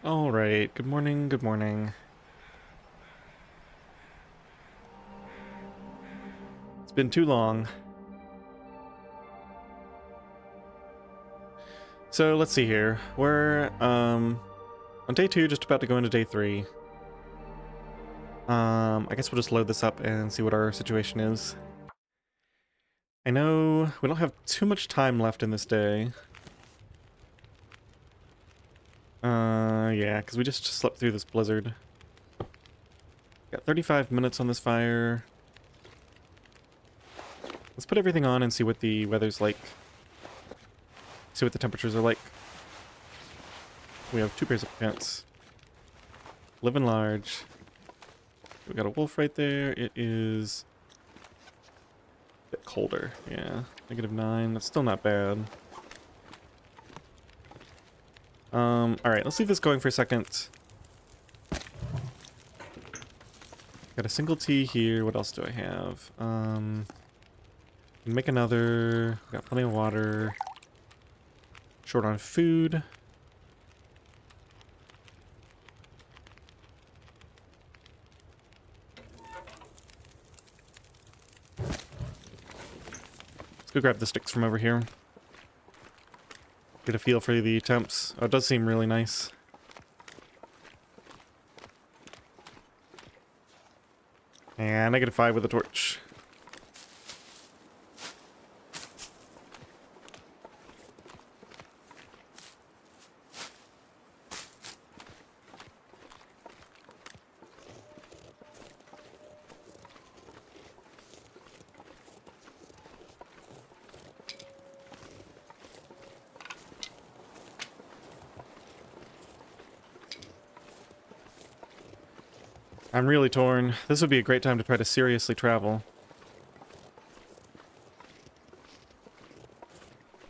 All right. Good morning. Good morning. It's been too long. So let's see here. We're on day 2, just about to go into day 3. I guess we'll just load this up and see what our situation is. I know we don't have too much time left in this day. Yeah, because we just slept through this blizzard. Got 35 minutes on this fire. Let's put everything on and see what the weather's like. See what the temperatures are like. We have 2 pairs of pants. Living large. We got a wolf right there. It is a bit colder. Yeah, -9. That's still not bad. Alright, let's leave this going for a second. Got a single tea here. What else do I have? Make another. Got plenty of water. Short on food. Let's go grab the sticks from over here. Get a feel for the temps. Oh, it does seem really nice. And -5 with a torch. I'm really torn. This would be a great time to try to seriously travel.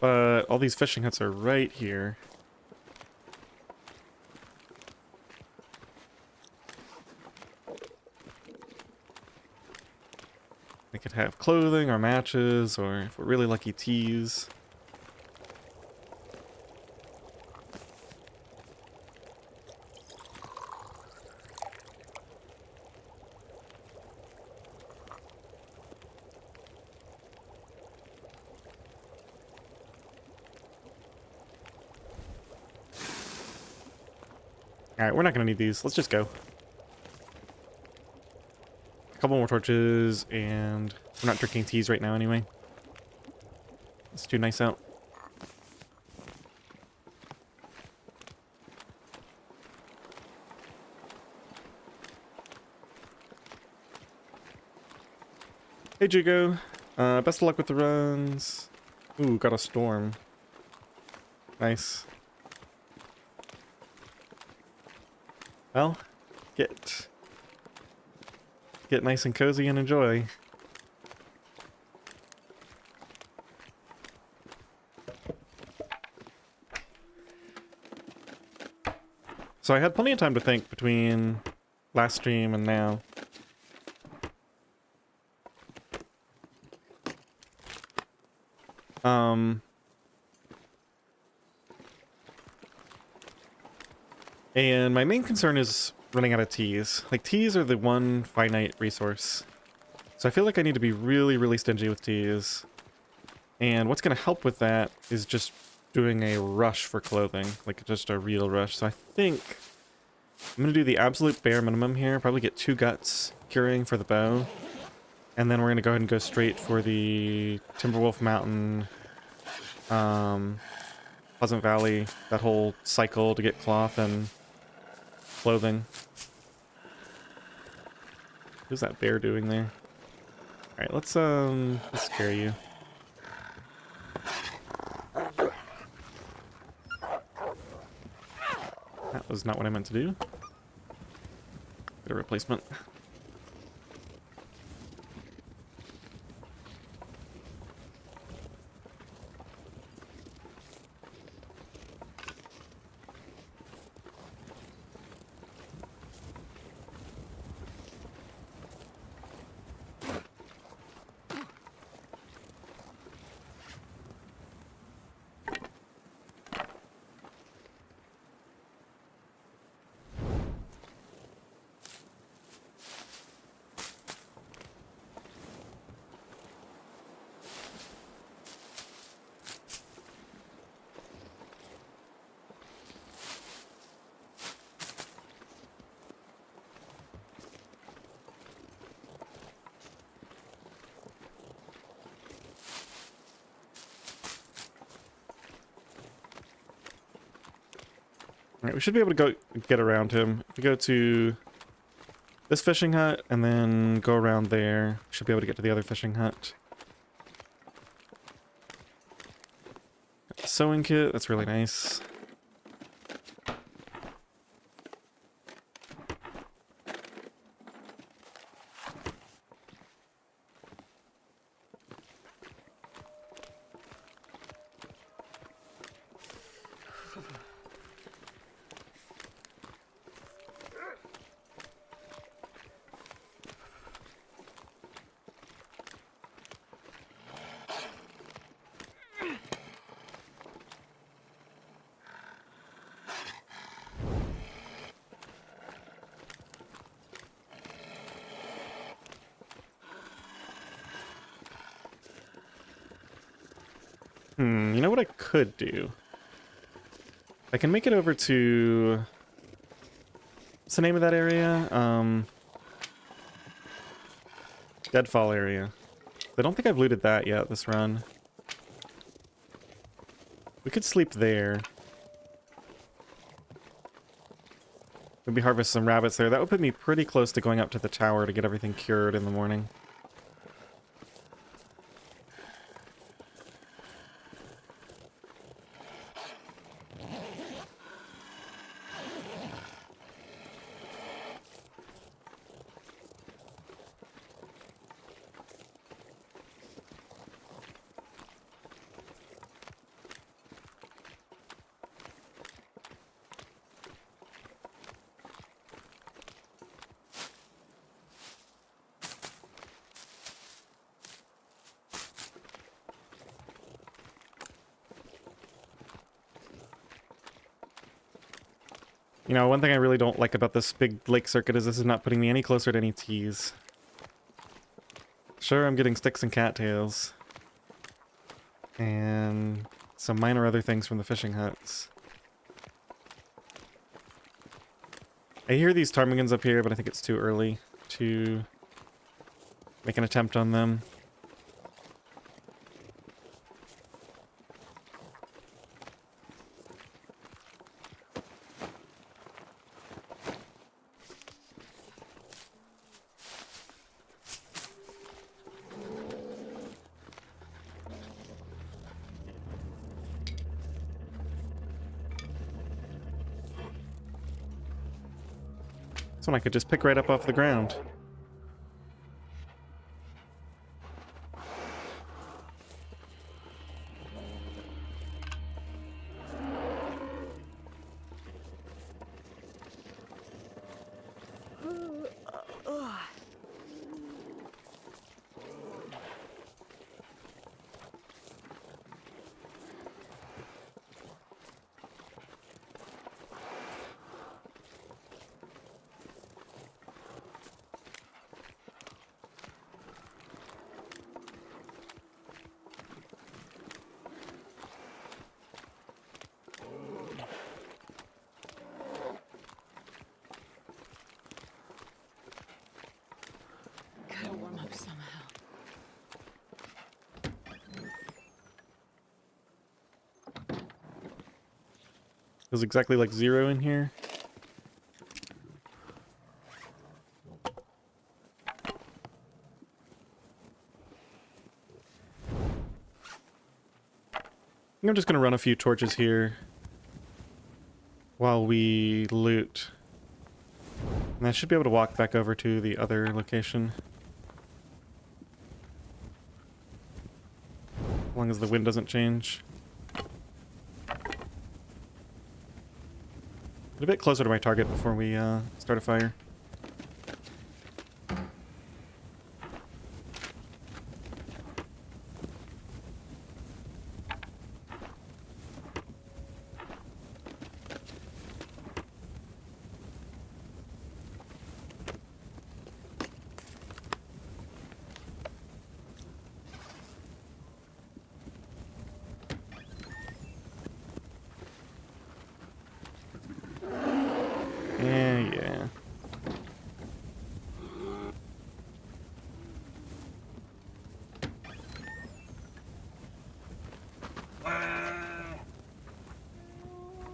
But all these fishing huts are right here. They could have clothing or matches, or if we're really lucky, teas. Alright, we're not gonna need these. Let's just go. A couple more torches, and we're not drinking teas right now anyway. It's too nice out. Hey, Jugo. Best of luck with the runs. Ooh, got a storm. Nice. Well, get nice and cozy and enjoy. So I had plenty of time to think between last stream and now. And my main concern is running out of teas. Like, teas are the one finite resource. So I feel like I need to be really, really stingy with teas. And what's going to help with that is just doing a rush for clothing. Like, just a real rush. So I think I'm going to do the absolute bare minimum here. Probably get 2 guts curing for the bow. And then we're going to go ahead and go straight for the Timberwolf Mountain, Pleasant Valley, that whole cycle to get cloth and clothing. What's that bear doing there? Alright, let's scare you. That was not what I meant to do. Get a replacement. Alright, we should be able to go get around him. If we go to this fishing hut and then go around there, we should be able to get to the other fishing hut. Sewing kit, that's really nice. You know what I could do? I can make it over to... What's the name of that area? Deadfall area. I don't think I've looted that yet this run. We could sleep there. Maybe harvest some rabbits there. That would put me pretty close to going up to the tower to get everything cured in the morning. You know, one thing I really don't like about this big lake circuit is this is not putting me any closer to any teas. Sure, I'm getting sticks and cattails. And some minor other things from the fishing huts. I hear these ptarmigans up here, but I think it's too early to make an attempt on them. This one I could just pick right up off the ground. Gotta warm up somehow. Feels exactly like 0 in here. I'm just gonna run a few torches here while we loot. And I should be able to walk back over to the other location. As long as the wind doesn't change. Get a bit closer to my target before we start a fire. Yeah.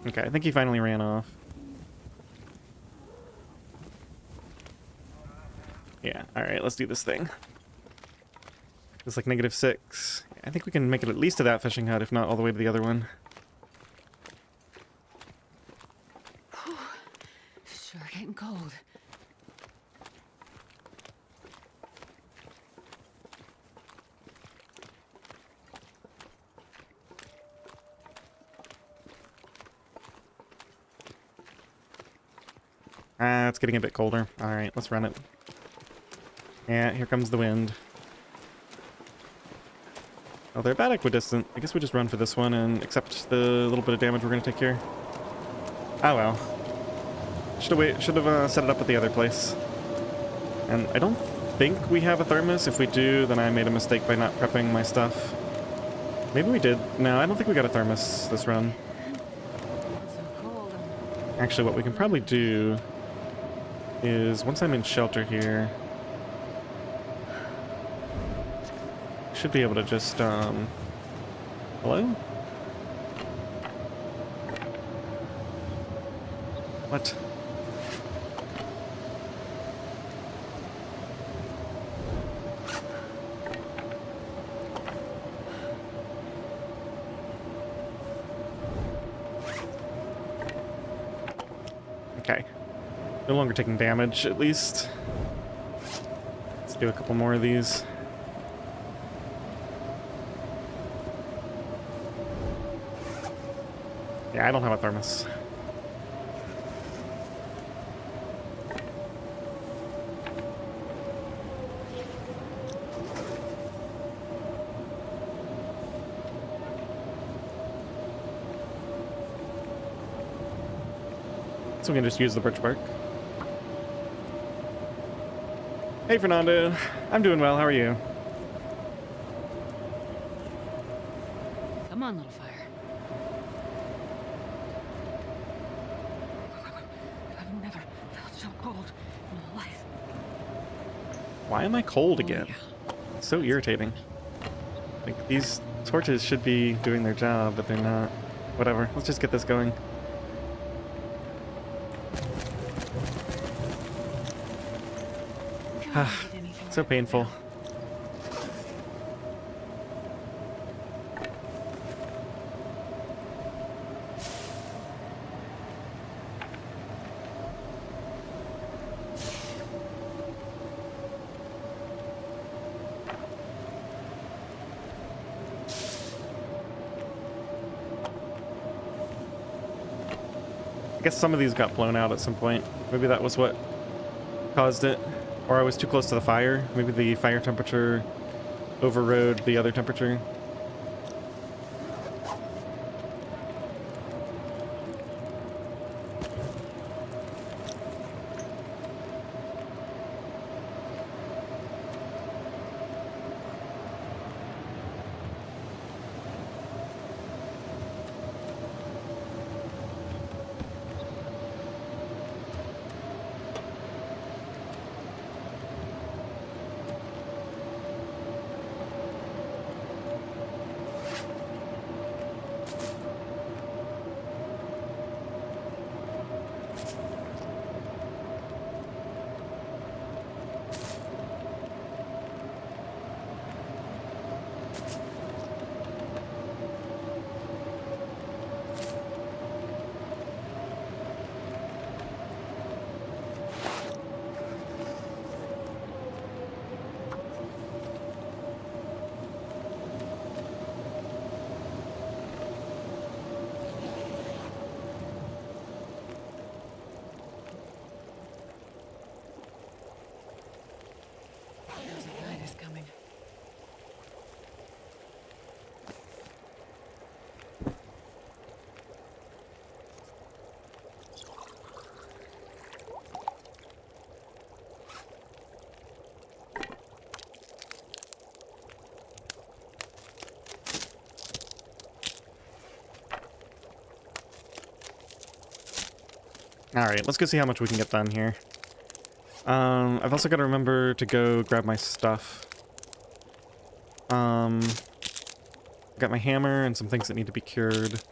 Okay, I think he finally ran off. Yeah, alright, let's do this thing. It's like -6. I think we can make it at least to that fishing hut, if not all the way to the other one. Sure getting cold. Ah, it's getting a bit colder. Alright, let's run it. Yeah, here comes the wind. Oh, they're about equidistant. I guess we just run for this one and accept the little bit of damage we're going to take here. Oh well. Should have set it up at the other place. And I don't think we have a thermos. If we do, then I made a mistake by not prepping my stuff. Maybe we did. No, I don't think we got a thermos this run. So cold. Actually, what we can probably do is, once I'm in shelter here, should be able to just, hello? What? Okay. No longer taking damage, at least. Let's do a couple more of these. Yeah, I don't have a thermos. So we can just use the birch bark. Hey, Fernando. I'm doing well. How are you? Come on, little fire. I've never felt so cold in my life. Why am I cold again? Yeah. It's so irritating. Like, these torches should be doing their job, but they're not. Whatever. Let's just get this going. So painful. I guess some of these got blown out at some point. Maybe that was what caused it. Or I was too close to the fire. Maybe the fire temperature overrode the other temperature. There's a guy that's coming. Alright, let's go see how much we can get done here. I've also got to remember to go grab my stuff. Got my hammer and some things that need to be cured.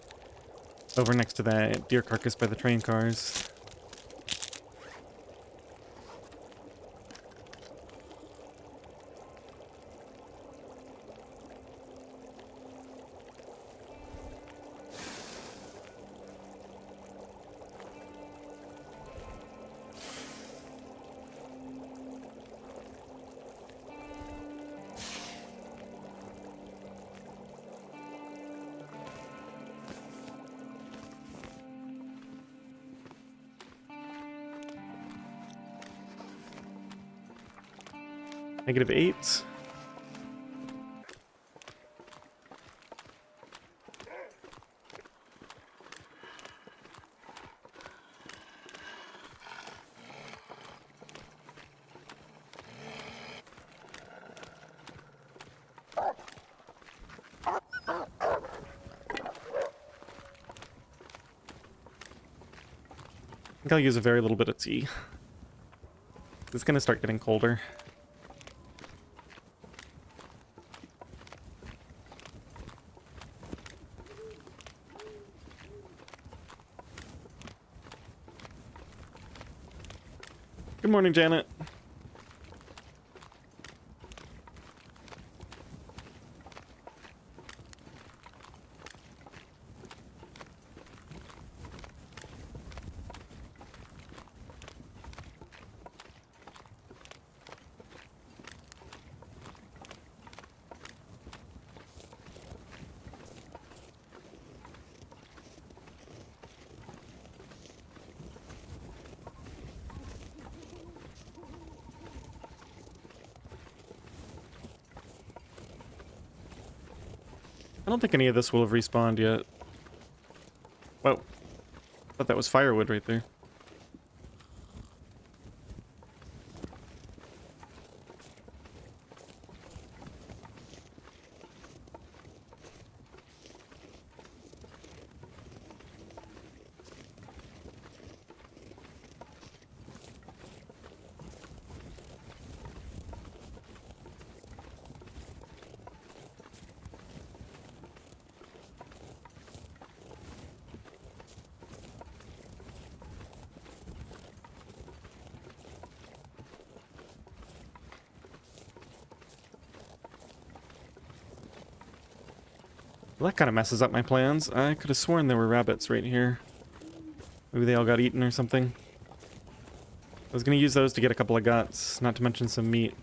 over next to that deer carcass by the train cars. -8. I think I'll use a very little bit of tea. It's gonna start getting colder. Good morning, Janet. I don't think any of this will have respawned yet. Whoa. I thought that was firewood right there. Well, that kind of messes up my plans. I could have sworn there were rabbits right here. Maybe they all got eaten or something. I was going to use those to get a couple of guts, not to mention some meat.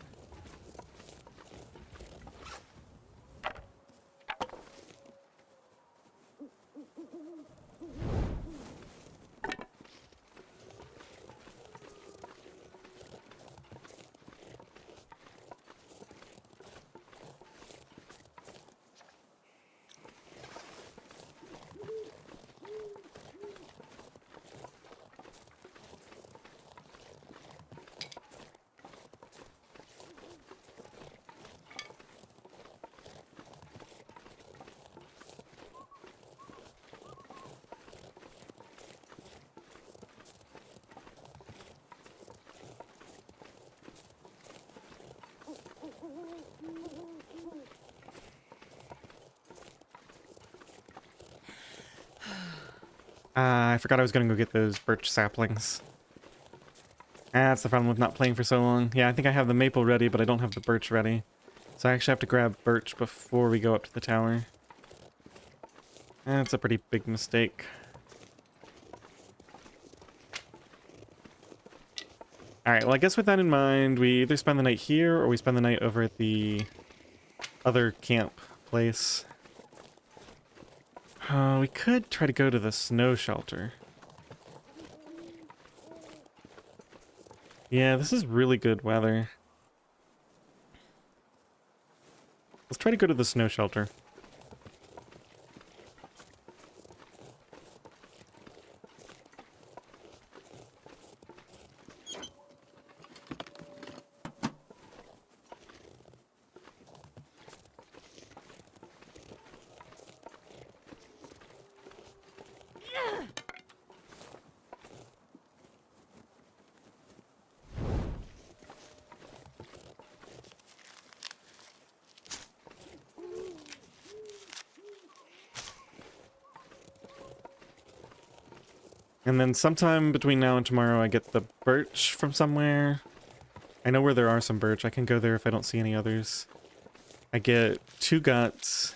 I forgot I was going to go get those birch saplings. That's the problem with not playing for so long. Yeah, I think I have the maple ready, but I don't have the birch ready. So I actually have to grab birch before we go up to the tower. That's a pretty big mistake. Alright, well I guess with that in mind, we either spend the night here or we spend the night over at the other camp place. We could try to go to the snow shelter. Yeah, this is really good weather. Let's try to go to the snow shelter. And then sometime between now and tomorrow I get the birch from somewhere. I know where there are some birch. I can go there if I don't see any others. I get 2 guts.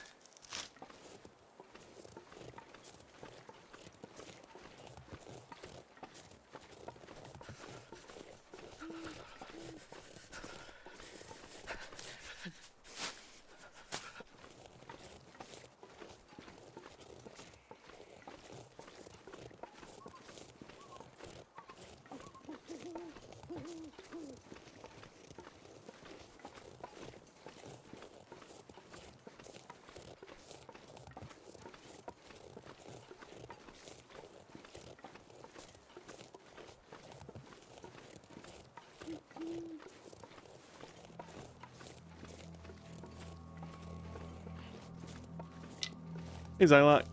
Hey, Zylok.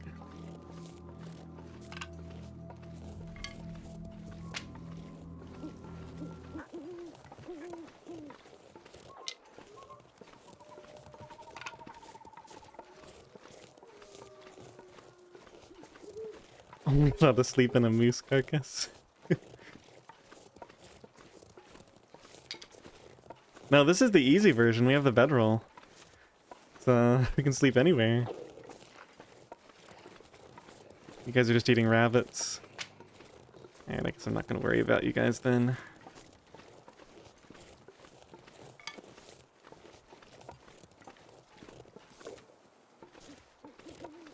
I'm allowed to sleep in a moose carcass. No, this is the easy version. We have the bedroll. So we can sleep anywhere. You guys are just eating rabbits. And I guess I'm not going to worry about you guys then.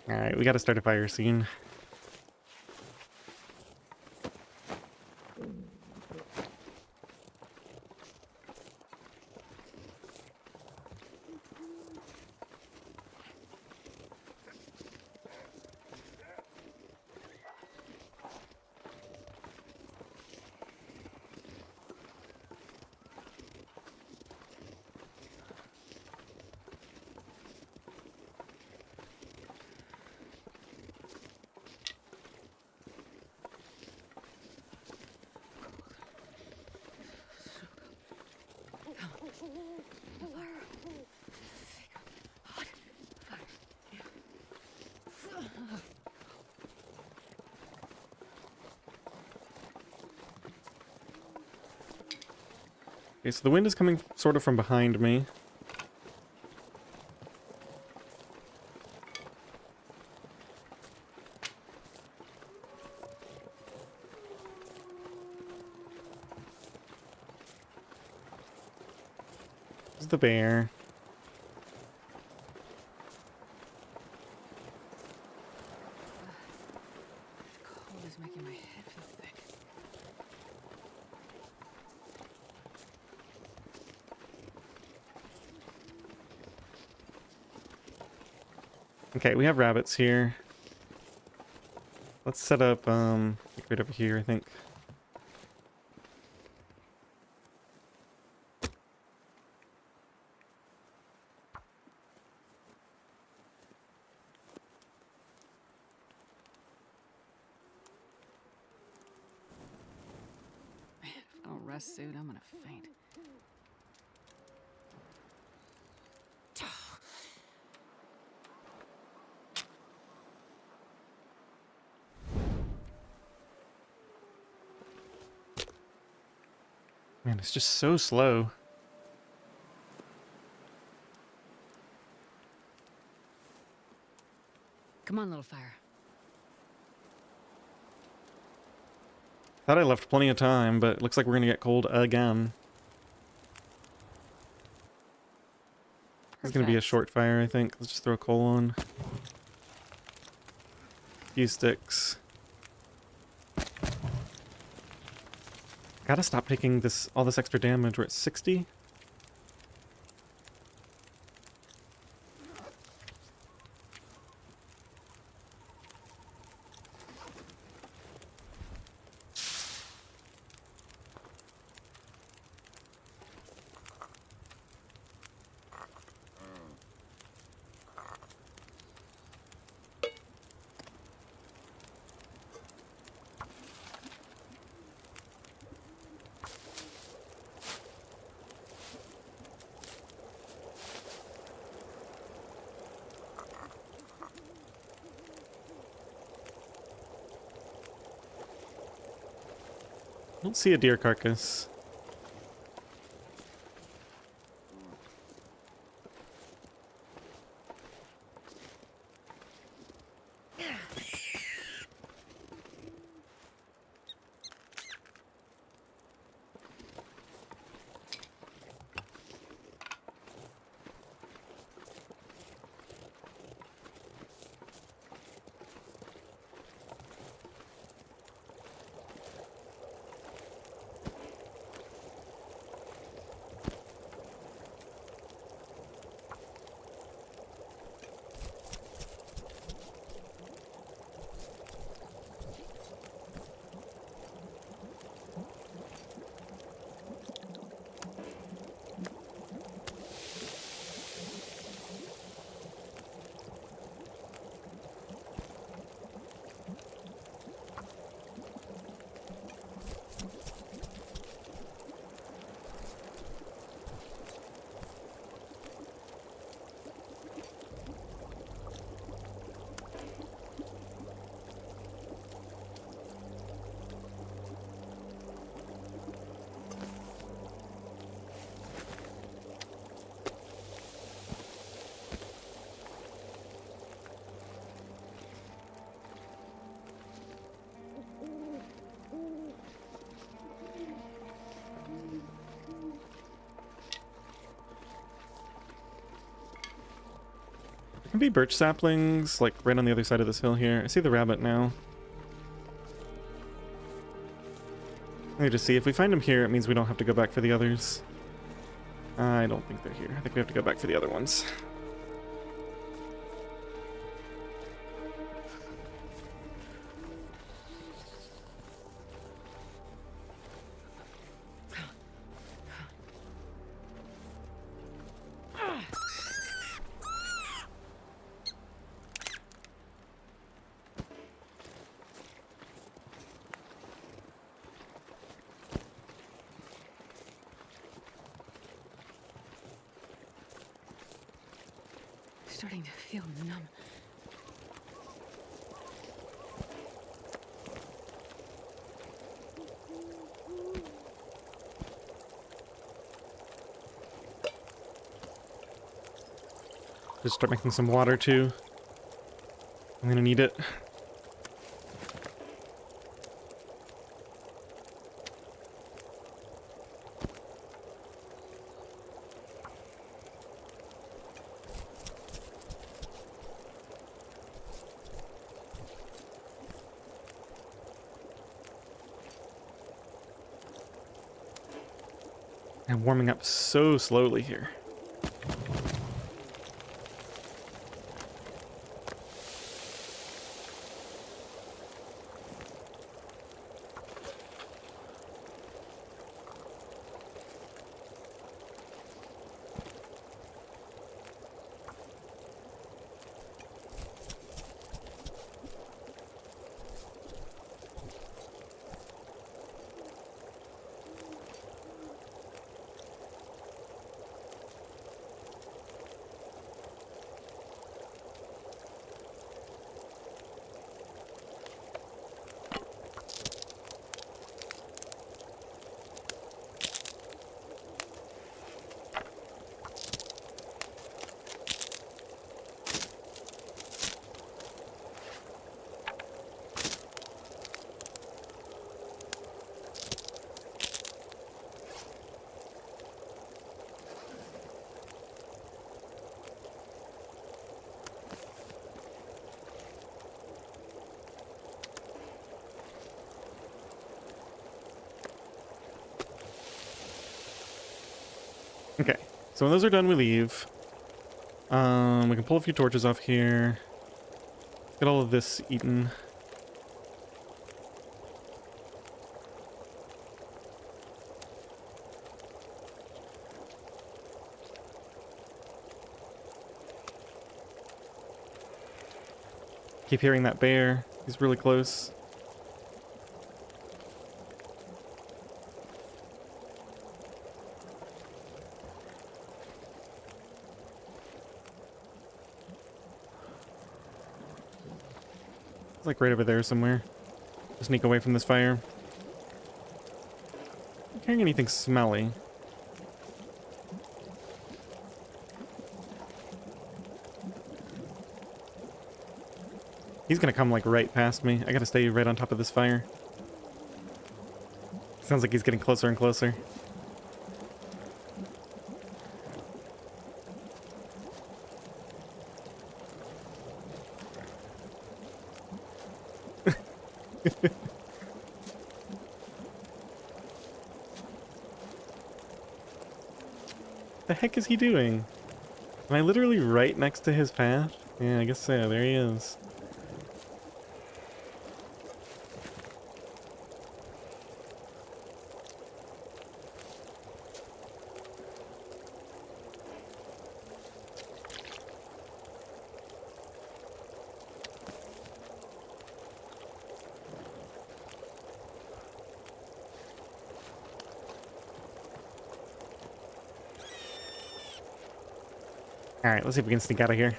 Alright, we gotta start a fire scene. Okay, so the wind is coming sort of from behind me. This is the bear. Cold is making my head feel thick. Okay, we have rabbits here. Let's set up, like right over here, I think. Man, if I don't rest suit, I'm gonna faint. Man, it's just so slow. Come on, little fire. Thought I left plenty of time, but it looks like we're gonna get cold again. It's gonna be a Perfect. short fire, I think. Let's just throw a coal on. Few sticks. Gotta stop taking all this extra damage. We're at 60. I don't see a deer carcass. There can be birch saplings, like right on the other side of this hill here. I see the rabbit now. Let me just see. If we find them here, it means we don't have to go back for the others. I don't think they're here. I think we have to go back for the other ones. Starting to feel numb. Just start making some water too. I'm gonna need it. I'm warming up so slowly here. Okay, so when those are done, we leave. We can pull a few torches off here. Get all of this eaten. Keep hearing that bear. He's really close. It's like right over there somewhere. Sneak away from this fire. hearing anything smelly. He's gonna come like right past me. I gotta stay right on top of this fire. Sounds like he's getting closer and closer. The heck is he doing? Am I literally right next to his path? Yeah, I guess so. There he is. Alright, let's see if we can sneak out of here.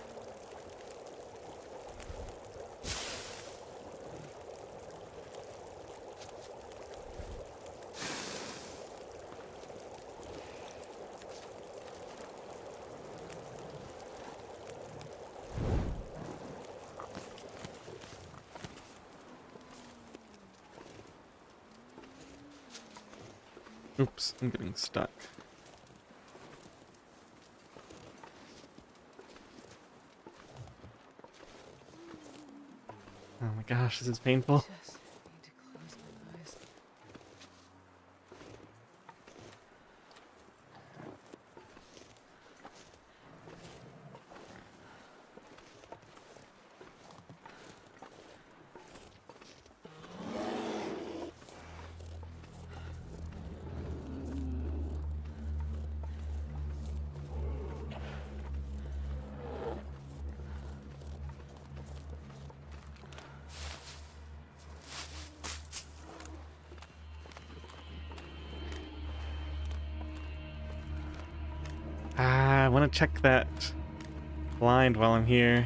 Oops, I'm getting stuck. Oh my gosh, this is painful. Just need to close my eyes. I want to check that blind while I'm here.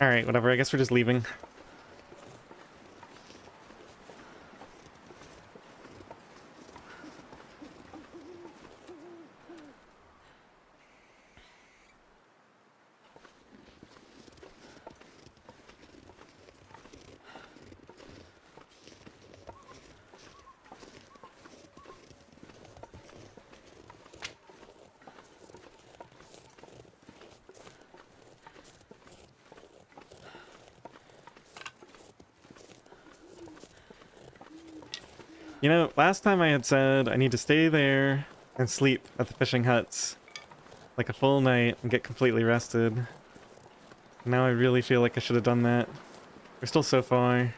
Alright, whatever. I guess we're just leaving. You know, last time I had said I need to stay there and sleep at the fishing huts like a full night and get completely rested. Now I really feel like I should have done that. We're still so far.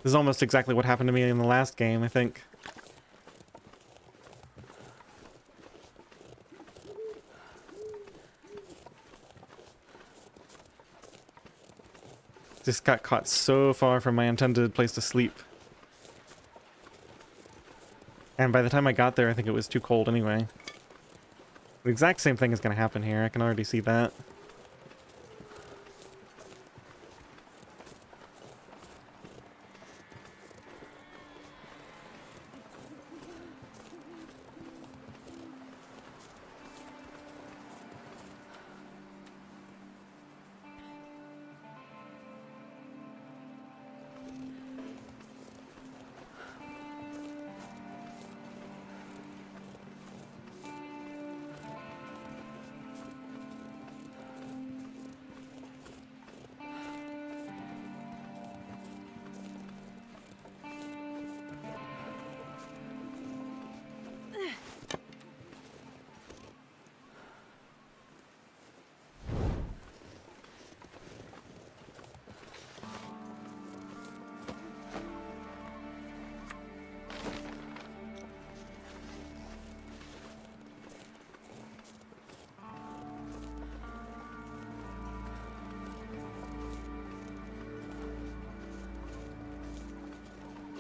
This is almost exactly what happened to me in the last game, I think. Just got caught so far from my intended place to sleep. And by the time I got there, I think it was too cold anyway. The exact same thing is going to happen here. I can already see that.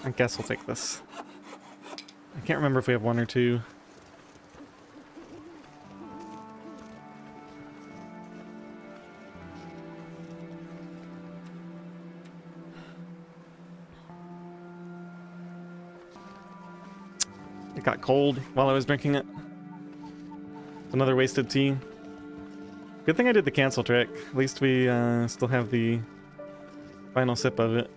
I guess we'll take this. I can't remember if we have one or two. It got cold while I was drinking it. It's another wasted tea. Good thing I did the cancel trick. At least we still have the final sip of it.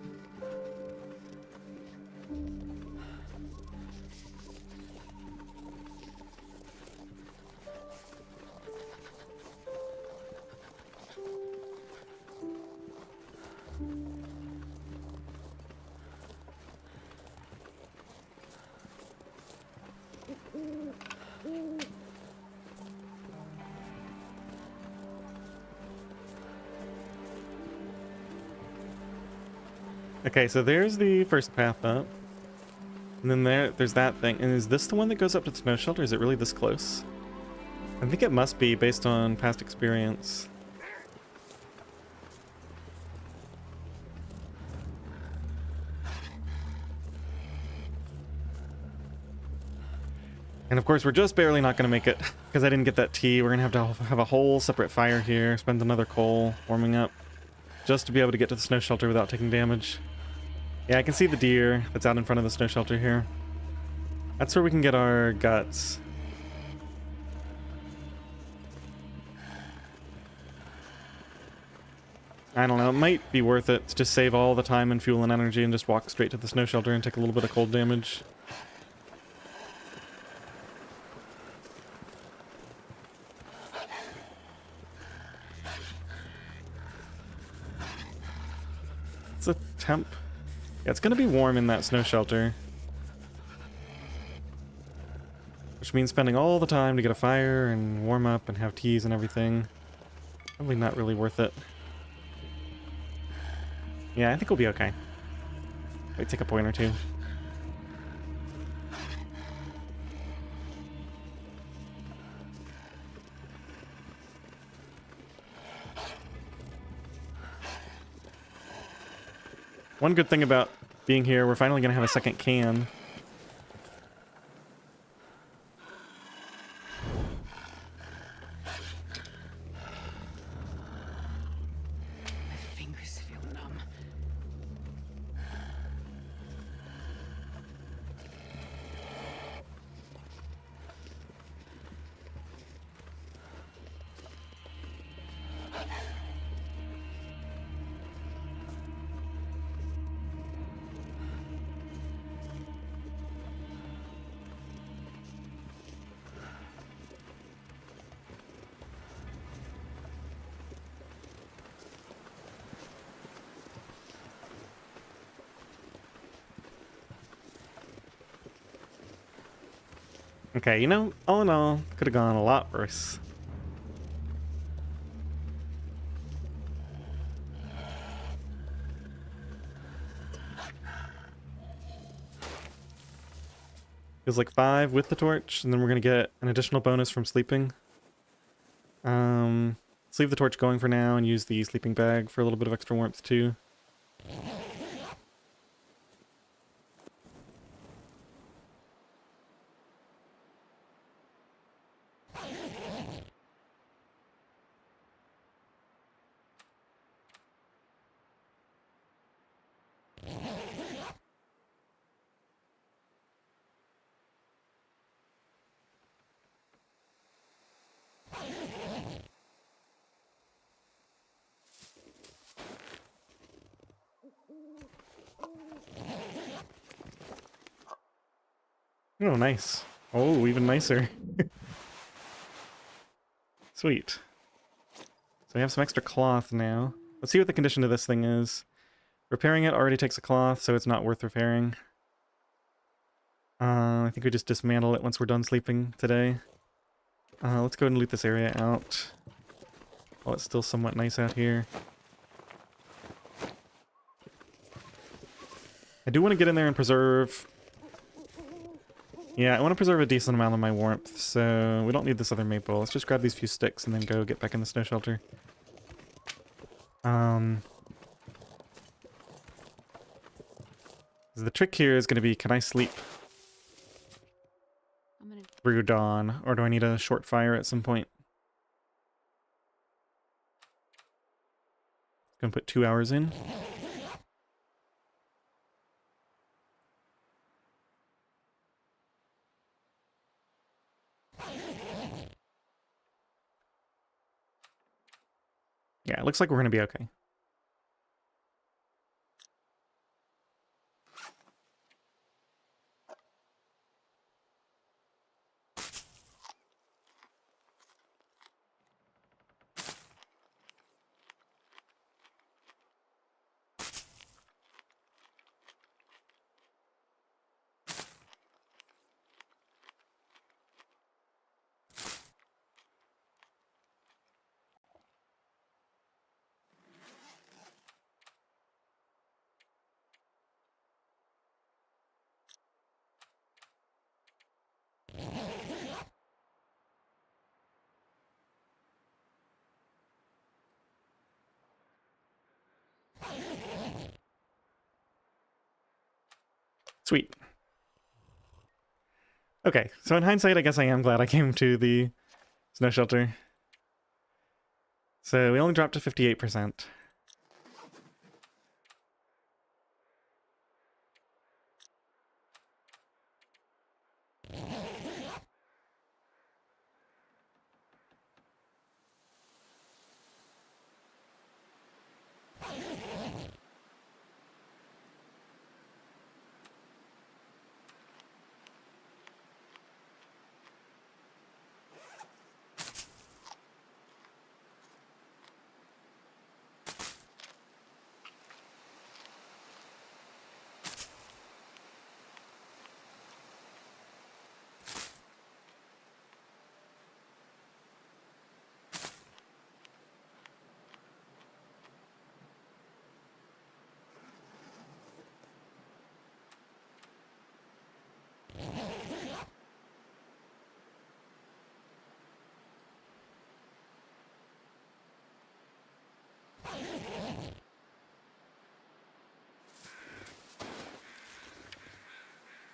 Okay, so there's the first path up. And then there's that thing. And is this the one that goes up to the snow shelter? Is it really this close? I think it must be based on past experience. And of course, we're just barely not going to make it because I didn't get that tea. We're going to have a whole separate fire here, spend another coal warming up just to be able to get to the snow shelter without taking damage. Yeah, I can see the deer that's out in front of the snow shelter here. That's where we can get our guts. I don't know, it might be worth it to just save all the time and fuel and energy and just walk straight to the snow shelter and take a little bit of cold damage. It's a temp. Yeah, it's gonna be warm in that snow shelter. Which means spending all the time to get a fire and warm up and have teas and everything. Probably not really worth it. Yeah, I think we'll be okay. Might take a point or two. One good thing about being here, we're finally gonna have a second can. My fingers feel numb. Okay, you know, all in all, could have gone a lot worse. Feels like 5 with the torch, and then we're gonna get an additional bonus from sleeping. Let's leave the torch going for now and use the sleeping bag for a little bit of extra warmth too. Oh, nice. Oh, even nicer. Sweet. So we have some extra cloth now. Let's see what the condition of this thing is. Repairing it already takes a cloth, so it's not worth repairing. I think we just dismantle it once we're done sleeping today. Let's go ahead and loot this area out while it's still somewhat nice out here. I do want to get in there and preserve... Yeah, I want to preserve a decent amount of my warmth, so we don't need this other maple. Let's just grab these few sticks and then go get back in the snow shelter. The trick here is going to be, can I sleep I'm gonna. through dawn, or do I need a short fire at some point? Gonna put 2 hours in. Yeah, it looks like we're gonna be okay. Sweet. Okay, so in hindsight, I guess I am glad I came to the snow shelter. So we only dropped to 58%.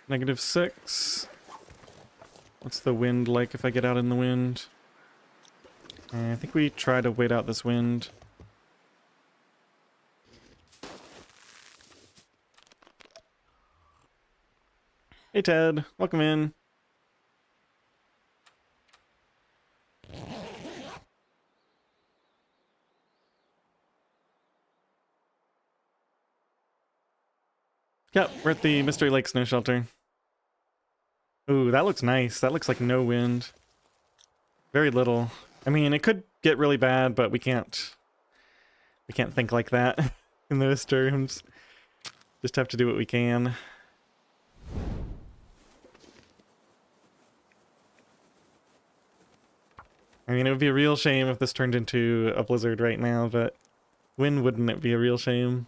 -6. What's the wind like if I get out in the wind? I think we try to wait out this wind. Hey Ted, welcome in. Yep, we're at the Mystery Lake Snow Shelter. Ooh, that looks nice. That looks like no wind. Very little. I mean, it could get really bad, but we can't think like that in those terms. Just have to do what we can. I mean, it would be a real shame if this turned into a blizzard right now, but when wouldn't it be a real shame?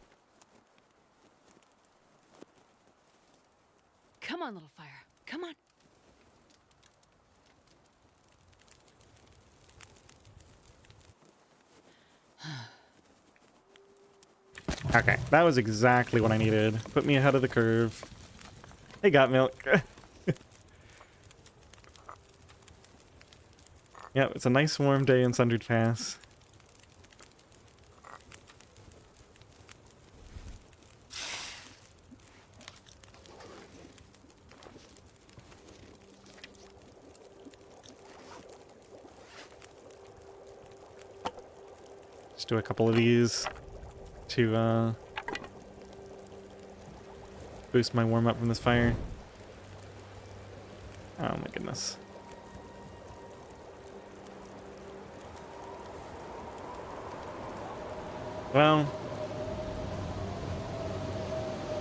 Come on, little fire. Come on. Okay, that was exactly what I needed. Put me ahead of the curve. Hey, got milk. Yep, it's a nice warm day in Sundered Pass. Just do a couple of these to boost my warm up from this fire. Oh my goodness. Well,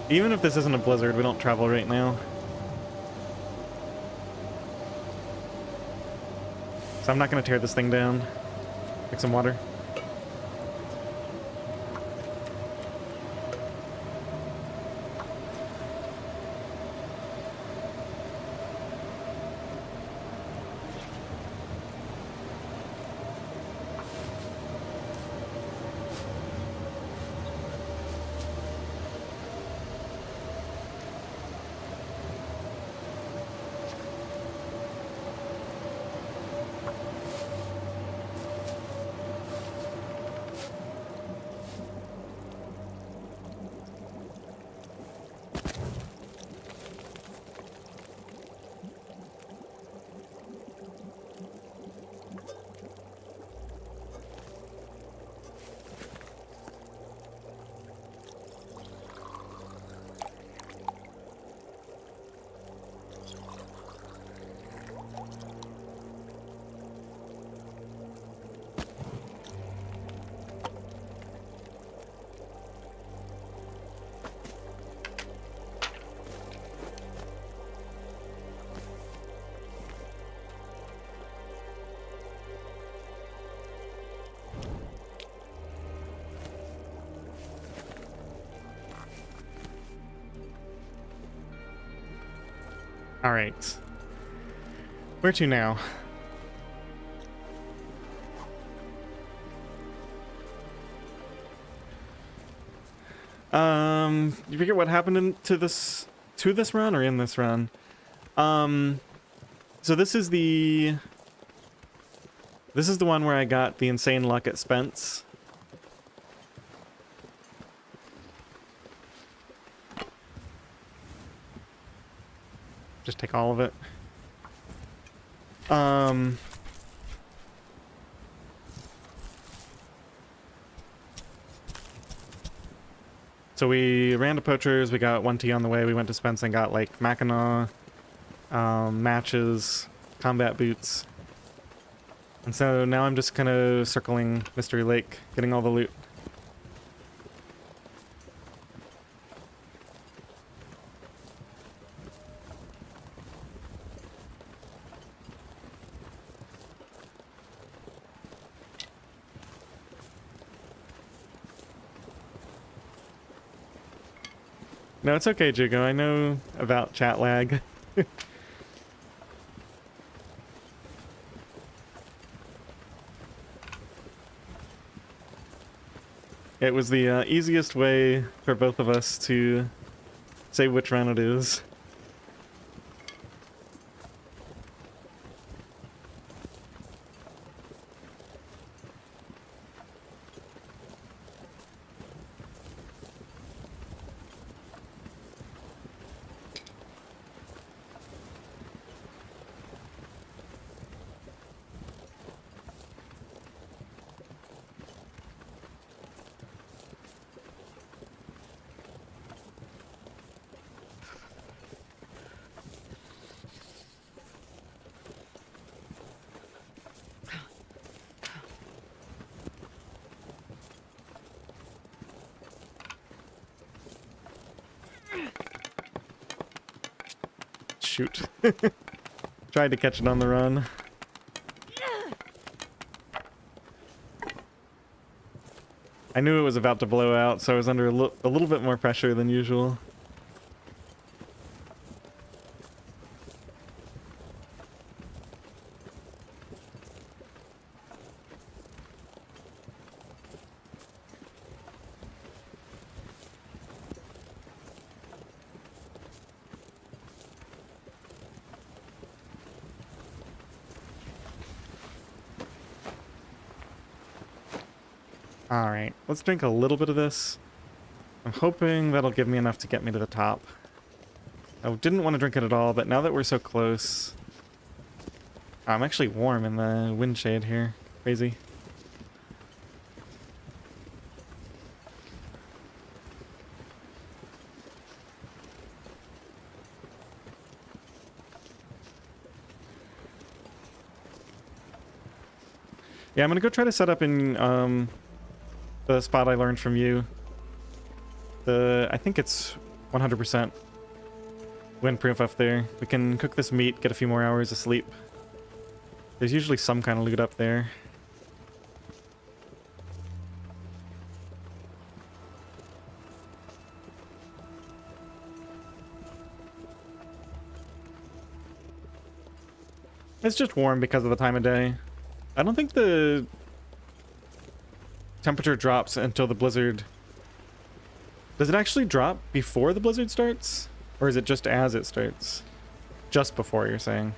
even if this isn't a blizzard, we don't travel right now. So I'm not going to tear this thing down. Take some water. All right. Where to now? You forget what happened to this run or in this run? So this is the one where I got the insane luck at Spence. Just take all of it. So we ran to Poacher's, we got 1T on the way, we went to Spence and got like Mackinac, matches, combat boots. And so now I'm just kind of circling Mystery Lake, getting all the loot. No, it's okay, Jugo. I know about chat lag. It was the easiest way for both of us to say which run it is. Shoot. Tried to catch it on the run. I knew it was about to blow out, so I was under a little bit more pressure than usual. Alright, let's drink a little bit of this. I'm hoping that'll give me enough to get me to the top. I didn't want to drink it at all, but now that we're so close... I'm actually warm in the wind shade here. Crazy. Yeah, I'm gonna go try to set up in, the spot I learned from you. I think it's 100% windproof up there. We can cook this meat, get a few more hours of sleep. There's usually some kind of loot up there. It's just warm because of the time of day. I don't think the temperature drops until the blizzard... Does it actually drop before the blizzard starts? Or is it just as it starts? Just before, you're saying?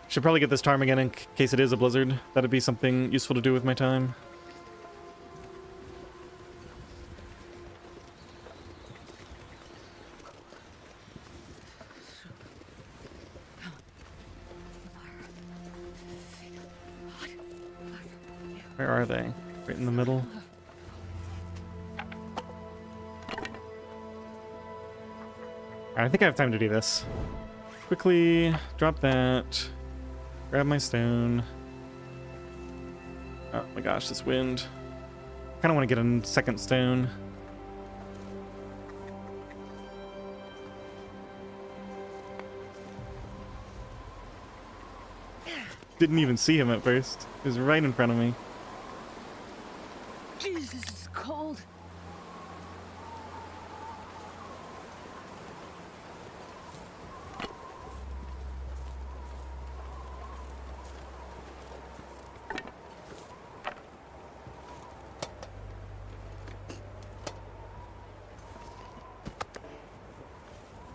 Should probably get this ptarmigan in case it is a blizzard. That'd be something useful to do with my time. Where are they? Right in the middle? Alright, I think I have time to do this. Quickly drop that. Grab my stone. Oh my gosh, this wind. Kind of want to get a second stone. Didn't even see him at first. He was right in front of me. Jesus, it's cold.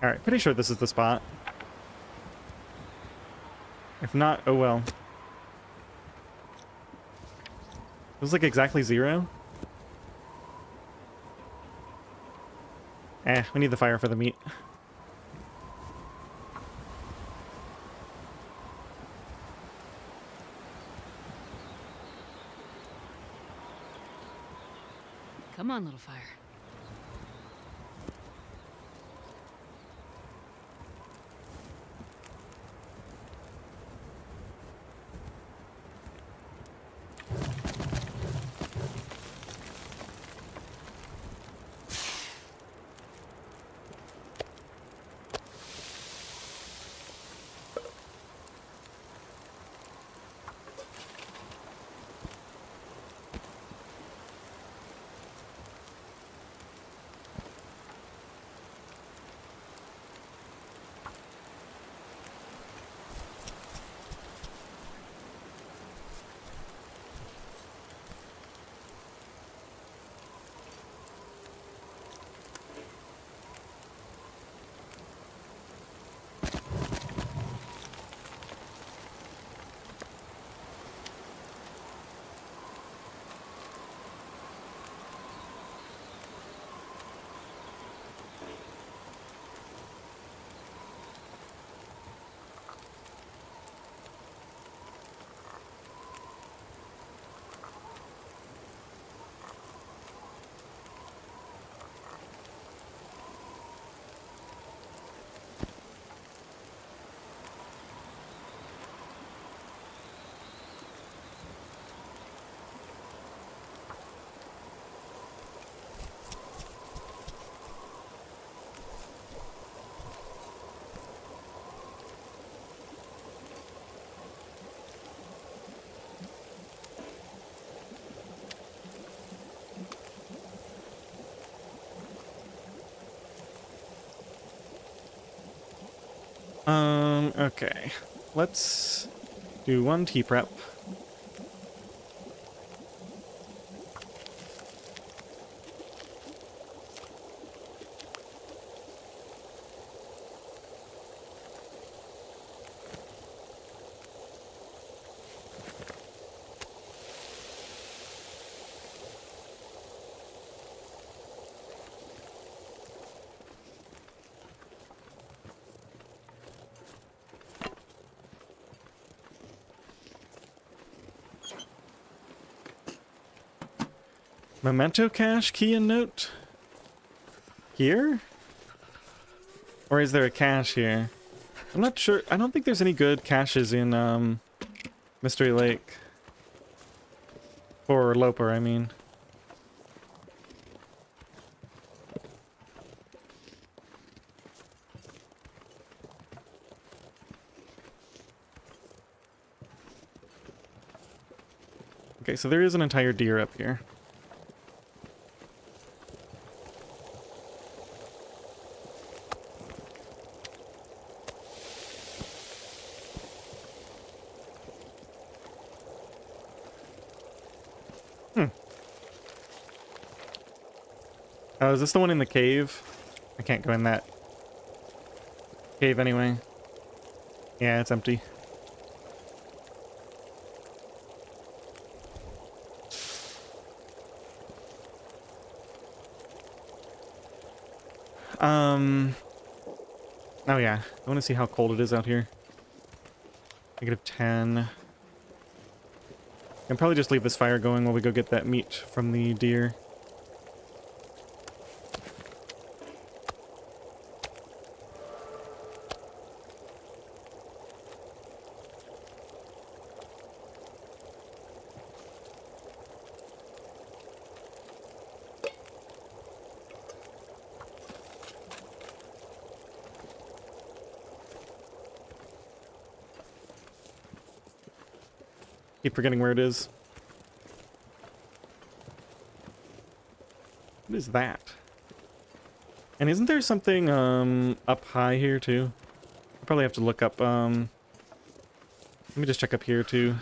Alright, pretty sure this is the spot. If not, oh well. It was like exactly 0. We need the fire for the meat. Come on, little fire. Okay. Let's do one tea prep. Memento cache, key and note? Here? Or is there a cache here? I'm not sure. I don't think there's any good caches in Mystery Lake. For Loper, I mean. Okay, so there is an entire deer up here. Oh, is this the one in the cave? I can't go in that cave anyway. Yeah, it's empty. Oh yeah, I want to see how cold it is out here. -10. And probably just leave this fire going while we go get that meat from the deer. Keep forgetting where it is. What is that? And isn't there something up high here too? I probably have to look up let me just check up here too.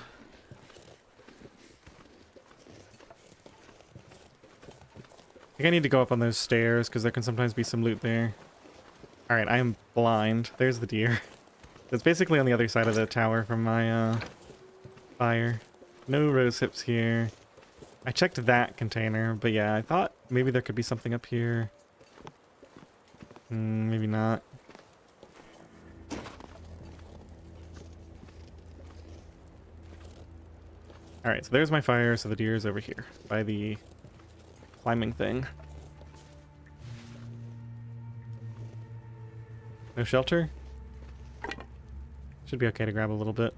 I think I need to go up on those stairs because there can sometimes be some loot there. Alright, I am blind. There's the deer. It's basically on the other side of the tower from my fire. No rose hips here. I checked that container, but yeah, I thought maybe there could be something up here. Maybe not. Alright, so there's my fire, so the deer is over here by the climbing thing. No shelter? Should be okay to grab a little bit.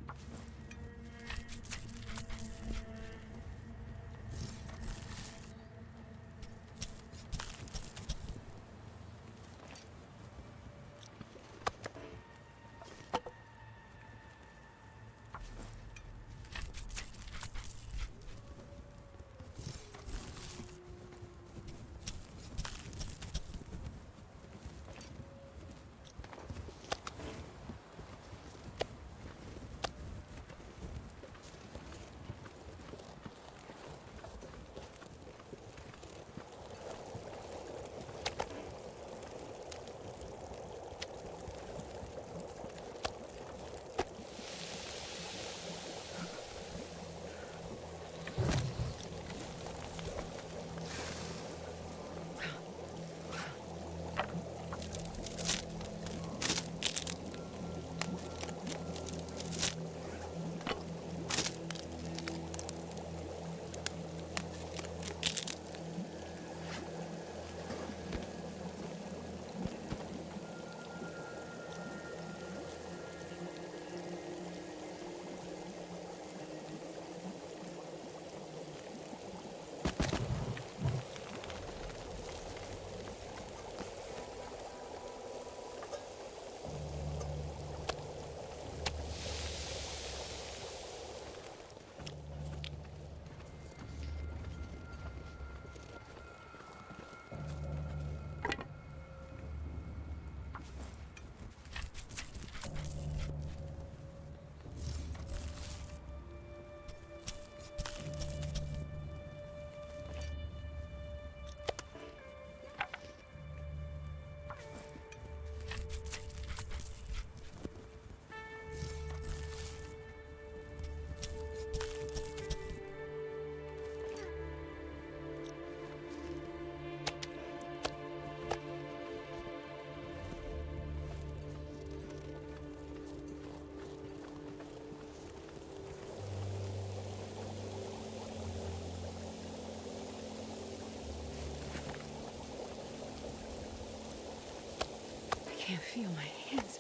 I can't feel my hands.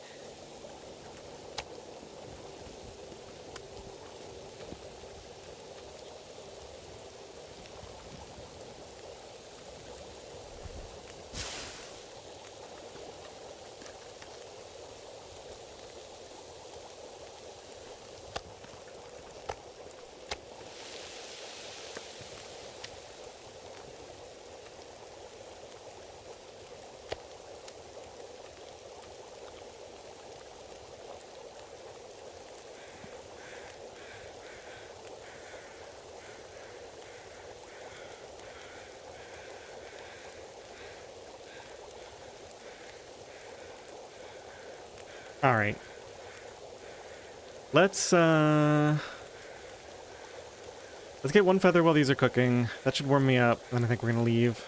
Alright. Let's get one feather while these are cooking. That should warm me up, then I think we're gonna leave.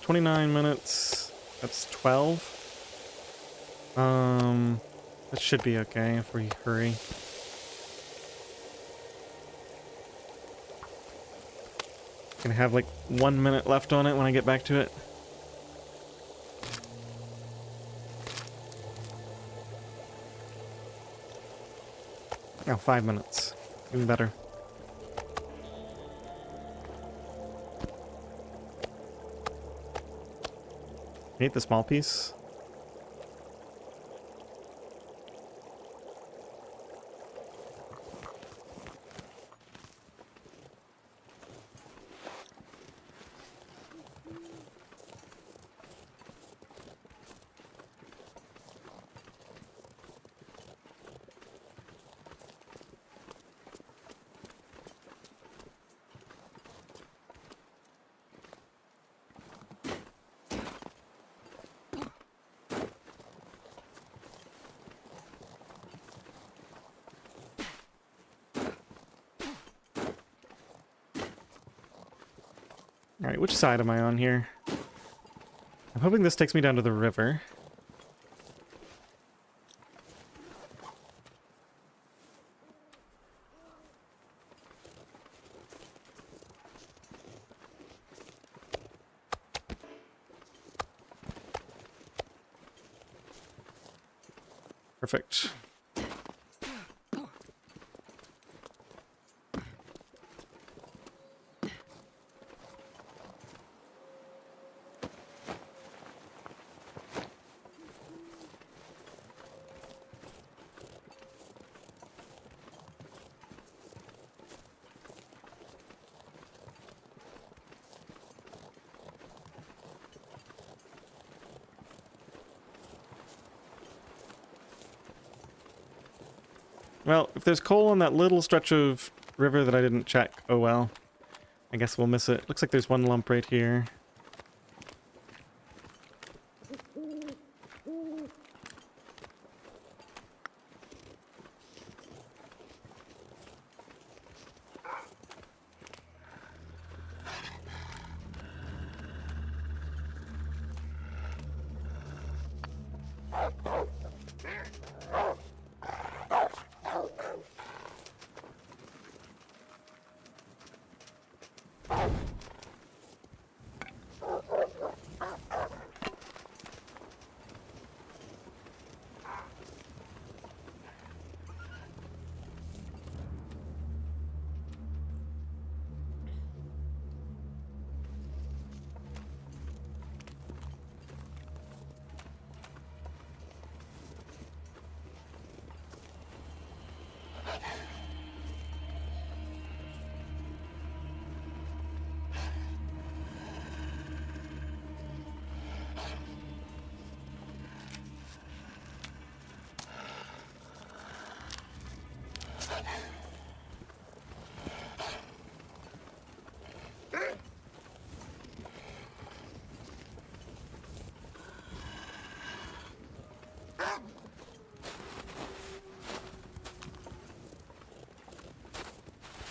29 minutes. That's 12. That should be okay if we hurry. Gonna have like 1 minute left on it when I get back to it. Oh, 5 minutes. Even better. Hate the small piece. Alright, which side am I on here? I'm hoping this takes me down to the river. Perfect. Well, if there's coal on that little stretch of river that I didn't check, oh well. I guess we'll miss it. Looks like there's one lump right here.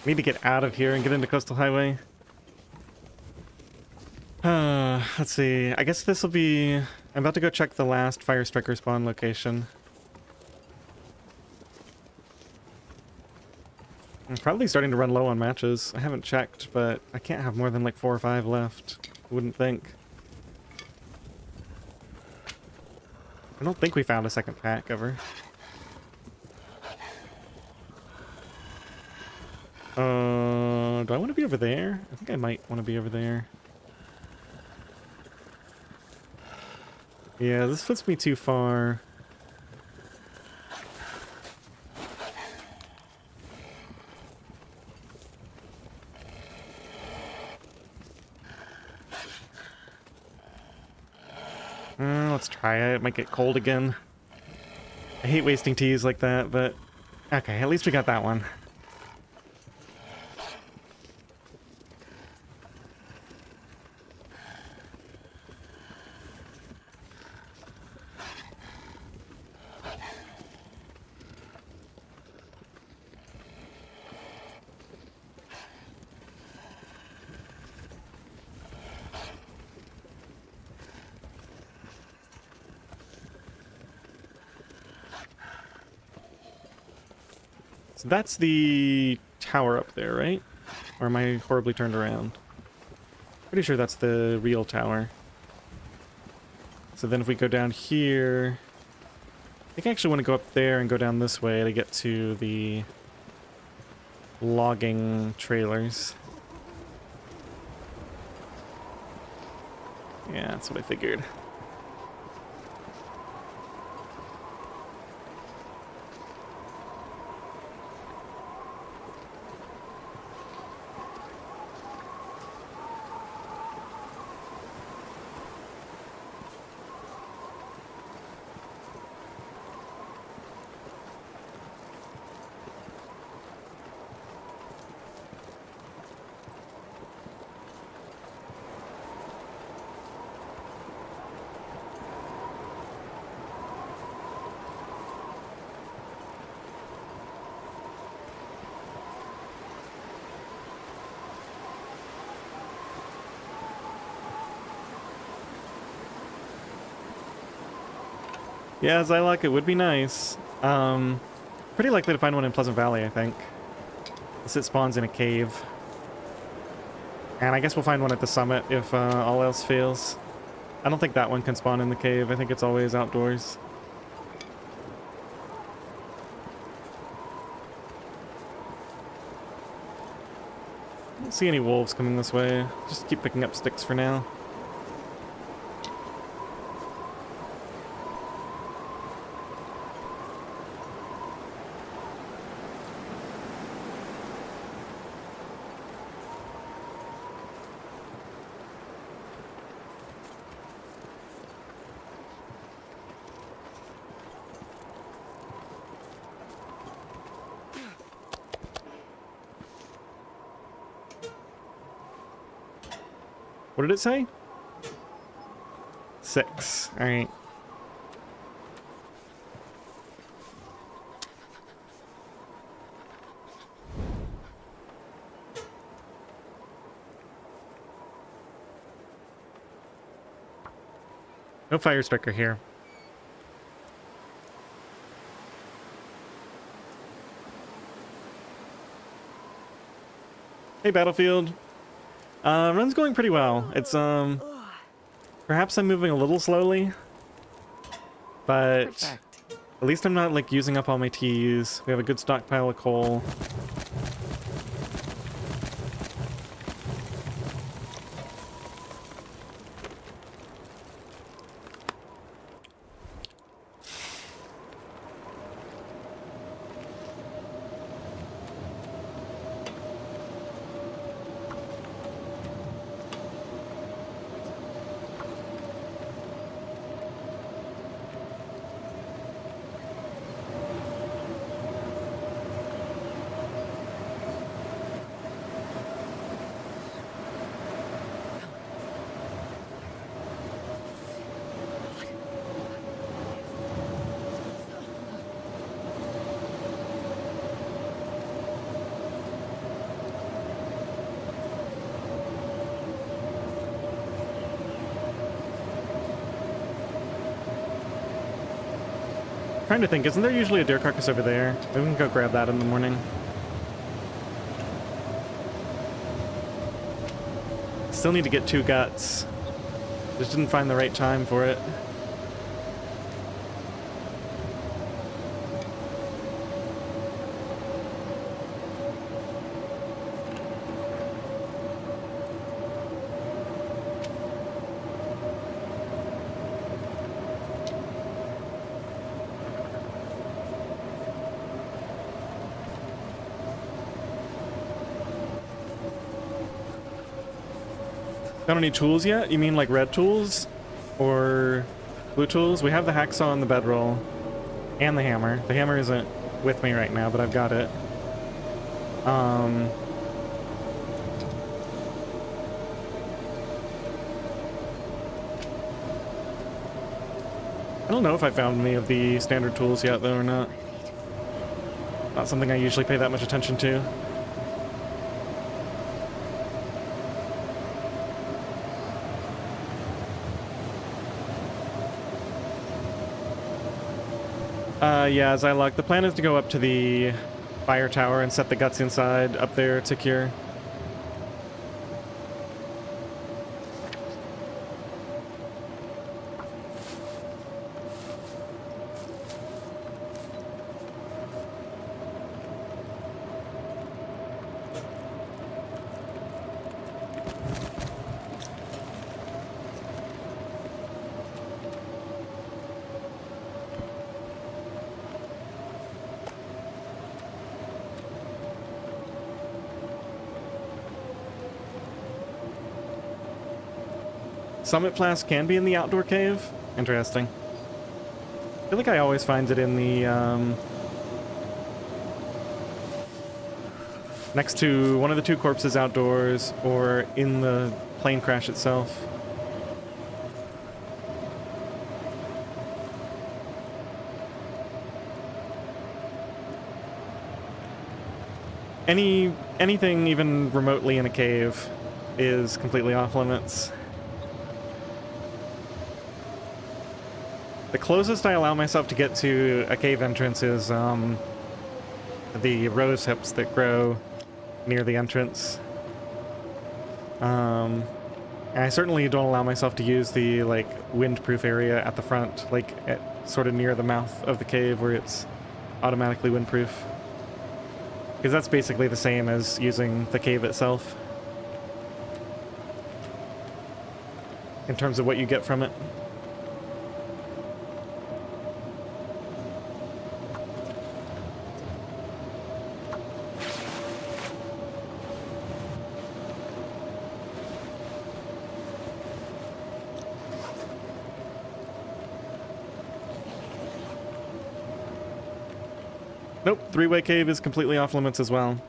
Need to get out of here and get into Coastal Highway. Let's see. I guess this will be... I'm about to go check the last Fire Striker spawn location. I'm probably starting to run low on matches. I haven't checked, but I can't have more than like 4 or 5 left. Wouldn't think. I don't think we found a second pack ever. Do I want to be over there? I think I might want to be over there. Yeah, this puts me too far. Let's try it. It might get cold again. I hate wasting teas like that, but... Okay, at least we got that one. So that's the tower up there, right? Or am I horribly turned around? Pretty sure that's the real tower. So then if we go down here... I think I actually want to go up there and go down this way to get to the logging trailers. Yeah, that's what I figured. Yeah, as I like it would be nice. Pretty likely to find one in Pleasant Valley, I think. Unless it spawns in a cave. And I guess we'll find one at the summit if all else fails. I don't think that one can spawn in the cave. I think it's always outdoors. I don't see any wolves coming this way. Just keep picking up sticks for now. What did it say? 6. Alright. No fire striker here. Hey, Battlefield. Run's going pretty well. It's, perhaps I'm moving a little slowly, but Perfect. at least I'm not, like, using up all my teas. We have a good stockpile of coal. Trying to think, isn't there usually a deer carcass over there? Maybe we can go grab that in the morning. Still need to get 2 guts. Just didn't find the right time for it. Got any tools yet? You mean like red tools? Or blue tools? We have the hacksaw and the bedroll. And the hammer. The hammer isn't with me right now, but I've got it. I don't know if I found any of the standard tools yet, though, or not. Not something I usually pay that much attention to. Yeah, as I look, the plan is to go up to the fire tower and set the guts inside up there to cure. Summit Flask can be in the outdoor cave? Interesting. I feel like I always find it in the, next to one of the two corpses outdoors, or in the plane crash itself. Anything even remotely in a cave is completely off limits. The closest I allow myself to get to a cave entrance is the rose hips that grow near the entrance. And I certainly don't allow myself to use the like windproof area at the front, like sort of near the mouth of the cave where it's automatically windproof. Because that's basically the same as using the cave itself in terms of what you get from it. Nope, three-way cave is completely off limits as well.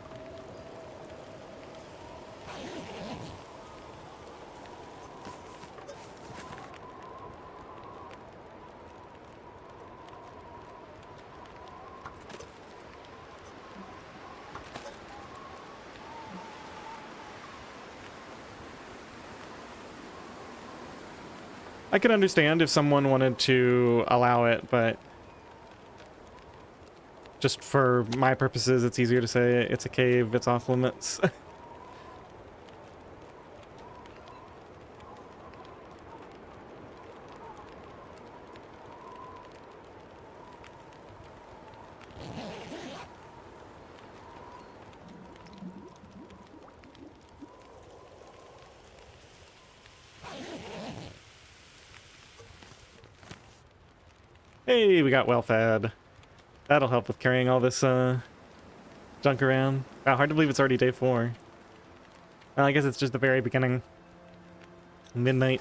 I could understand if someone wanted to allow it, but just for my purposes, it's easier to say it's a cave, it's off limits. Hey, we got well fed. That'll help with carrying all this junk around. Wow, hard to believe it's already day 4. Well, I guess it's just the very beginning. Midnight.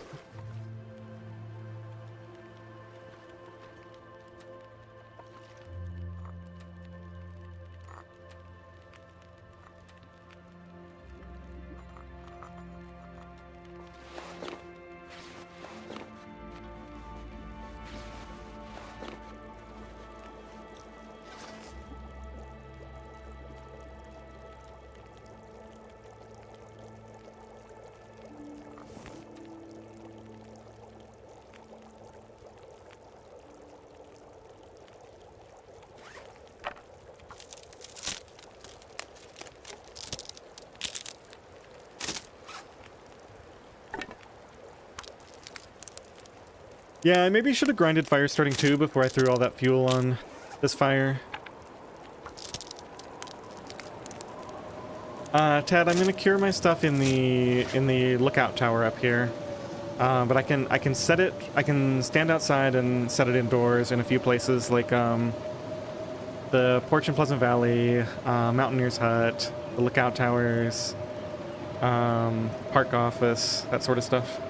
Yeah, I maybe should have grinded fire starting too before I threw all that fuel on this fire. Tad, I'm gonna cure my stuff in the lookout tower up here. But I can set it. I can stand outside and set it indoors in a few places, like the porch in Pleasant Valley, Mountaineer's Hut, the lookout towers, park office, that sort of stuff.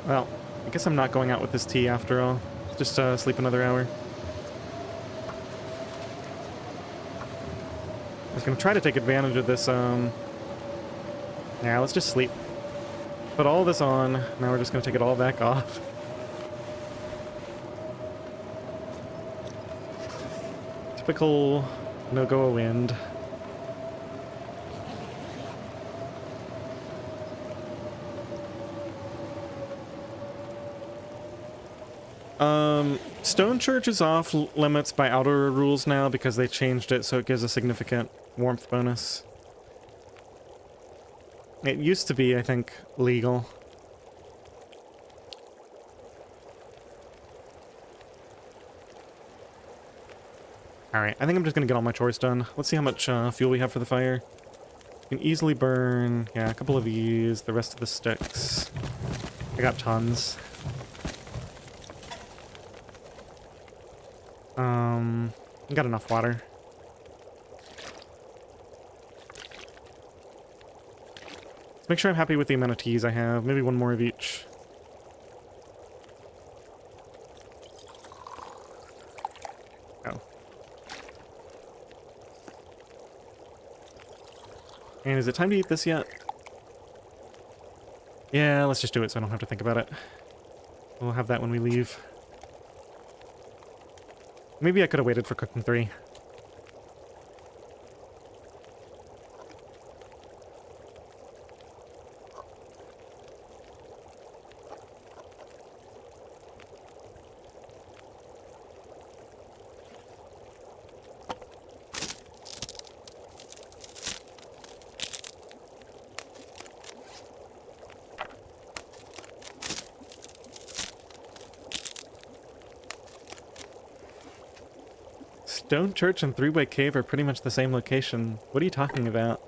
Well, I guess I'm not going out with this tea after all. Just sleep another hour. I was gonna try to take advantage of this, Nah, let's just sleep. Put all this on, now we're just gonna take it all back off. Typical NOGOA wind. Stone Church is off limits by outer rules now because they changed it so it gives a significant warmth bonus. It used to be, I think, legal. Alright, I think I'm just gonna get all my chores done. Let's see how much fuel we have for the fire. We can easily burn, yeah, a couple of these, the rest of the sticks. I got tons. I got enough water. Let's make sure I'm happy with the amount of teas I have. Maybe one more of each. Oh. And is it time to eat this yet? Yeah, let's just do it so I don't have to think about it. We'll have that when we leave. Maybe I could have waited for cooking 3. Stone Church and Three-Way Cave are pretty much the same location. What are you talking about?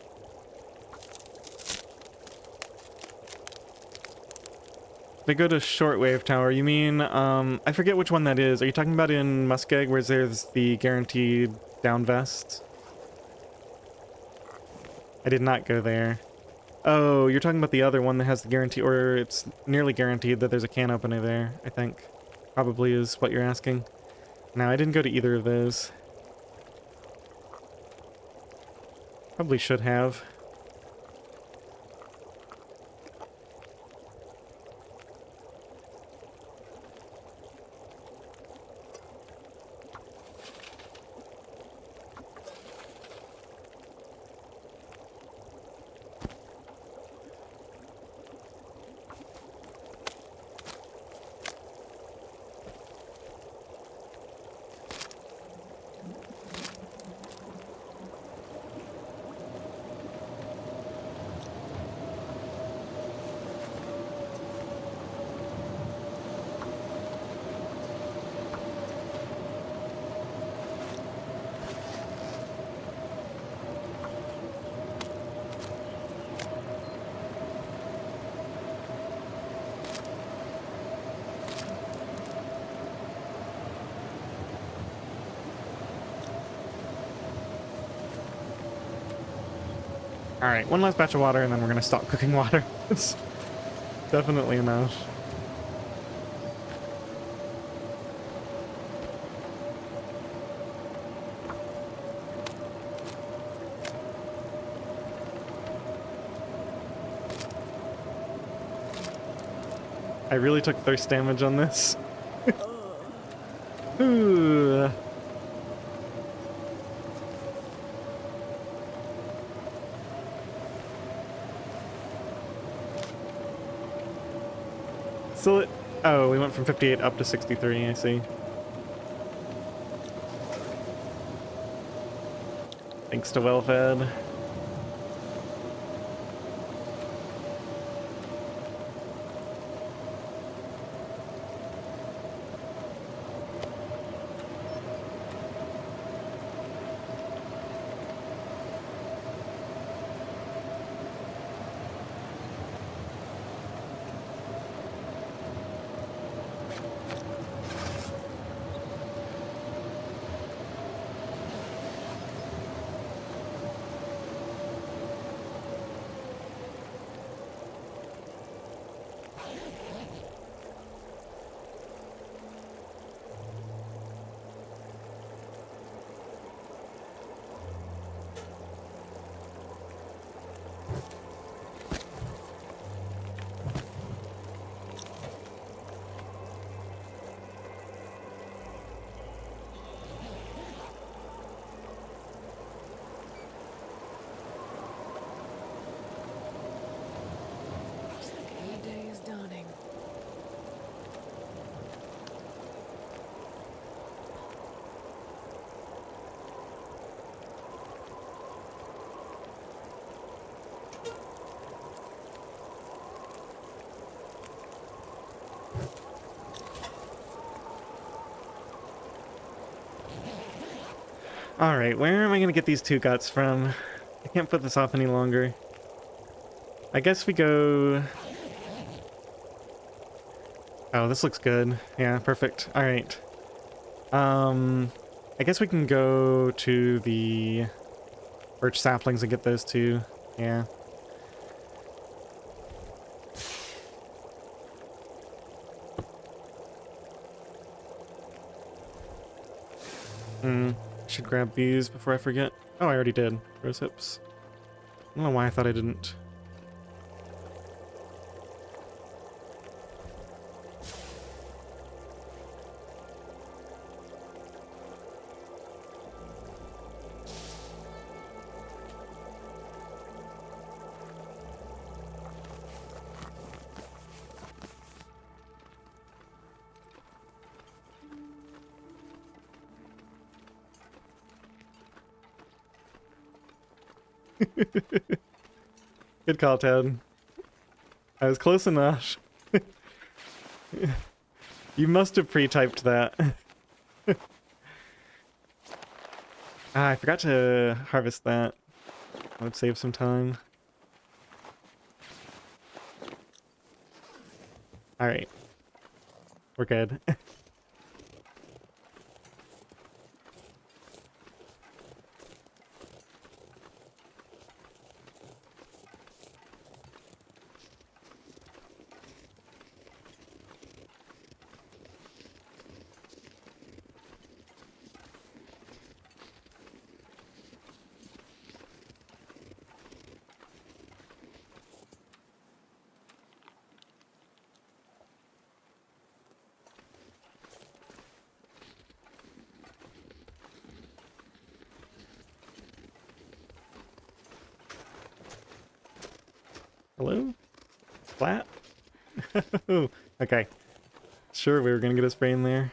They go to Shortwave Tower. You mean, I forget which one that is. Are you talking about in Muskeg where there's the guaranteed down vest? I did not go there. Oh, you're talking about the other one that has the guarantee, or it's nearly guaranteed that there's a can opener there, I think. Probably is what you're asking. No, I didn't go to either of those. Probably should have. Alright, one last batch of water and then we're gonna stop cooking water. It's definitely enough. I really took thirst damage on this. Ooh. So, oh, we went from 58 up to 63, I see. Thanks to Well-Fed. Alright, where am I gonna get these 2 guts from? I can't put this off any longer. I guess we go... Oh, this looks good. Yeah, perfect. Alright. I guess we can go to the birch saplings and get those 2. Yeah. Should grab these before I forget. Oh, I already did. Rose hips. I don't know why I thought I didn't. Good call, Ted. I was close enough. You must have pre-typed that. I forgot to harvest that. That would save some time. Alright. We're good. Hello? Flat? Okay. Sure, we were gonna get a spray in there.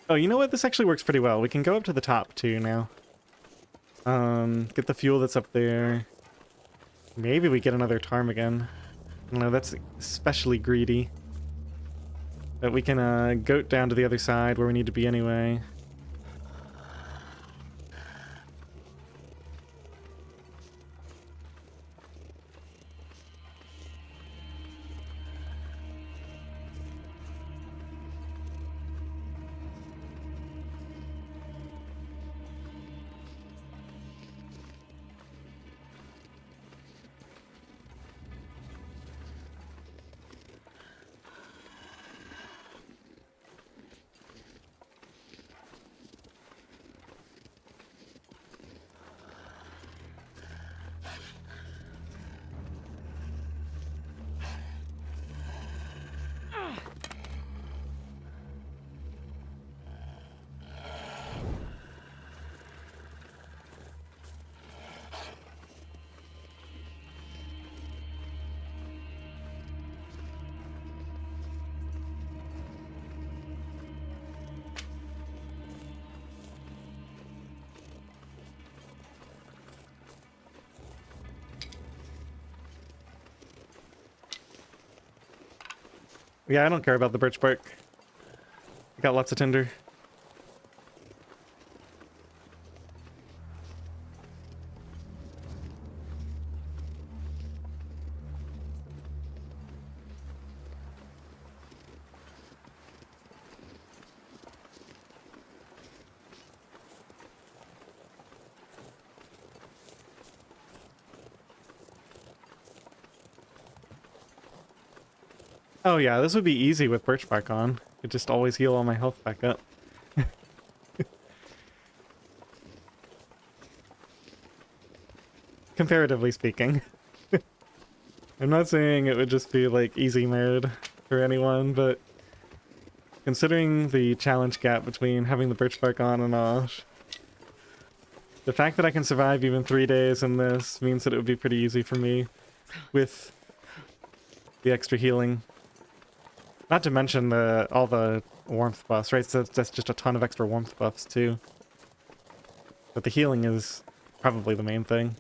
Oh, you know what? This actually works pretty well. We can go up to the top too now. Get the fuel that's up there. Maybe we get another ptarmigan. I don't know, that's especially greedy. But we can goat down to the other side where we need to be anyway. Yeah, I don't care about the birch bark. I got lots of tinder. Oh yeah, this would be easy with birch bark on. Could just always heal all my health back up. Comparatively speaking. I'm not saying it would just be like easy mode for anyone, but considering the challenge gap between having the birch bark on and off, the fact that I can survive even 3 days in this means that it would be pretty easy for me with the extra healing. Not to mention all the warmth buffs, right? So that's just a ton of extra warmth buffs too. But the healing is probably the main thing.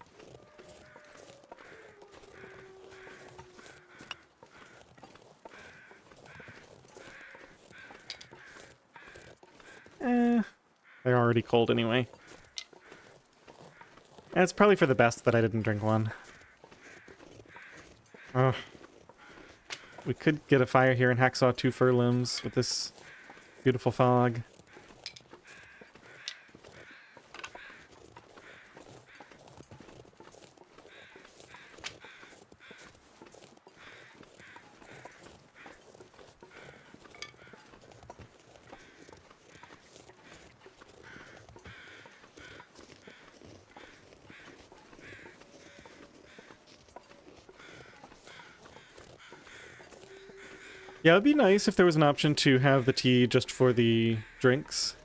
They're already cold anyway. And it's probably for the best that I didn't drink one. Oh. We could get a fire here and hacksaw 2 fir limbs with this beautiful fog. Yeah, it'd be nice if there was an option to have the tea just for the drinks.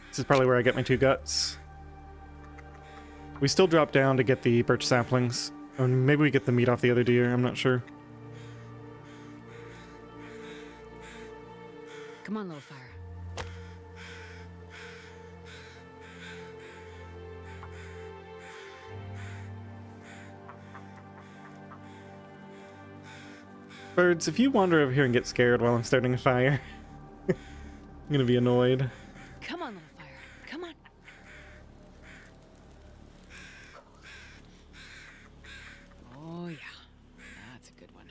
This is probably where I get my 2 guts. We still drop down to get the birch saplings. Or maybe we get the meat off the other deer, I'm not sure. Come on, little fire. Birds, if you wander over here and get scared while I'm starting a fire, I'm gonna be annoyed. Come on, little fire. Come on. Oh, yeah. That's a good one.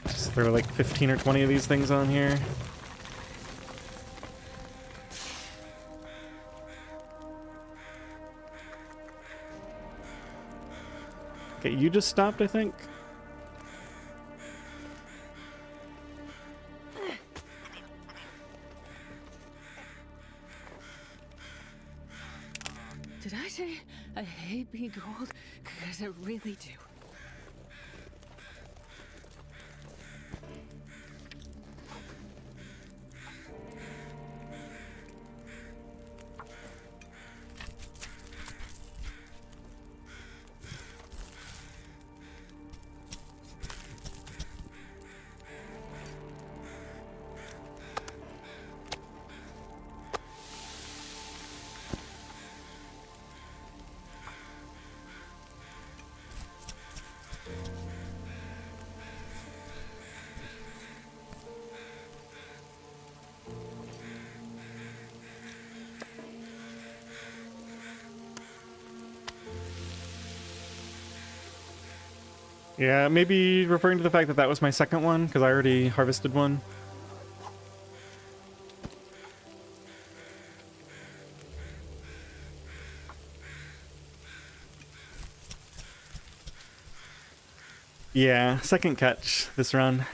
Just throw like 15 or 20 of these things on here. Okay, you just stopped, I think. Did I say I hate being cold? Because I really do. Yeah, maybe referring to the fact that that was my second one, because I already harvested one. Yeah, second catch this run.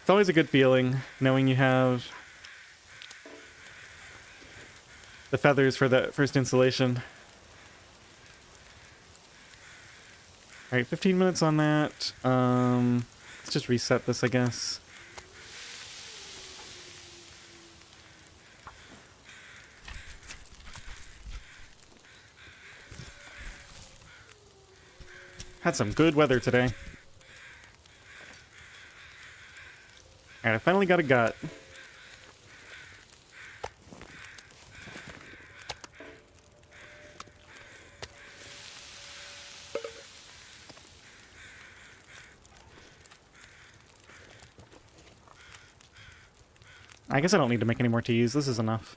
It's always a good feeling knowing you have the feathers for the first installation. Alright, 15 minutes on that. Let's just reset this, I guess. Had some good weather today. Alright, I finally got a gut. I guess I don't need to make any more teas. This is enough.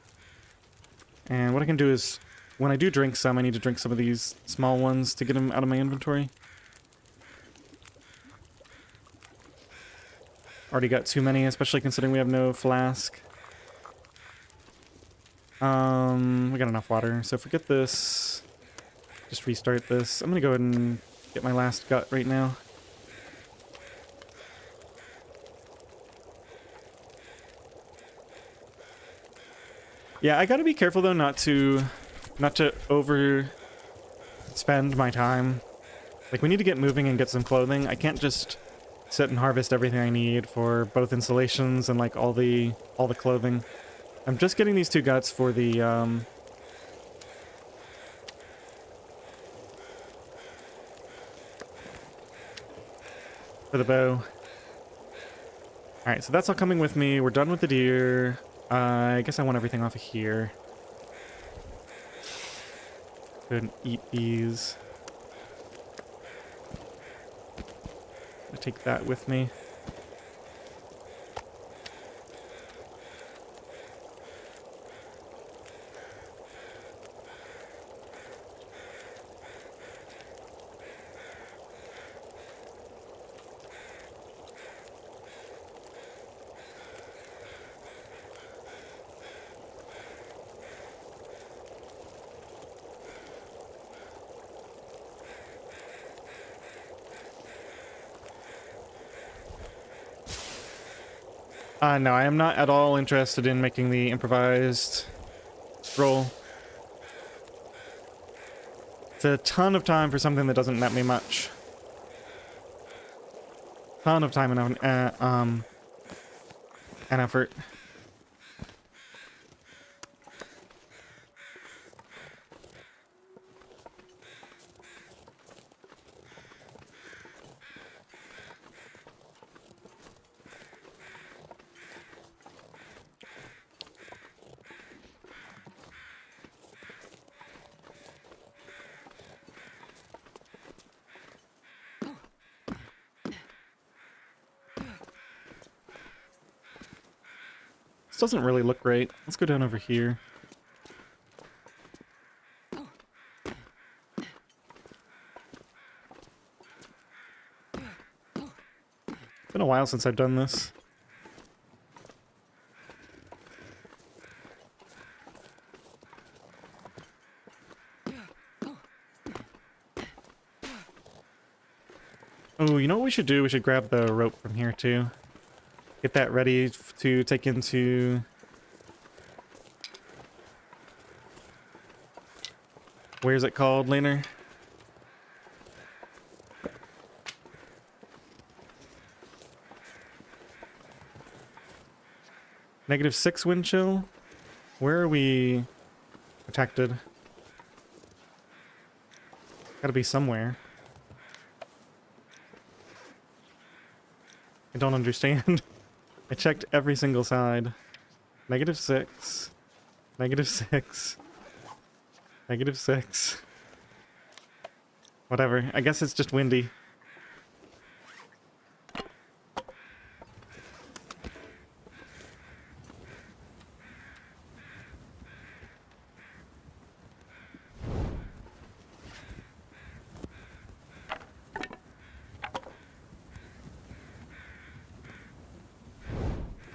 And what I can do is, when I do drink some, I need to drink some of these small ones to get them out of my inventory. Already got too many, especially considering we have no flask. We got enough water, so forget this. Just restart this. I'm gonna go ahead and get my last gut right now. Yeah, I gotta be careful though not to overspend my time. Like, we need to get moving and get some clothing. I can't just sit and harvest everything I need for both installations and like all the clothing. I'm just getting these 2 guts for the for the bow. Alright, so that's all coming with me. We're done with the deer. I guess I want everything off of here. Go ahead and eat these. I'll take that with me. No, I am not at all interested in making the improvised roll. It's a ton of time for something that doesn't net me much. Ton of time and effort. This doesn't really look great. Let's go down over here. It's been a while since I've done this. Oh, you know what we should do? We should grab the rope from here too. Get that ready to take into... Where's it called later? -6 wind chill? Where are we protected? Gotta be somewhere. I don't understand. I checked every single side. -6. -6. -6. Whatever. I guess it's just windy.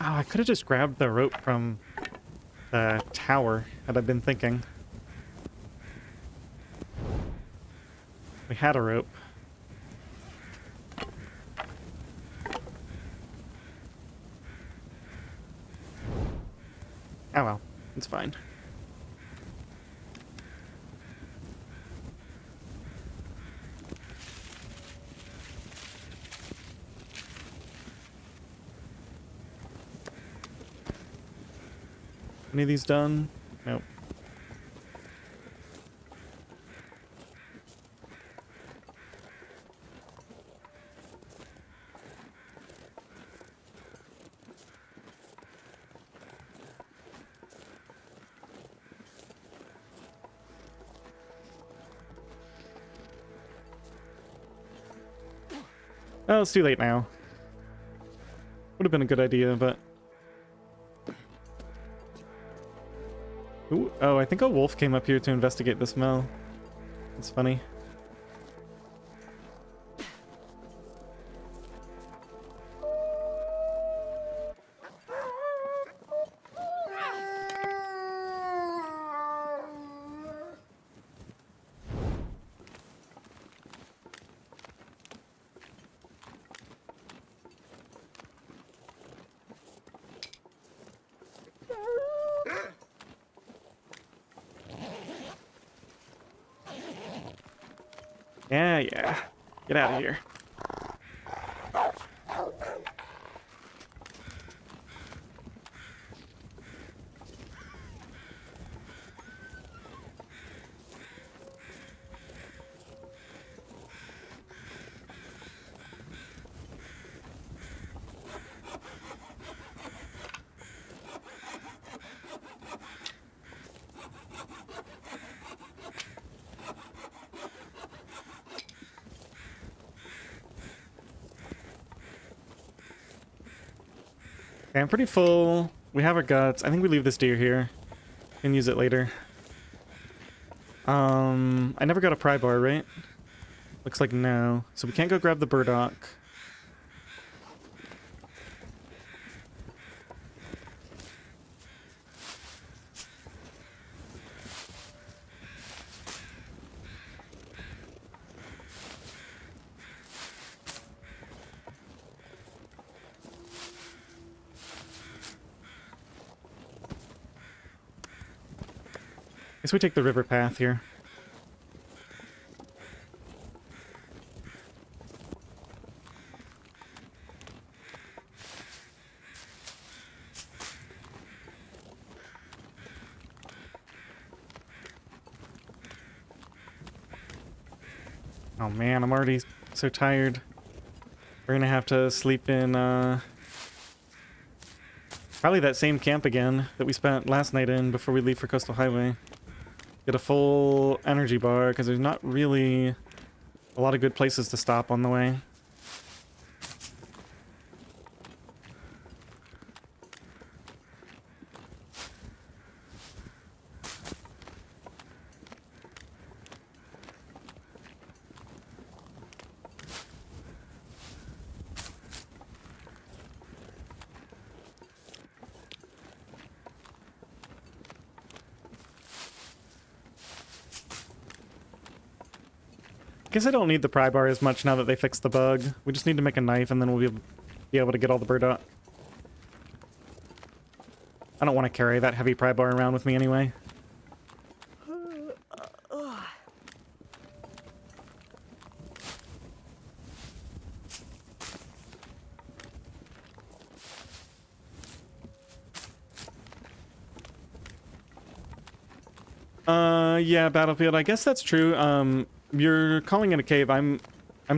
Oh, I could have just grabbed the rope from the tower, had I been thinking. We had a rope. Oh well, it's fine. Any of these done? Nope. Oh, it's too late now. Would have been a good idea, but... Ooh, oh, I think a wolf came up here to investigate the smell. That's funny. Yeah, yeah. Get out of here. Okay, I'm pretty full. We have our guts. I think we leave this deer here. Can use it later. I never got a pry bar, right? Looks like no. So we can't go grab the burdock. Guess we take the river path here. Oh man, I'm already so tired. We're gonna have to sleep in, probably that same camp again that we spent last night in before we leave for Coastal Highway. Get a full energy bar, because there's not really a lot of good places to stop on the way. Guess I don't need the pry bar as much now that they fixed the bug. We just need to make a knife and then we'll be able to get all the burdock. I don't want to carry that heavy pry bar around with me anyway. Yeah, Battlefield, I guess that's true. You're calling it a cave. I'm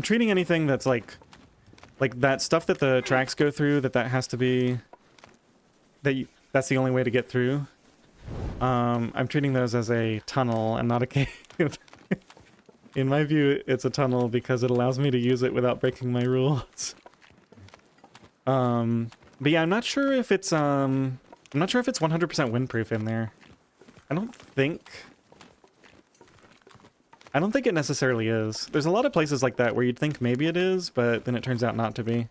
treating anything that's like that stuff that the tracks go through, that has to be, that's the only way to get through. I'm treating those as a tunnel and not a cave. In my view, it's a tunnel because it allows me to use it without breaking my rules. But yeah, I'm not sure if it's 100% windproof in there. I don't think it necessarily is. There's a lot of places like that where you'd think maybe it is, but then it turns out not to be.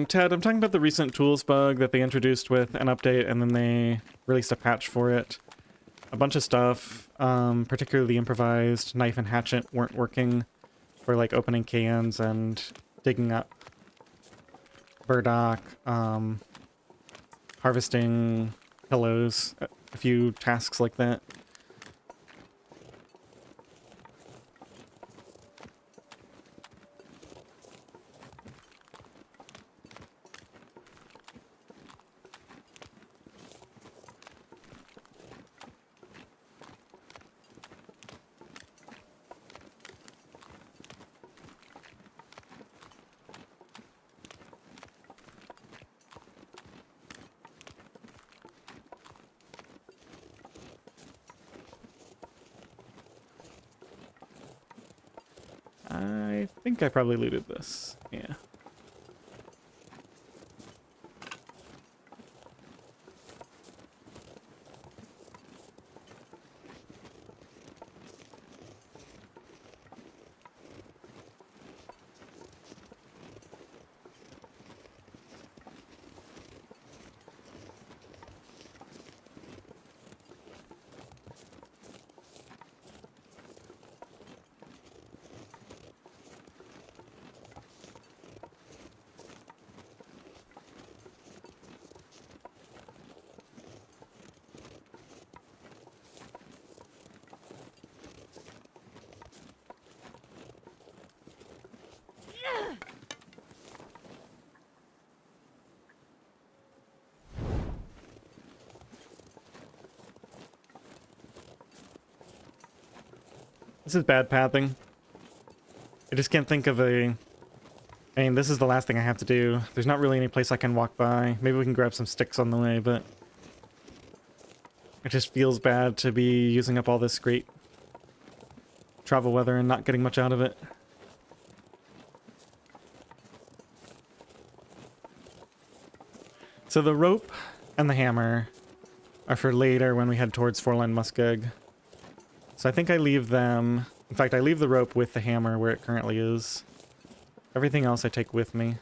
Ted, I'm talking about the recent tools bug that they introduced with an update and then they released a patch for it. A bunch of stuff, particularly the improvised knife and hatchet, weren't working for like opening cans and digging up burdock, harvesting pillows, a few tasks like that. I think I probably looted this. Yeah. This is bad pathing. I just can't think of a... I mean, this is the last thing I have to do. There's not really any place I can walk by. Maybe we can grab some sticks on the way, but... It just feels bad to be using up all this great travel weather and not getting much out of it. So the rope and the hammer are for later when we head towards Forland Muskeg. So I think I leave them... In fact, I leave the rope with the hammer where it currently is. Everything else I take with me.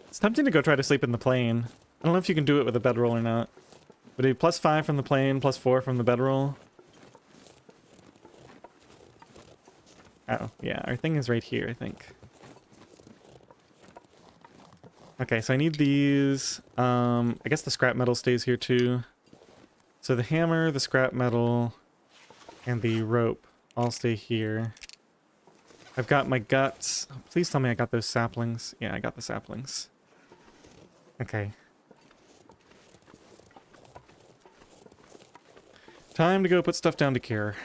It's tempting to go try to sleep in the plane. I don't know if you can do it with a bedroll or not. Would it be +5 from the plane, +4 from the bedroll? Oh, yeah, our thing is right here, I think. Okay, so I need these. I guess the scrap metal stays here too. So the hammer, the scrap metal, and the rope all stay here. I've got my guts. Oh, please tell me I got those saplings. Yeah, I got the saplings. Okay. Time to go put stuff down to cure.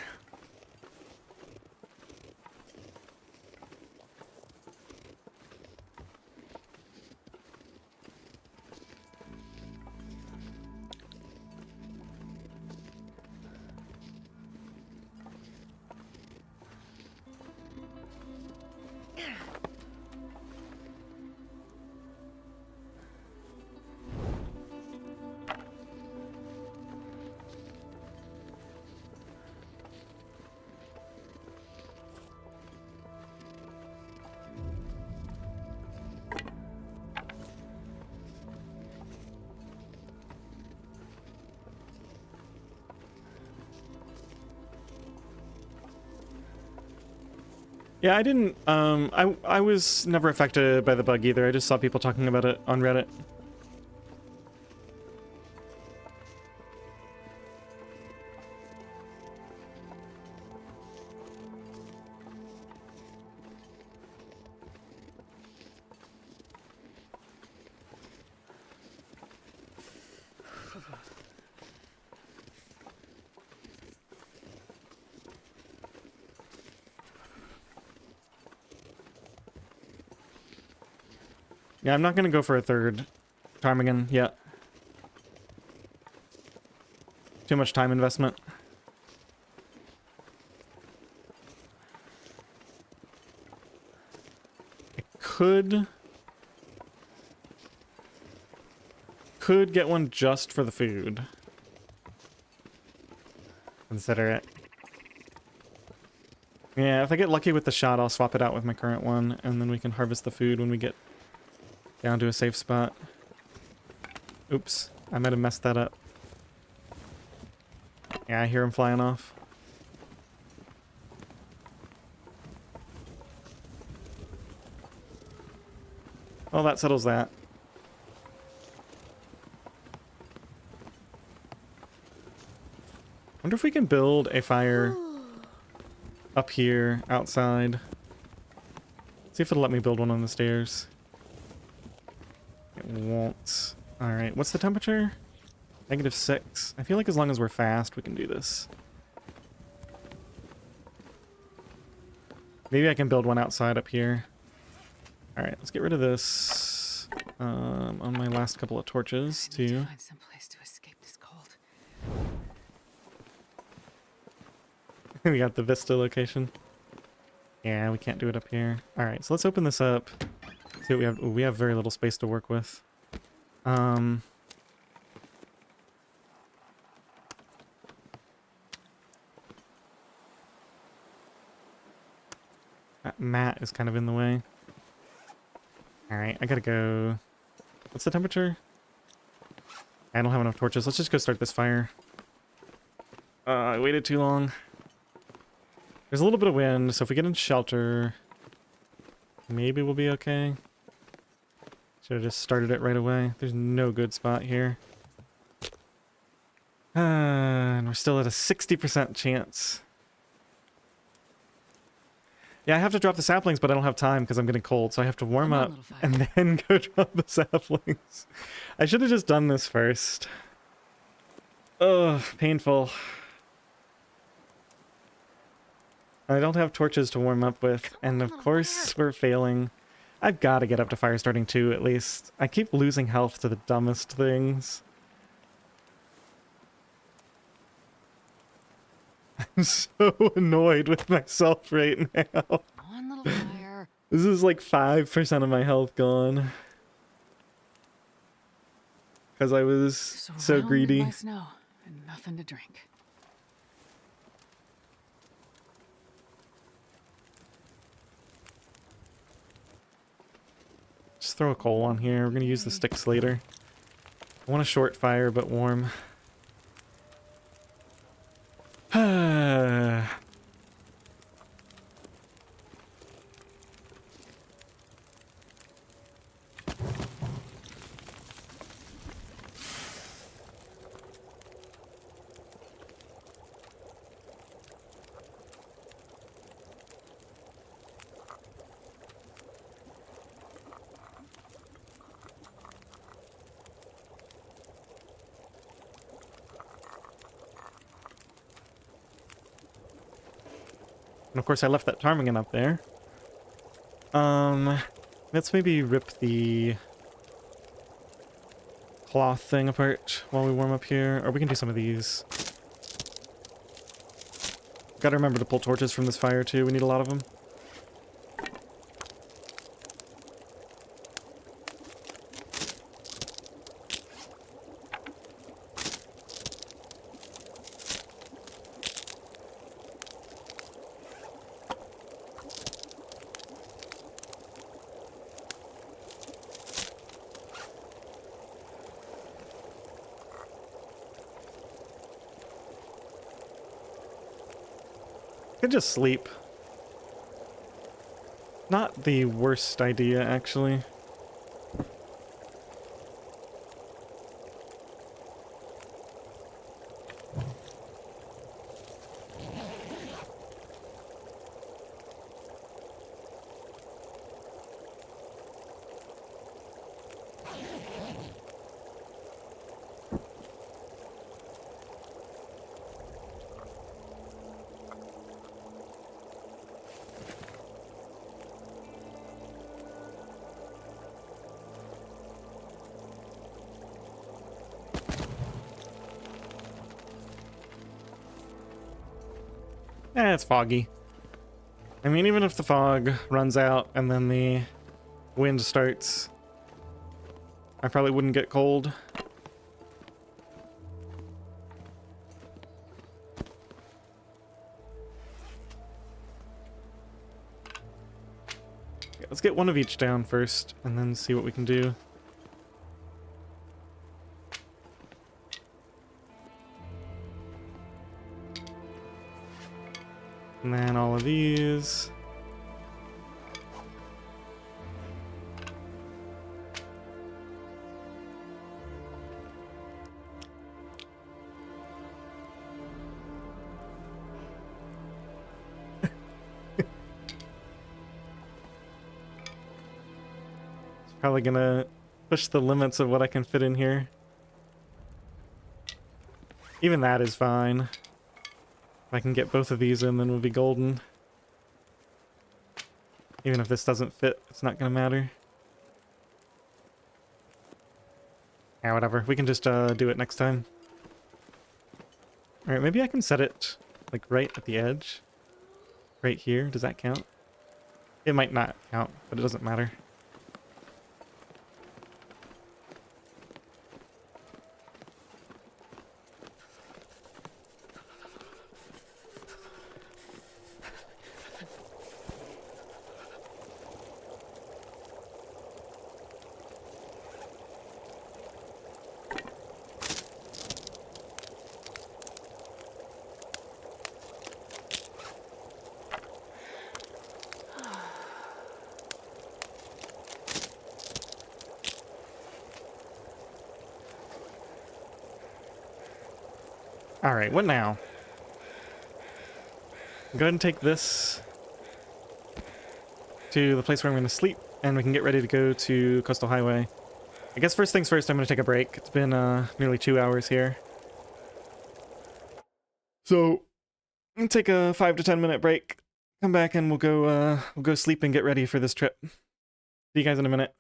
Yeah, I didn't, I was never affected by the bug either. I just saw people talking about it on Reddit. Yeah, I'm not gonna go for a third ptarmigan yet. Too much time investment. I could get one just for the food. Consider it. Yeah, if I get lucky with the shot, I'll swap it out with my current one, and then we can harvest the food when we get down to a safe spot. Oops, I might have messed that up. Yeah, I hear him flying off. Well, that settles that. Wonder if we can build a fire up here, outside. See if it'll let me build one on the stairs. It won't. Alright, what's the temperature? -6. I feel like as long as we're fast, we can do this. Maybe I can build one outside up here. Alright, let's get rid of this. On my last couple of torches, too. Find some place to escape this cold. We got the Vista location. Yeah, we can't do it up here. Alright, so let's open this up. See what we have. Ooh, we have very little space to work with. That mat is kind of in the way. Alright, I gotta go. What's the temperature? I don't have enough torches. Let's just go start this fire. I waited too long. There's a little bit of wind, so if we get in shelter, maybe we'll be okay. Should have just started it right away. There's no good spot here. And we're still at a 60% chance. Yeah, I have to drop the saplings, but I don't have time because I'm getting cold, so I have to warm Come on, up little fire. and then go drop the saplings. I should have just done this first. Ugh, painful. I don't have torches to warm up with, and of course we're failing. I've got to get up to fire starting 2 at least. I keep losing health to the dumbest things. I'm so annoyed with myself right now. Come on, little fire. This is like 5% of my health gone. Because I was so Surrounded greedy. by snow and nothing to drink. Just throw a coal on here. We're going to use the sticks later. I want a short fire, but warm. And of course I left that ptarmigan up there. Let's maybe rip the cloth thing apart while we warm up here. Or we can do some of these. Gotta remember to pull torches from this fire too. We need a lot of them. Could just sleep. Not the worst idea, actually. It's foggy. I mean, even if the fog runs out and then the wind starts, I probably wouldn't get cold. Yeah, let's get one of each down first and then see what we can do. And then all of these. It's probably gonna push the limits of what I can fit in here. Even that is fine. If I can get both of these in, then we'll be golden. Even if this doesn't fit, it's not gonna matter. Yeah, whatever. We can just do it next time. Alright, maybe I can set it, like, right at the edge. Right here. Does that count? It might not count, but it doesn't matter. All right, what now? Go ahead and take this to the place where I'm going to sleep, and we can get ready to go to Coastal Highway. I guess first things first, I'm going to take a break. It's been nearly 2 hours here. So, I'm gonna take a 5 to 10 minute break. Come back and we'll go sleep and get ready for this trip. See you guys in a minute.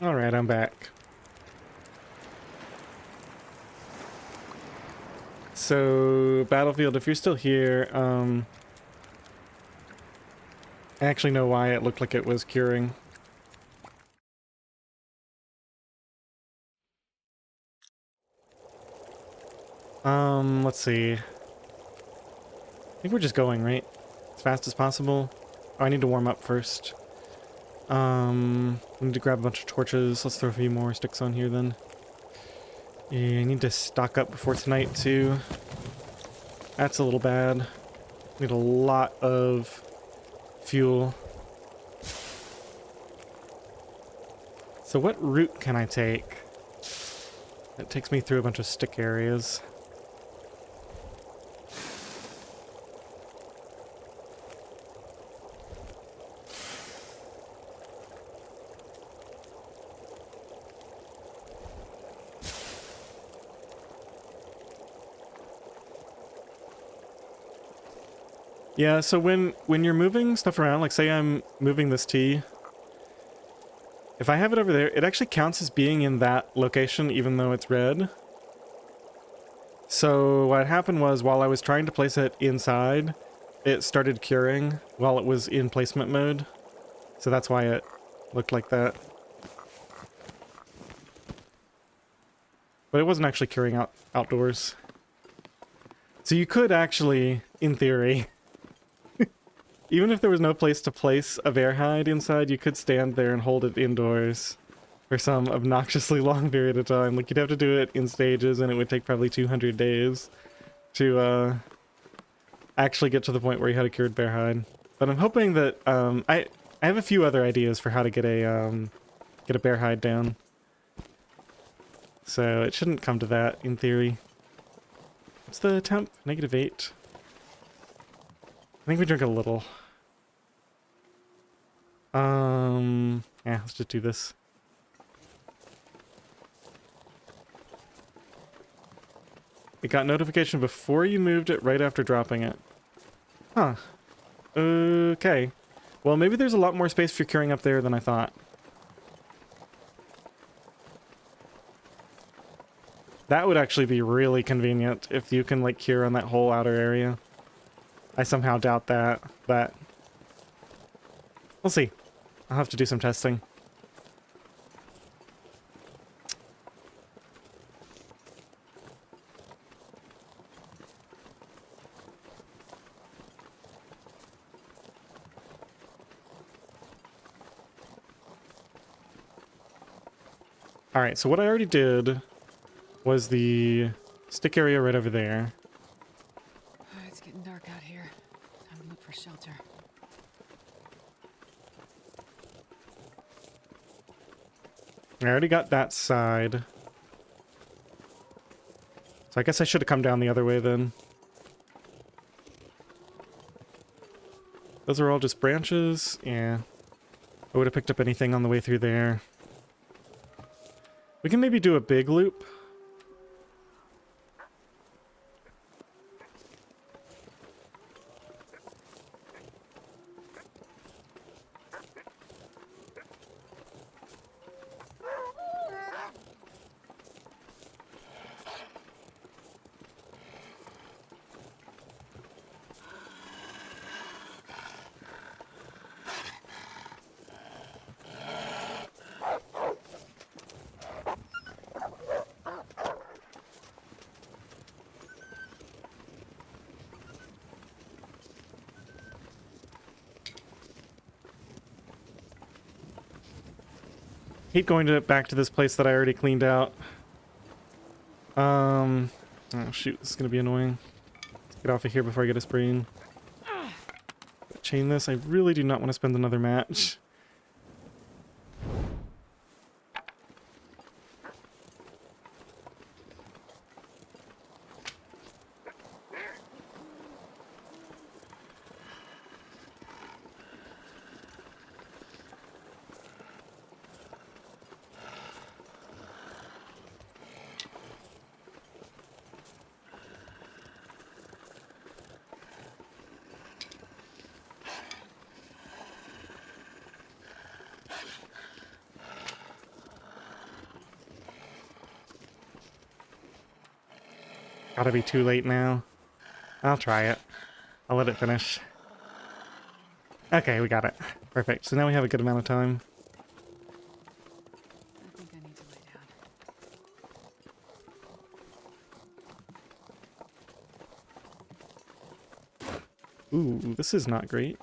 Alright, I'm back. So, Battlefield, if you're still here, I actually know why it looked like it was curing. Let's see. I think we're just going, right? As fast as possible. Oh, I need to warm up first. I need to grab a bunch of torches. Let's throw a few more sticks on here then. Yeah, I need to stock up before tonight too. That's a little bad. Need a lot of fuel. So what route can I take? That takes me through a bunch of stick areas. Yeah, so when you're moving stuff around, like say I'm moving this tea, if I have it over there, it actually counts as being in that location even though it's red. So what happened was while I was trying to place it inside, it started curing while it was in placement mode. So that's why it looked like that. But it wasn't actually curing outdoors. So you could actually, in theory, even if there was no place to place a bear hide inside, you could stand there and hold it indoors for some obnoxiously long period of time. Like, you'd have to do it in stages, and it would take probably 200 days to actually get to the point where you had a cured bear hide. But I'm hoping that I have a few other ideas for how to get a bear hide down. So it shouldn't come to that in theory. What's the temp? -8. I think we drink a little. Yeah, let's just do this. It got notification before you moved it, right after dropping it. Huh. Okay. Well, maybe there's a lot more space for curing up there than I thought. That would actually be really convenient if you can, like, cure on that whole outer area. I somehow doubt that, but we'll see. I'll have to do some testing. Alright, so what I already did was the stick area right over there. It's getting dark out here. Time to look for shelter. I already got that side. So I guess I should have come down the other way then. Those are all just branches. Yeah. I would have picked up anything on the way through there. We can maybe do a big loop. Hate going back to this place that I already cleaned out. Oh shoot, this is gonna be annoying. Let's get off of here before I get a sprain. Chain this. I really do not want to spend another match. Gotta be too late now. I'll try it. I'll let it finish. Okay, we got it. Perfect. So now we have a good amount of time. I think I need to lay down. Ooh, this is not great.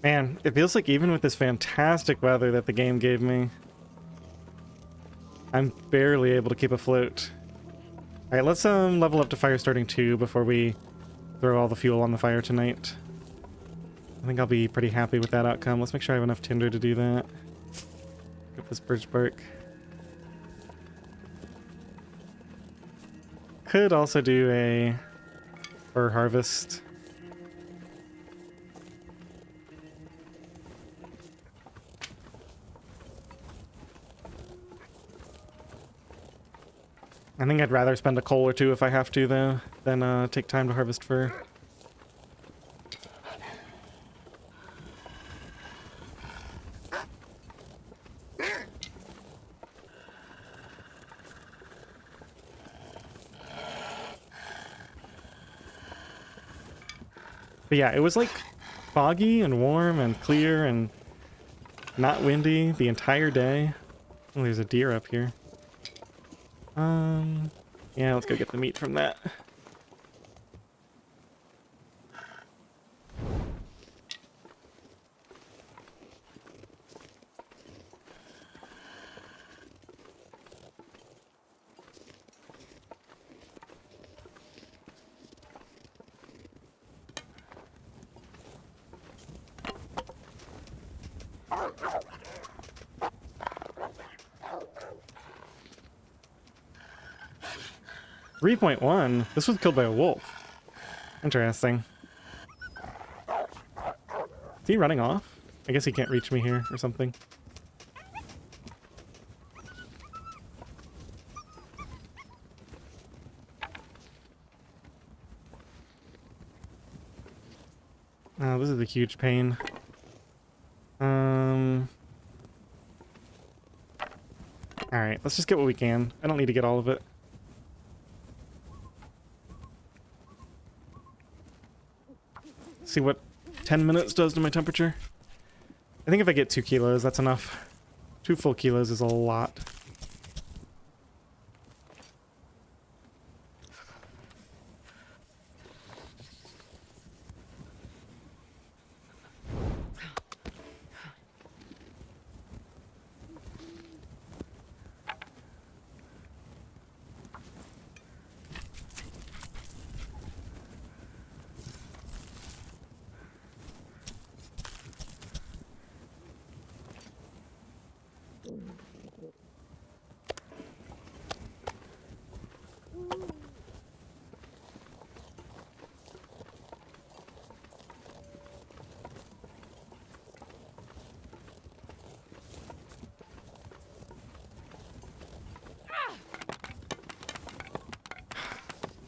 Man, it feels like even with this fantastic weather that the game gave me, I'm barely able to keep afloat. Alright, let's level up to fire starting 2 before we throw all the fuel on the fire tonight. I think I'll be pretty happy with that outcome. Let's make sure I have enough tinder to do that. Get this birch bark. Could also do a fir harvest. I think I'd rather spend a coal or two if I have to, though, than take time to harvest fir. But yeah, it was like foggy and warm and clear and not windy the entire day. Oh, there's a deer up here. Yeah, let's go get the meat from that. .1? This was killed by a wolf. Interesting. Is he running off? I guess he can't reach me here or something. Oh, this is a huge pain. Alright, let's just get what we can. I don't need to get all of it. See what 10 minutes does to my temperature. I think if I get 2 kilos, that's enough. 2 full kilos is a lot.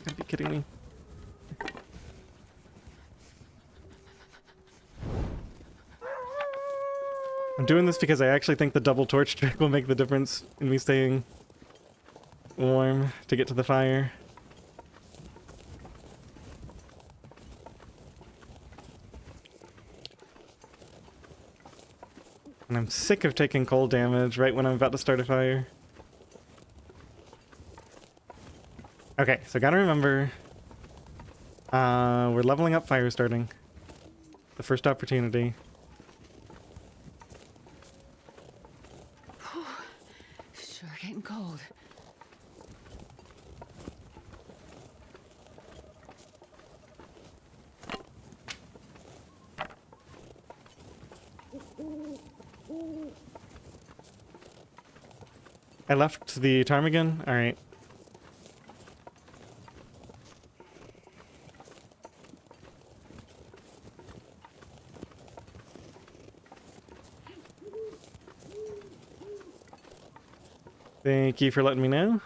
Gotta be kidding me. I'm doing this because I actually think the double torch trick will make the difference in me staying warm to get to the fire. And I'm sick of taking cold damage right when I'm about to start a fire. Okay, so gotta remember, we're leveling up fire starting. The first opportunity. Sure getting cold. I left the ptarmigan? Alright. Thank you for letting me know.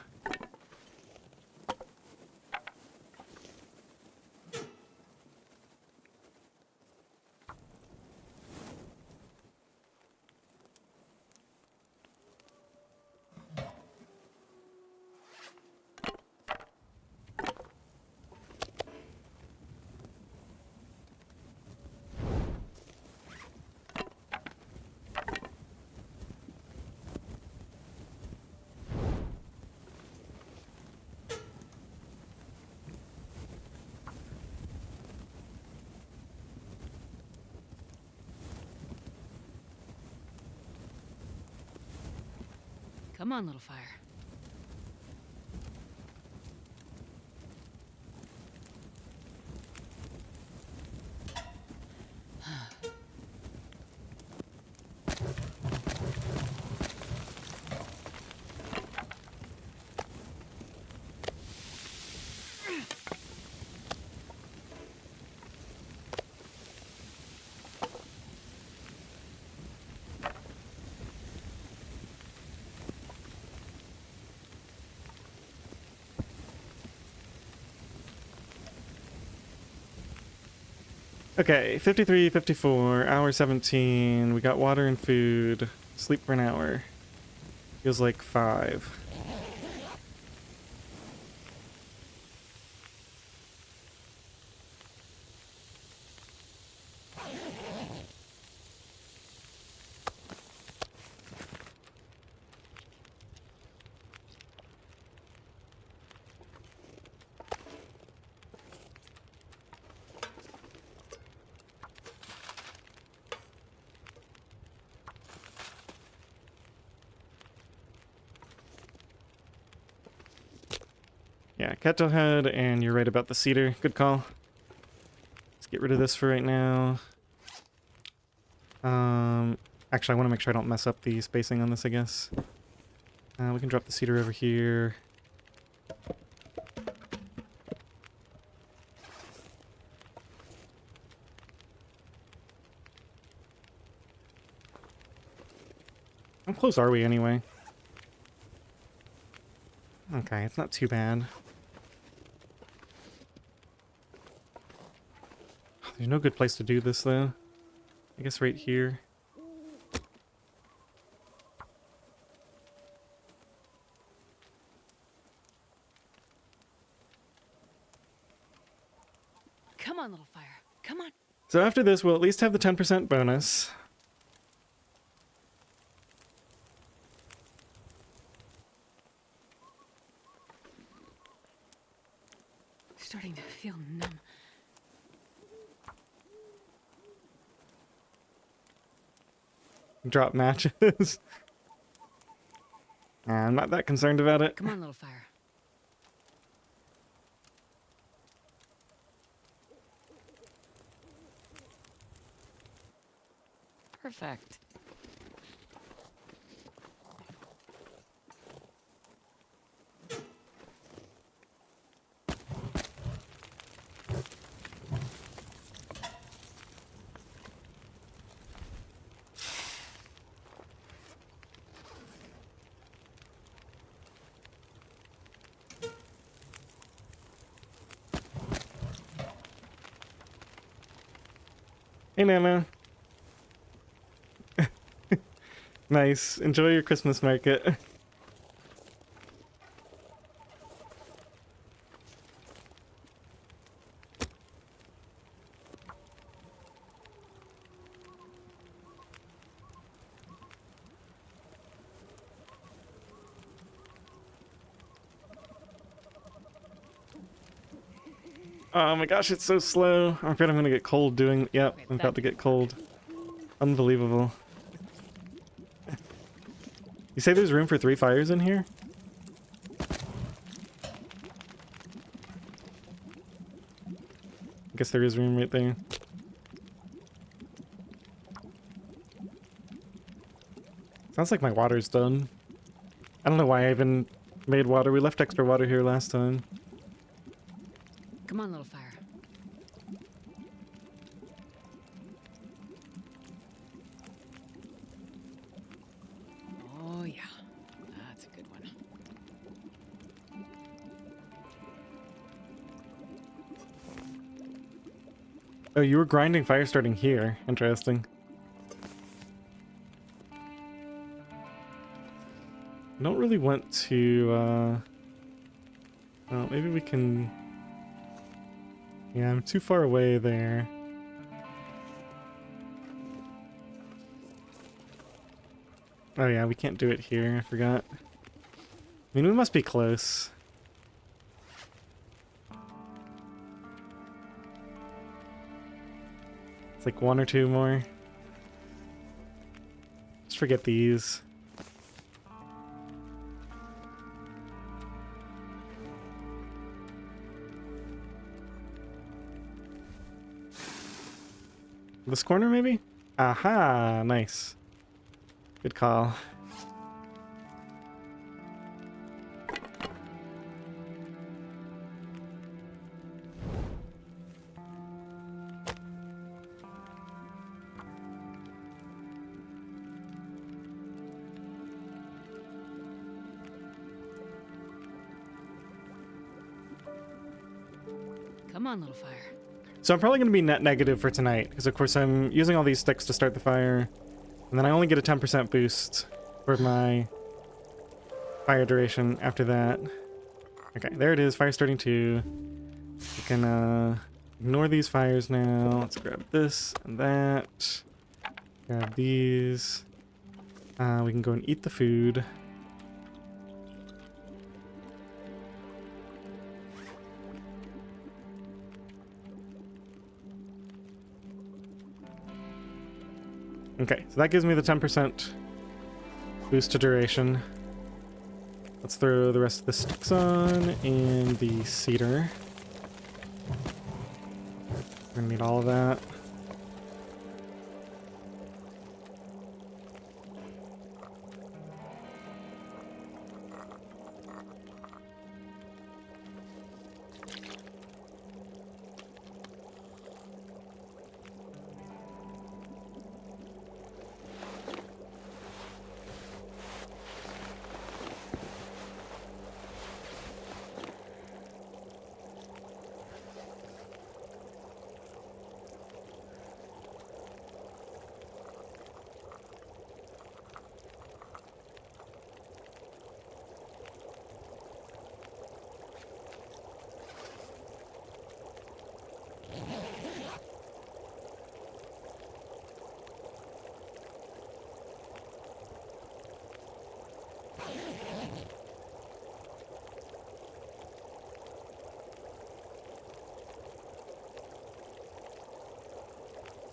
Come on, little fire. Okay, 53, 54, hour 17. We got water and food. Sleep for an hour. Feels like 5. Yeah, cattail head, and you're right about the cedar. Good call. Let's get rid of this for right now. Actually, I want to make sure I don't mess up the spacing on this, I guess. We can drop the cedar over here. How close are we anyway? Okay, it's not too bad. There's no good place to do this, though. I guess right here. Come on, little fire. Come on. So after this, we'll at least have the 10% bonus. Starting to feel numb. Drop matches. I'm not that concerned about it. Come on, little fire. Perfect. Hey, Nana. Nice. Enjoy your Christmas market. Oh my gosh, it's so slow. I'm afraid I'm gonna get cold doing... Yep, Okay, I'm about to get cold. Unbelievable. You say there's room for 3 fires in here? I guess there is room right there. Sounds like my water's done. I don't know why I even made water. We left extra water here last time. Come on, little fire. Oh, yeah. That's a good one. Oh, you were grinding fire starting here. Interesting. I don't really want to, well, maybe we can... Yeah, I'm too far away there. Oh yeah, we can't do it here, I forgot. I mean, we must be close. It's like 1 or 2 more. Just forget these. This corner, maybe? Aha! Nice. Good call. Come on, little fire. So I'm probably going to be net negative for tonight, because of course I'm using all these sticks to start the fire, and then I only get a 10% boost for my fire duration after that. Okay, there it is, fire starting 2. We can ignore these fires now. Let's grab this and that. Grab these. We can go and eat the food. Okay, so that gives me the 10% boost to duration. Let's throw the rest of the sticks on and the cedar. We're gonna need all of that.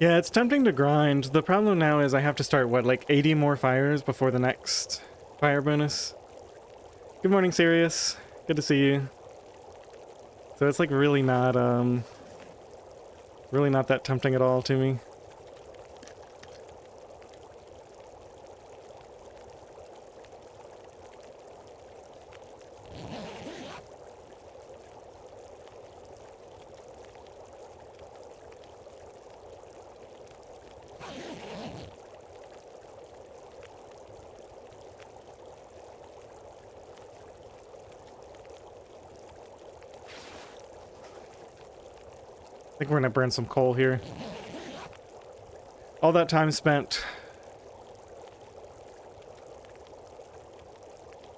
Yeah, it's tempting to grind. The problem now is I have to start, what, like 80 more fires before the next fire bonus? Good morning, Sirius. Good to see you. So it's like really not that tempting at all to me. I think we're gonna burn some coal here. All that time spent.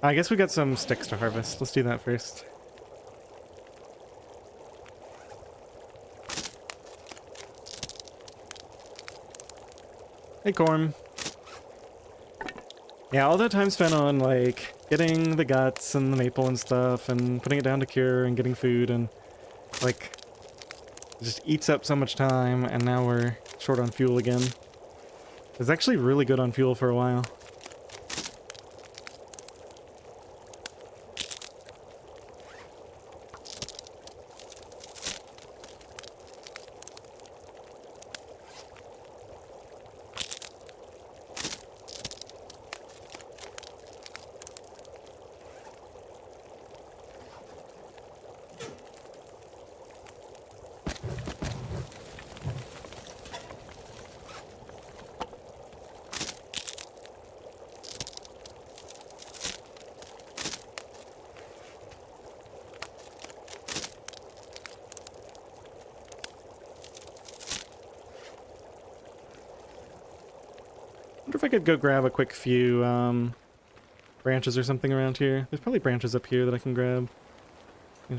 I guess we got some sticks to harvest. Let's do that first. Hey, Corm. Yeah, all that time spent on, like, getting the guts and the maple and stuff and putting it down to cure and getting food and, like, It just eats up so much time, and now we're short on fuel again. It's actually really good on fuel for a while. I wonder if I could go grab a quick few branches or something around here. There's probably branches up here that I can grab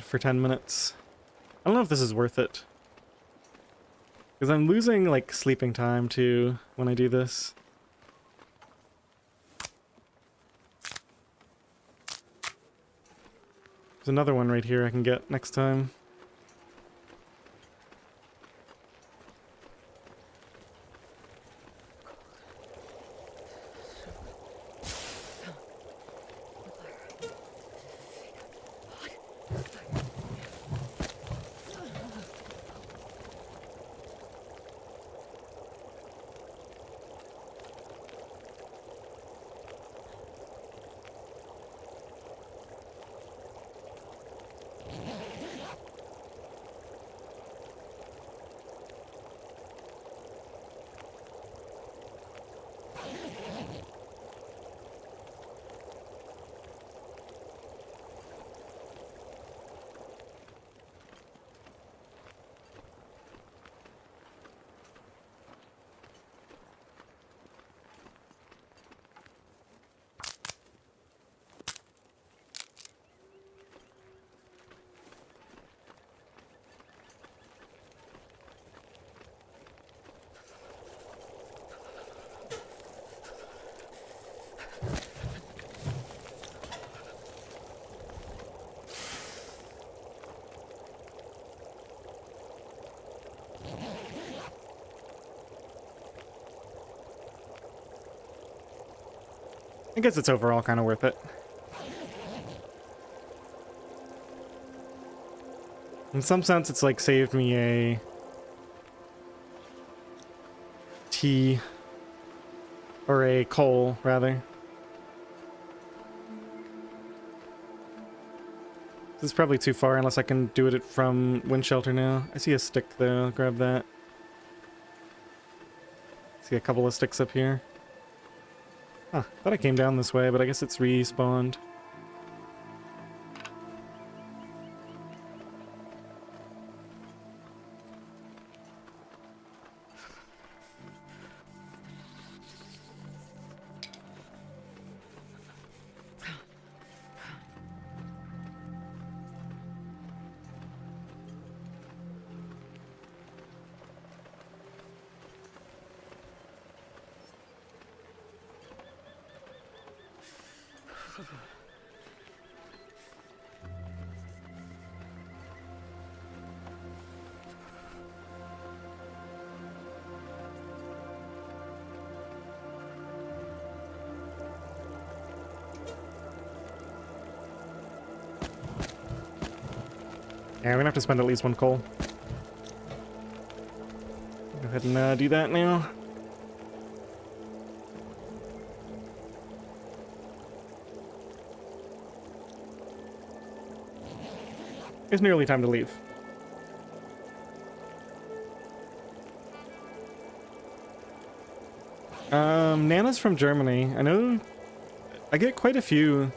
for 10 minutes. I don't know if this is worth it. Because I'm losing, like, sleeping time, too, when I do this. There's another one right here I can get next time. I guess it's overall kind of worth it. In some sense, it's like saved me a tea, or a coal, rather. This is probably too far unless I can do it from wind shelter now. I see a stick though, I'll grab that. See a couple of sticks up here. Huh, thought I came down this way, but I guess it's respawned. Yeah, we're gonna have to spend at least one coal. Go ahead and do that now. It's nearly time to leave. Nana's from Germany. I know I get quite a few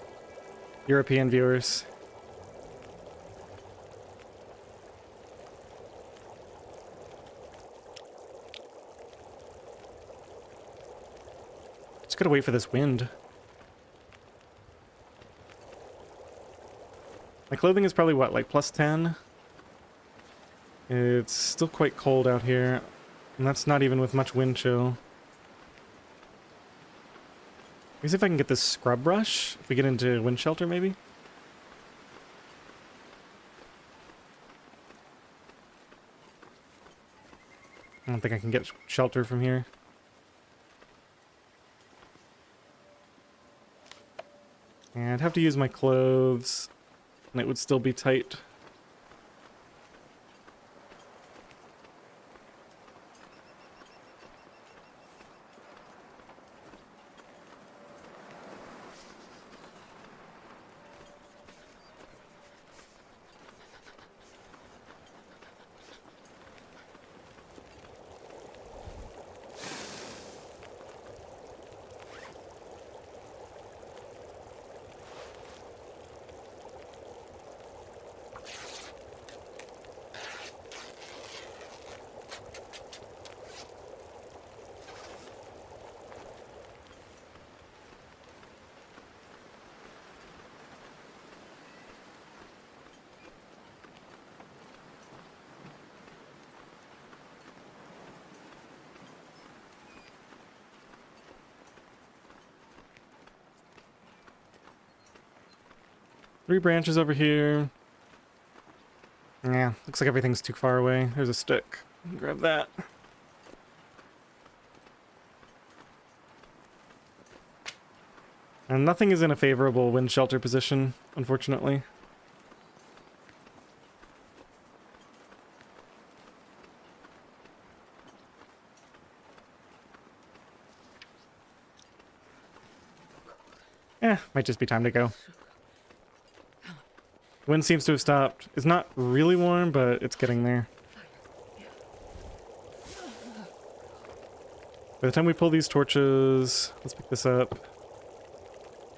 European viewers. Just gotta wait for this wind. My clothing is probably what, like +10? It's still quite cold out here, and that's not even with much wind chill. Let me see if I can get this scrub brush, if we get into wind shelter maybe. I don't think I can get shelter from here. And I'd have to use my clothes, and it would still be tight. Three branches over here. Yeah, looks like everything's too far away. There's a stick. Grab that. And nothing is in a favorable wind shelter position, unfortunately. Might just be time to go. Wind seems to have stopped. It's not really warm, but it's getting there. By the time we pull these torches, let's pick this up.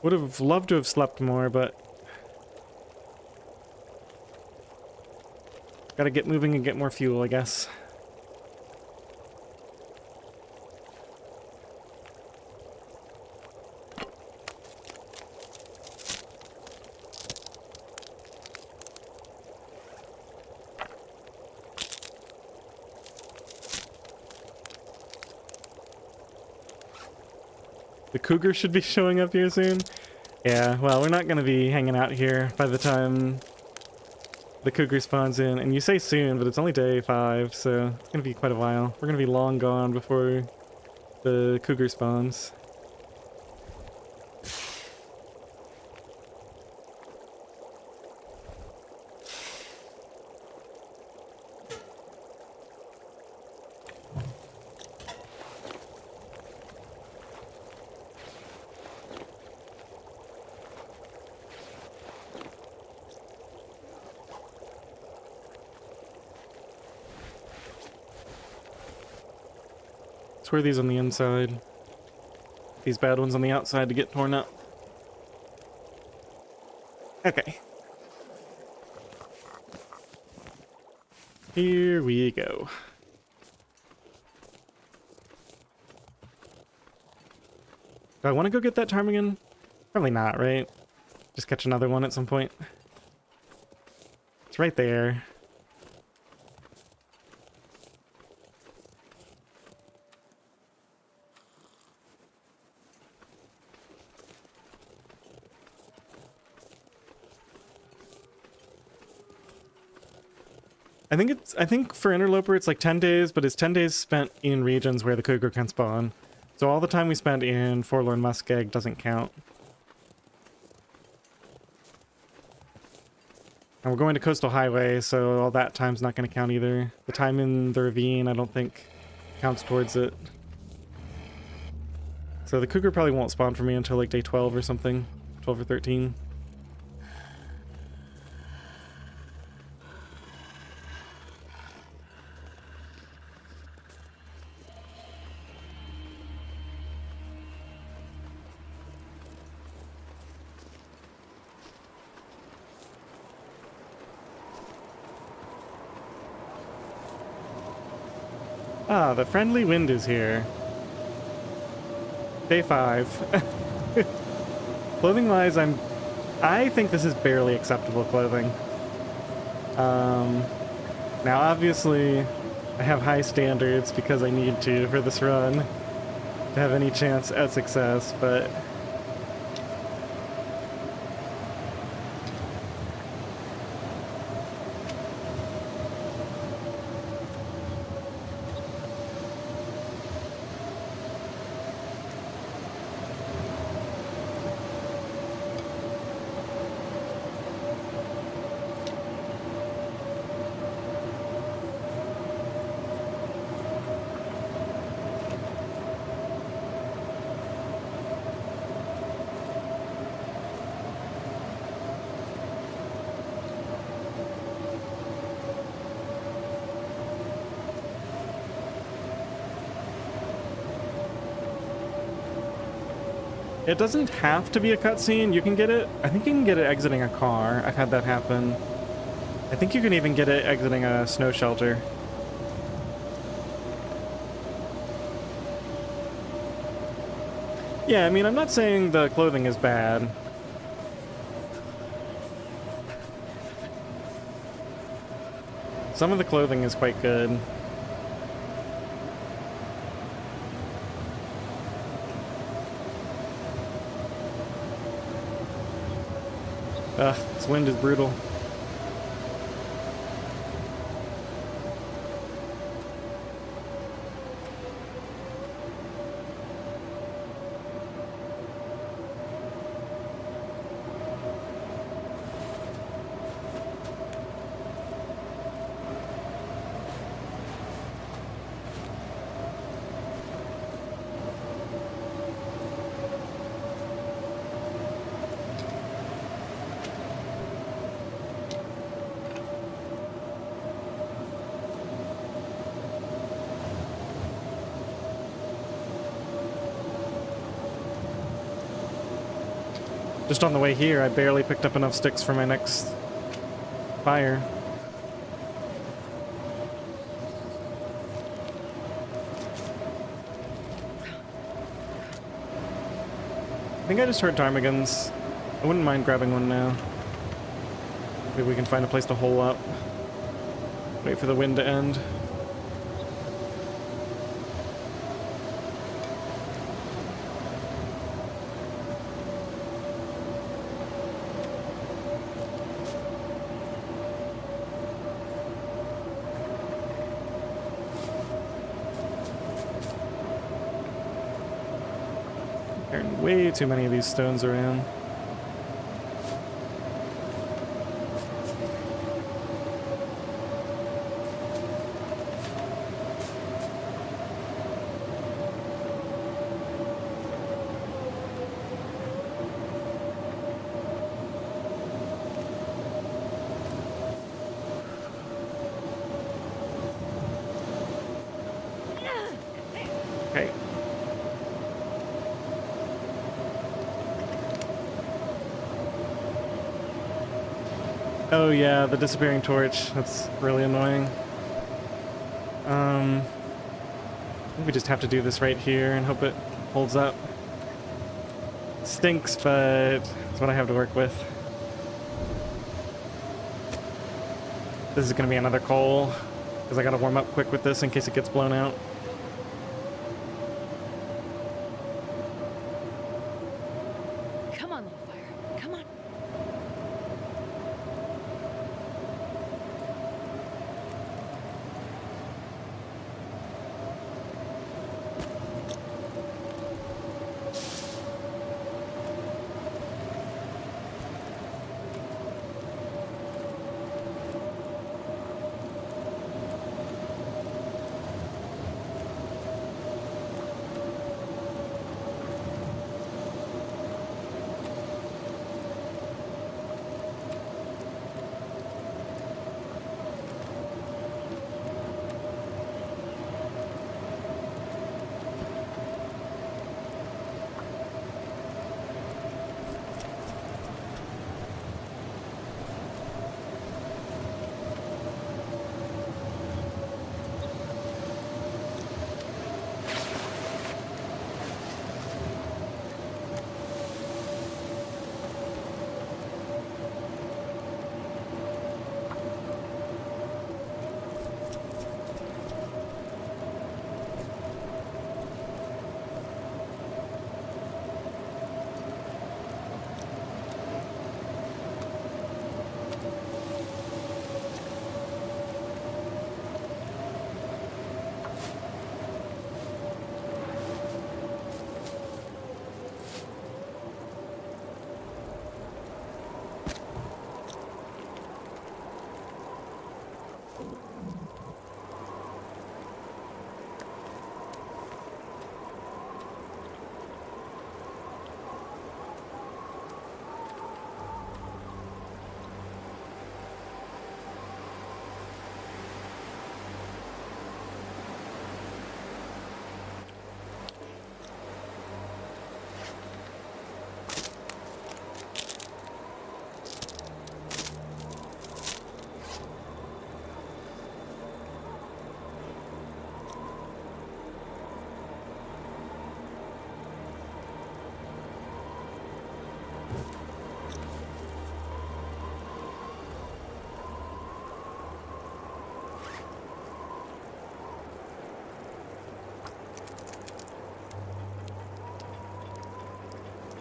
Would have loved to have slept more, but gotta get moving and get more fuel, I guess. The cougar should be showing up here soon. Yeah, well, we're not going to be hanging out here by the time the cougar spawns in. And you say soon, but it's only day 5, so it's going to be quite a while. We're going to be long gone before the cougar spawns. Swear these on the inside. These bad ones on the outside to get torn up. Okay. Here we go. Do I want to go get that ptarmigan? Probably not, right? Just catch another one at some point. It's right there. I think for Interloper it's like 10 days, but it's 10 days spent in regions where the cougar can spawn. So all the time we spend in Forlorn Muskeg doesn't count. And we're going to Coastal Highway, so all that time's not going to count either. The time in the ravine I don't think counts towards it. So the cougar probably won't spawn for me until like day 12 or something. 12 or 13. Ah, the friendly wind is here. Day 5. Clothing-wise, I think this is barely acceptable clothing. Now obviously, I have high standards because I need to for this run to have any chance at success, but It doesn't have to be a cutscene. You can get it. I think you can get it exiting a car. I've had that happen. I think you can even get it exiting a snow shelter. Yeah, I mean, I'm not saying the clothing is bad. Some of the clothing is quite good. Ugh, this wind is brutal. Just on the way here, I barely picked up enough sticks for my next fire. I think I just heard ptarmigans. I wouldn't mind grabbing one now. Maybe we can find a place to hole up. Wait for the wind to end. Carrying way too many of these stones around. Okay. Oh yeah, the disappearing torch. That's really annoying. I think we just have to do this right here and hope it holds up. Stinks, but it's what I have to work with. This is gonna be another coal, because I gotta warm up quick with this in case it gets blown out. Come on, little fire. Come on.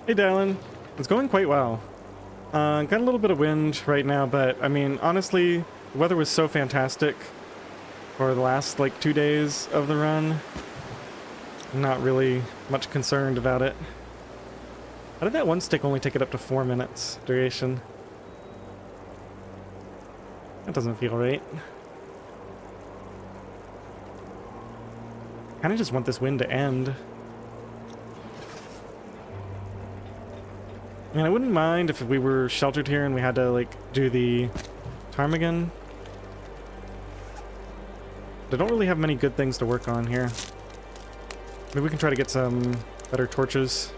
Hey, Dallin. It's going quite well. Got a little bit of wind right now, but I mean, honestly, the weather was so fantastic for the last like 2 days of the run. I'm not really much concerned about it. How did that one stick only take it up to 4 minutes duration? That doesn't feel right. Kinda just want this wind to end. I mean, I wouldn't mind if we were sheltered here and we had to, like, do the ptarmigan. But I don't really have many good things to work on here. Maybe we can try to get some better torches.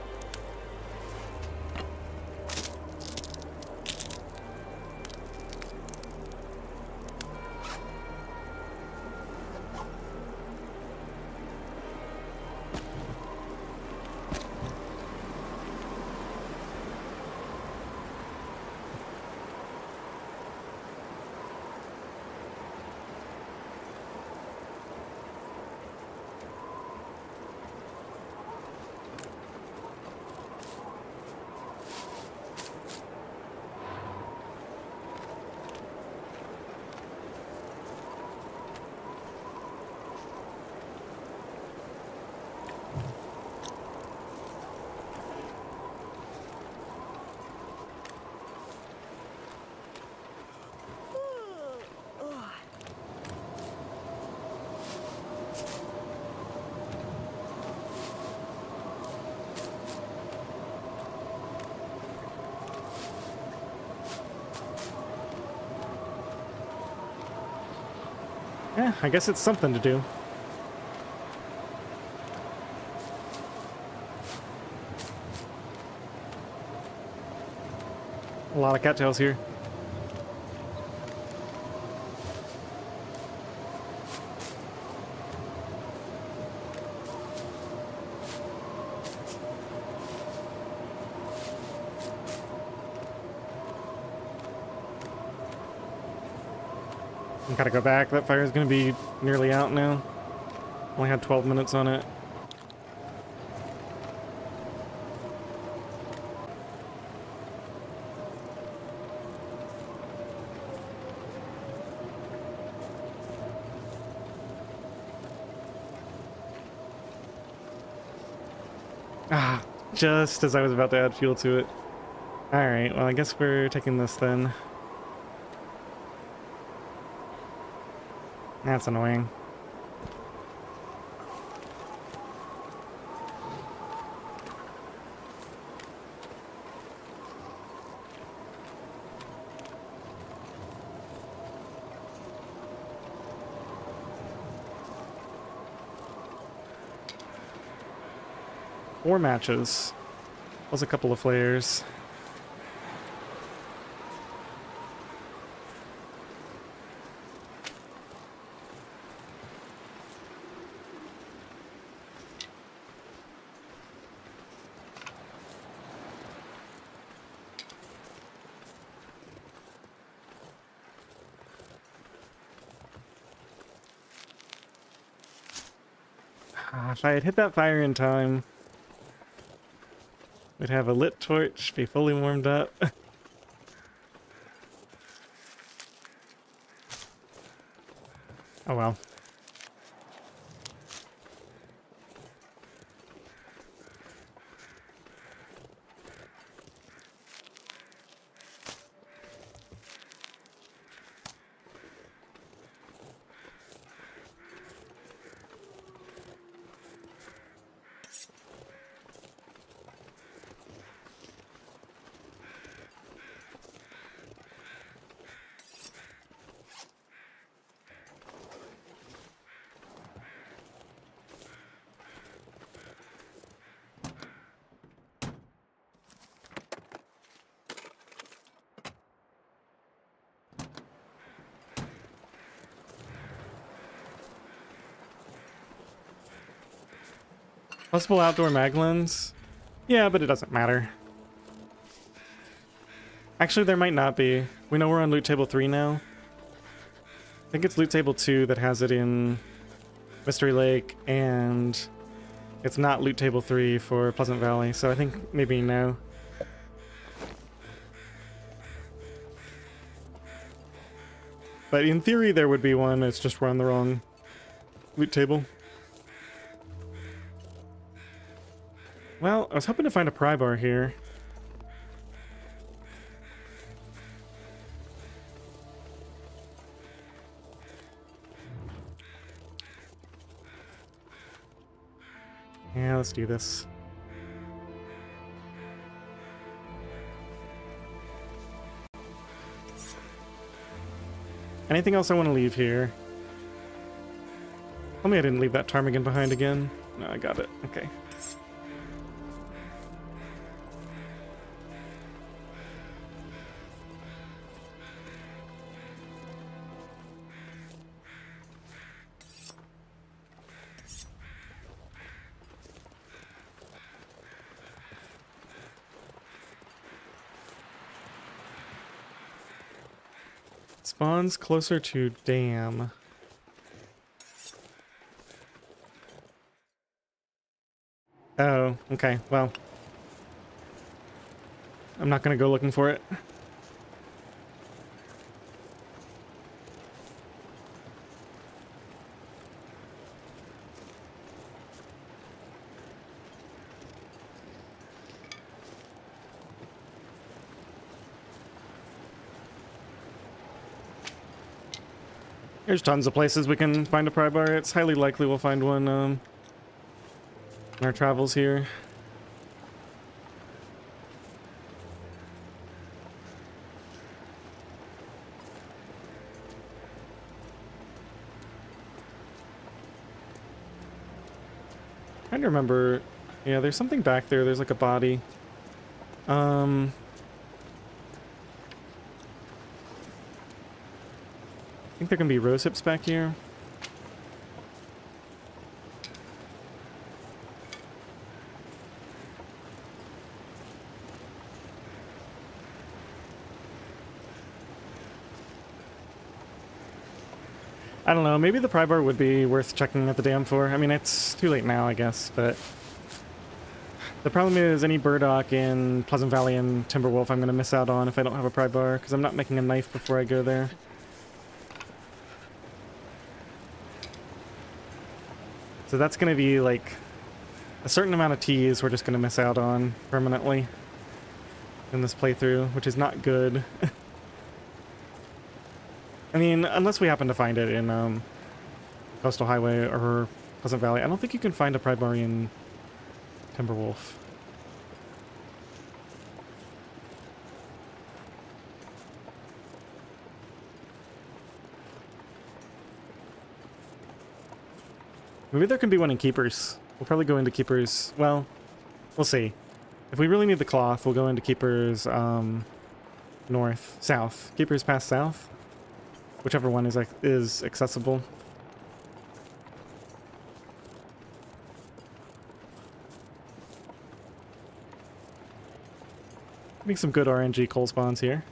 Yeah, I guess it's something to do. A lot of cattails here. Gotta go back. That fire's gonna be nearly out now. Only had 12 minutes on it. Ah, just as I was about to add fuel to it. Alright, well I guess we're taking this then. That's annoying. Four matches. Plus a couple of flares. If I had hit that fire in time, we'd have a lit torch, be fully warmed up. Oh well. Possible outdoor maglins? Yeah, but it doesn't matter. Actually, there might not be. We know we're on loot table 3 now. I think it's loot table 2 that has it in Mystery Lake and It's not loot table 3 for Pleasant Valley, so I think maybe no. But in theory there would be one, it's just we're on the wrong loot table. Well, I was hoping to find a pry bar here. Yeah, let's do this. Anything else I want to leave here? Tell me I didn't leave that ptarmigan behind again. No, I got it. Okay. Spawns closer to dam. Oh, okay. Well, I'm not gonna go looking for it. There's tons of places we can find a pry bar. It's highly likely we'll find one in our travels here. Trying to remember. Yeah, there's something back there. There's like a body. I think there can be rose hips back here. I don't know, maybe the pry bar would be worth checking at the dam for. I mean, it's too late now, I guess, but the problem is any burdock in Pleasant Valley and Timberwolf I'm going to miss out on if I don't have a pry bar, because I'm not making a knife before I go there. So that's going to be like a certain amount of teas we're just going to miss out on permanently in this playthrough, which is not good. I mean, unless we happen to find it in Coastal Highway or Pleasant Valley. I don't think you can find a pry bar in Timberwolf. Maybe there can be one in Keepers. We'll probably go into Keepers. Well, we'll see. If we really need the cloth, we'll go into Keepers north, south. Keepers past south. Whichever one is accessible. Make some good RNG coal spawns here.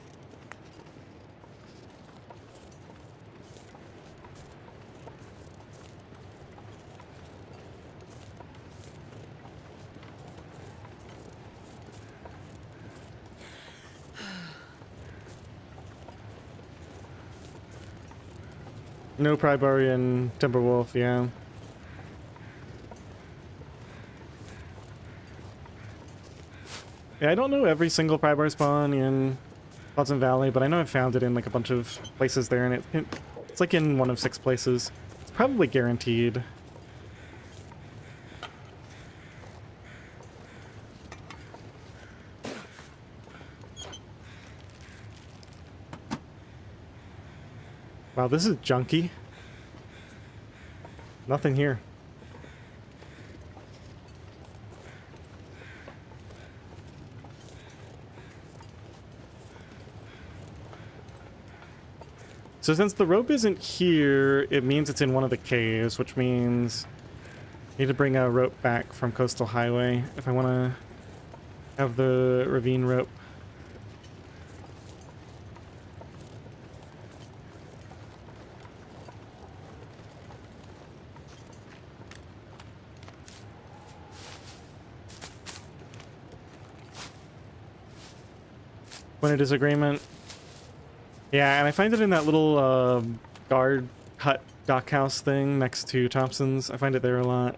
No pry bar in Timberwolf, yeah. Yeah, I don't know every single pry bar spawn in Pleasant Valley, but I know I've found it in like a bunch of places there, and it's like in one of 6 places. It's probably guaranteed. Wow, this is junky. Nothing here. So since the rope isn't here, it means it's in one of the caves, which means I need to bring a rope back from Coastal Highway if I want to have the ravine rope. Point of disagreement. Yeah, and I find it in that little guard hut dock house thing next to Thompson's. I find it there a lot.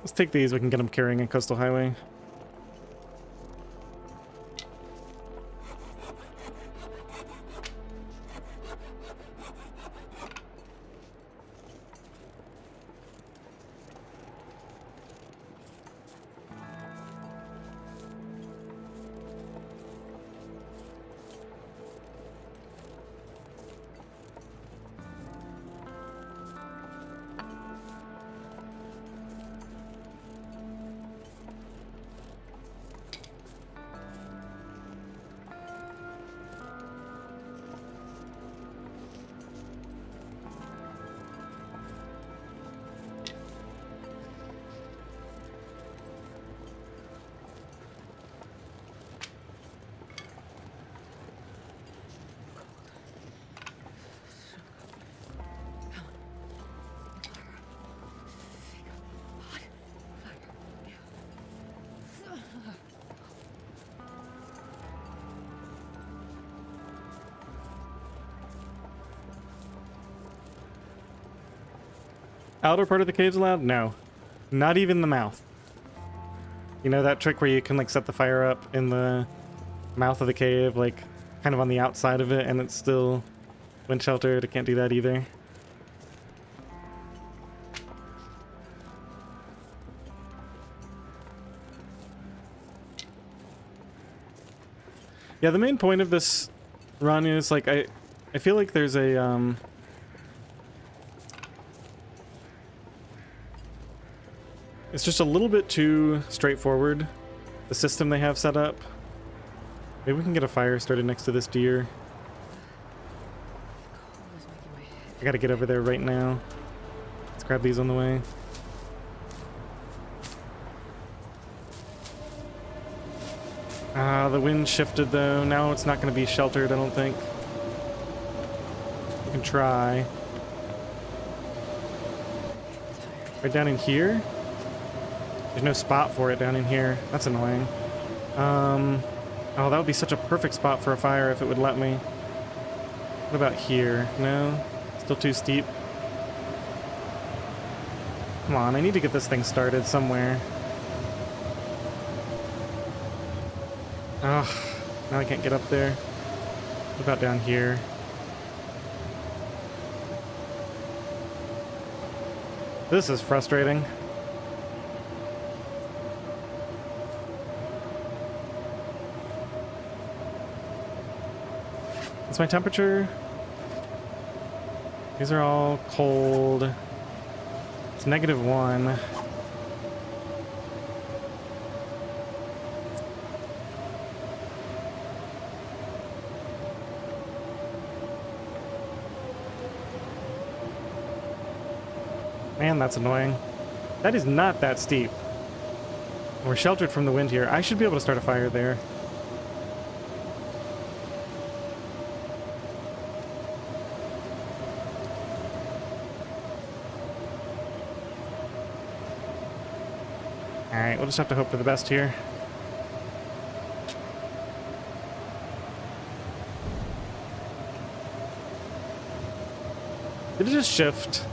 Let's take these. We can get them carrying a coastal highway. Outer part of the cave's allowed? No. Not even the mouth. You know that trick where you can like set the fire up in the mouth of the cave, like kind of on the outside of it, and it's still wind sheltered? I can't do that either. Yeah, the main point of this run is like I feel like there's a it's just a little bit too straightforward, the system they have set up. Maybe we can get a fire started next to this deer. I gotta get over there right now. Let's grab these on the way. Ah, the wind shifted though. Now it's not gonna be sheltered, I don't think. We can try. Right down in here? There's no spot for it down in here. That's annoying. Oh, that would be such a perfect spot for a fire if it would let me. What about here? No? Still too steep? Come on, I need to get this thing started somewhere. Ugh, now I can't get up there. What about down here? This is frustrating. What's my temperature? These are all cold. It's -1. Man, that's annoying. That is not that steep. We're sheltered from the wind here. I should be able to start a fire there. Alright, we'll just have to hope for the best here. Did it just shift?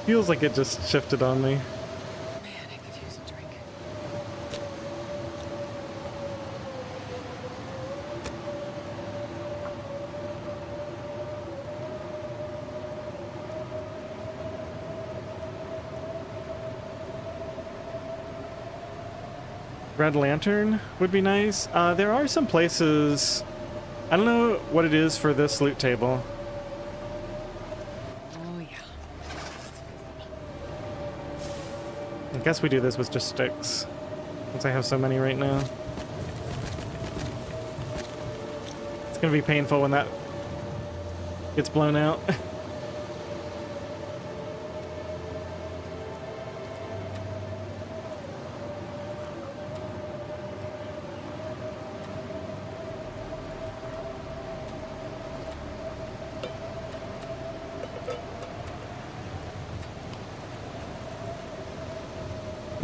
Feels like it just shifted on me. Man, I could use a drink. Red lantern would be nice. There are some places... I don't know what it is for this loot table. Oh, yeah. I guess we do this with just sticks, since I have so many right now. It's gonna be painful when that gets blown out.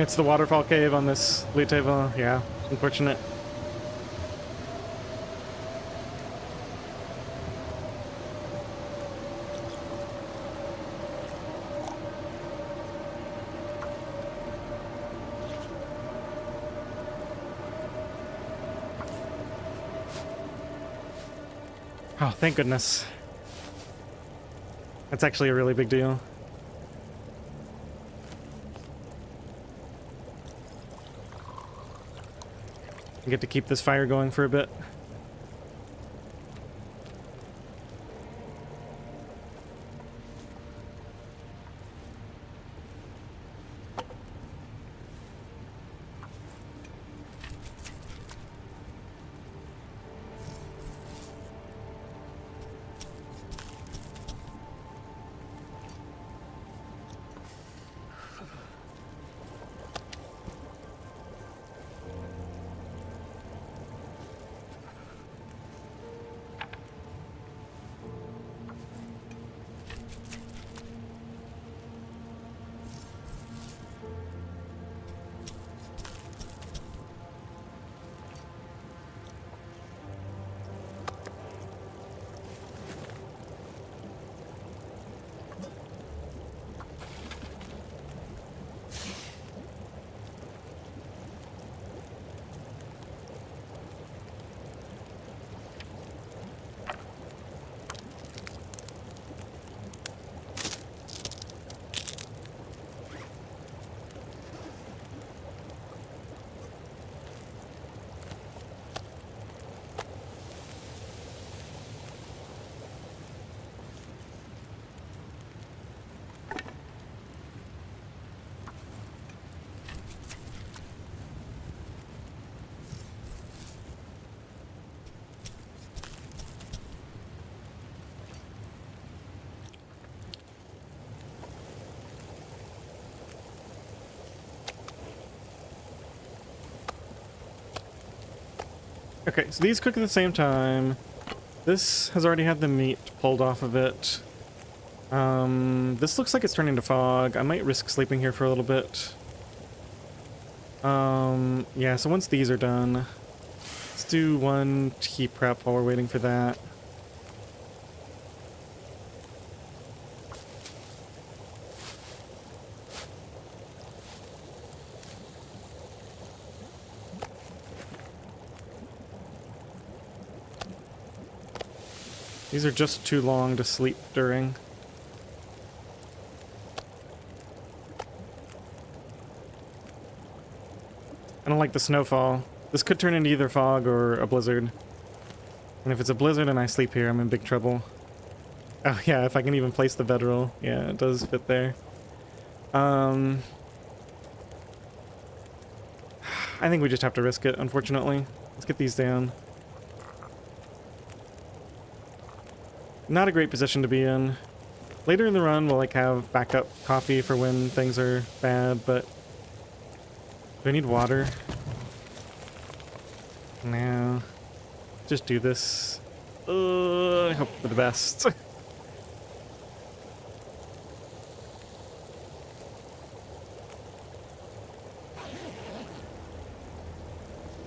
It's the waterfall cave on this loot table. Yeah, unfortunate. Oh, thank goodness. That's actually a really big deal. I get to keep this fire going for a bit. Okay, so these cook at the same time. This has already had the meat pulled off of it. This looks like it's turning to fog. I might risk sleeping here for a little bit. Yeah, so once these are done, let's do one tea prep while we're waiting for that. These are just too long to sleep during. I don't like the snowfall. This could turn into either fog or a blizzard. And if it's a blizzard and I sleep here, I'm in big trouble. Oh yeah, if I can even place the bedroll. Yeah, it does fit there. I think we just have to risk it, unfortunately. Let's get these down. Not a great position to be in. Later in the run, we'll like have backup coffee for when things are bad, but do I need water? No. Just do this. I hope for the best.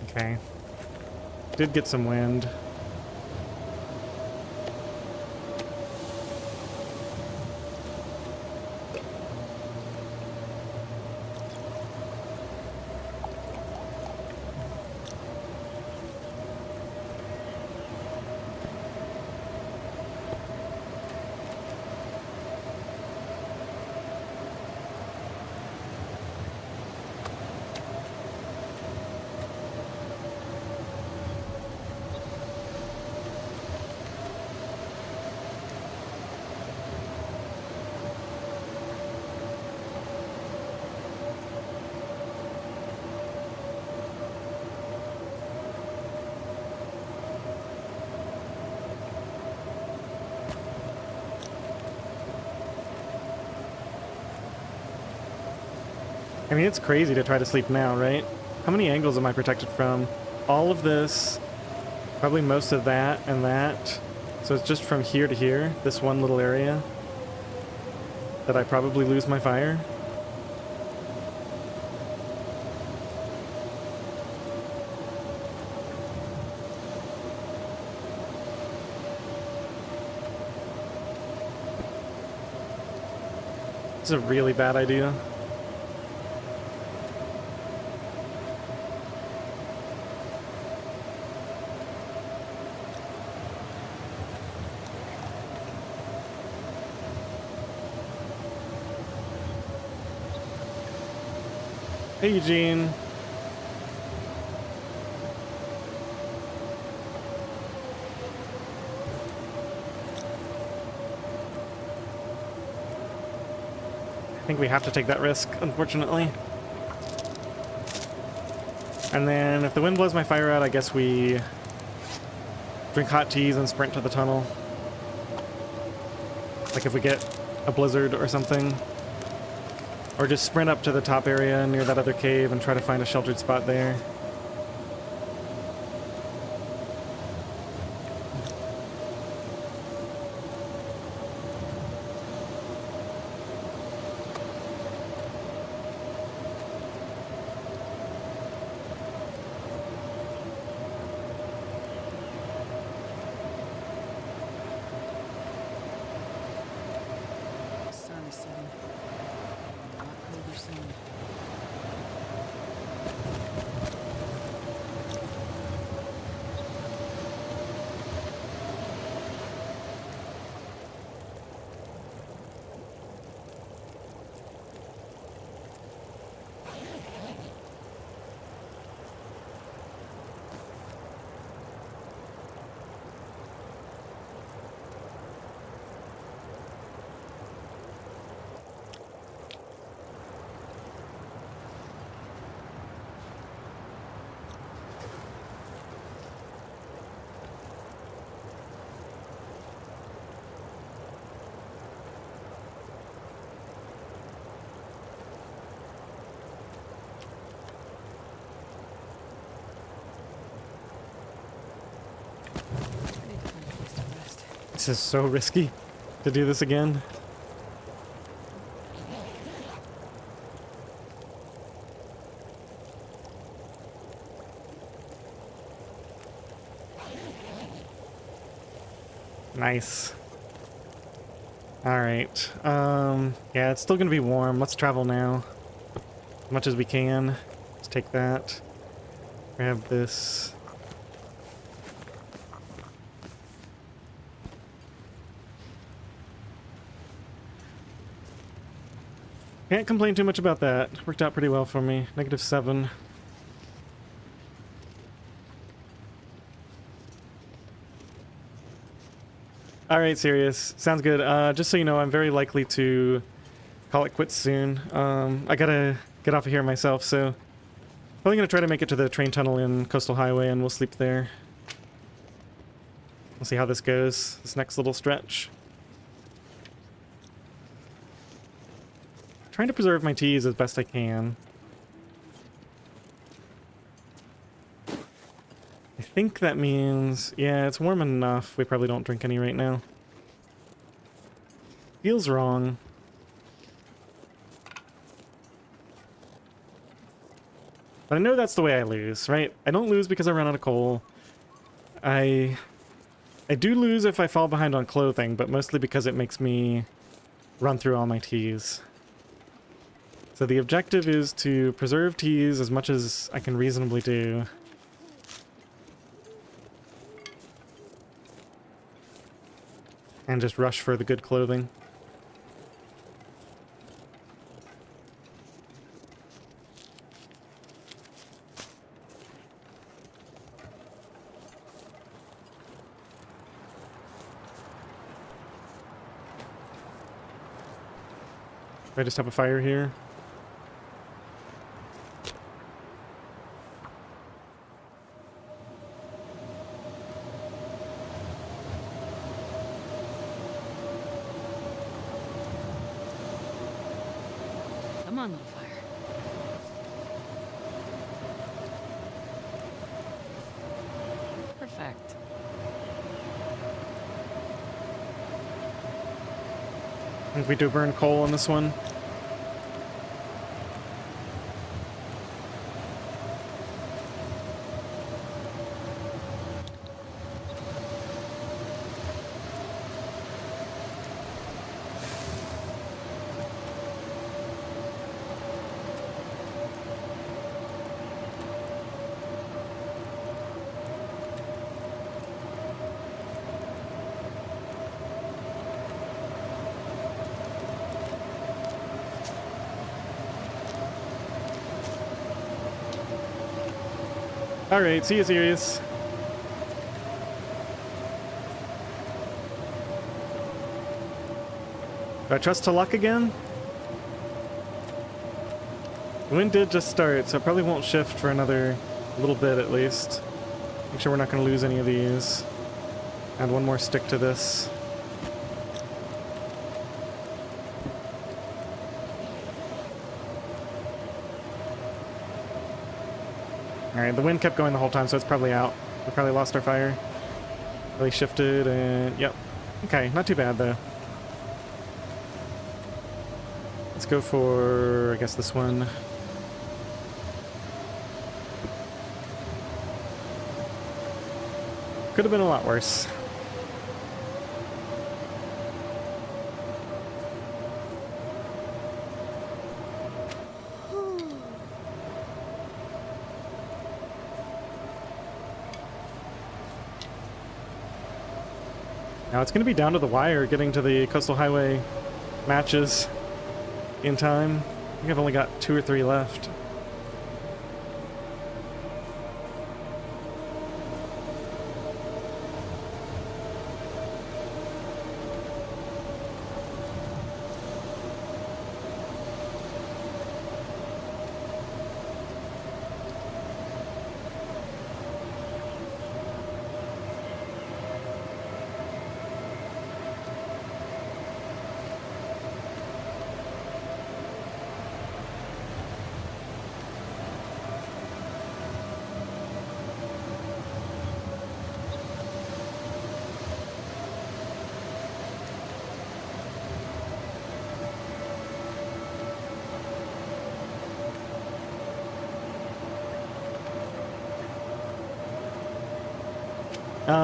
Okay. Did get some wind. I mean, it's crazy to try to sleep now, right? How many angles am I protected from? All of this, probably most of that and that. So it's just from here to here, this one little area, that I probably lose my fire. This is a really bad idea. Hey, Eugene. I think we have to take that risk, unfortunately. And then if the wind blows my fire out, I guess we drink hot teas and sprint to the tunnel. Like if we get a blizzard or something. Or just sprint up to the top area near that other cave and try to find a sheltered spot there. The sun is setting. A lot colder soon. I need to find a place to rest. This is so risky to do this again. Nice. Alright. Yeah, it's still gonna be warm. Let's travel now. As much as we can. Let's take that. Grab this. Can't complain too much about that. Worked out pretty well for me. -7. Alright, Sirius. Sounds good. Just so you know, I'm very likely to call it quits soon. I gotta get off of here myself, so probably gonna try to make it to the train tunnel in Coastal Highway and we'll sleep there. We'll see how this goes, this next little stretch. Trying to preserve my teas as best I can. I think that means, yeah, it's warm enough. We probably don't drink any right now. Feels wrong. But I know that's the way I lose, right? I don't lose because I run out of coal. I do lose if I fall behind on clothing, but mostly because it makes me run through all my teas. So the objective is to preserve teas as much as I can reasonably do. And just rush for the good clothing. I just have a fire here. Come on, little fire. Perfect. I think we do burn coal on this one. Alright, see you, Sirius. Do I trust to luck again? The wind did just start, so it probably won't shift for another little bit at least. Make sure we're not going to lose any of these. Add one more stick to this. Alright, the wind kept going the whole time, so it's probably out. We probably lost our fire. Really shifted, and yep. Okay, not too bad though. Let's go for, I guess, this one. Could have been a lot worse. Now it's going to be down to the wire getting to the Coastal Highway matches in time. I think I've only got 2 or 3 left.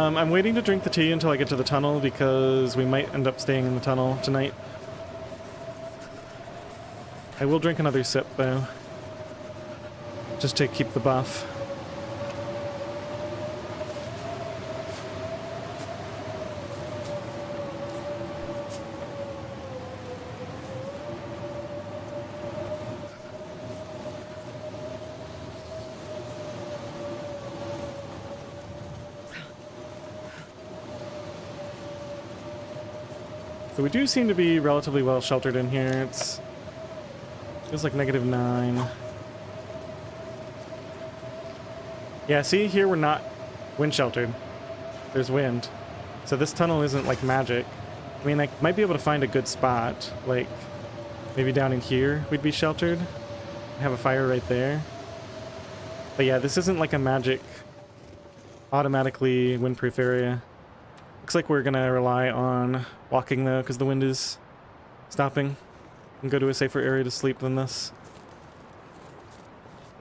I'm waiting to drink the tea until I get to the tunnel because we might end up staying in the tunnel tonight. I will drink another sip though, just to keep the buff. So we do seem to be relatively well sheltered in here. Feels like -9. Yeah, see here we're not wind sheltered. There's wind. So this tunnel isn't like magic. I mean, I might be able to find a good spot. Like maybe down in here we'd be sheltered. Have a fire right there. But yeah, this isn't like a magic automatically windproof area. Looks like we're gonna rely on walking though, because the wind is stopping, and go to a safer area to sleep than this.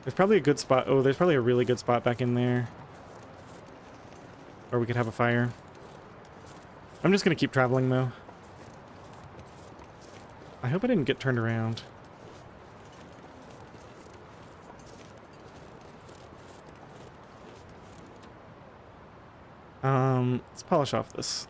There's probably a good spot. Oh, there's probably a really good spot back in there, or we could have a fire. I'm just gonna keep traveling though. I hope I didn't get turned around. Let's polish off this.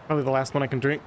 Probably the last one I can drink.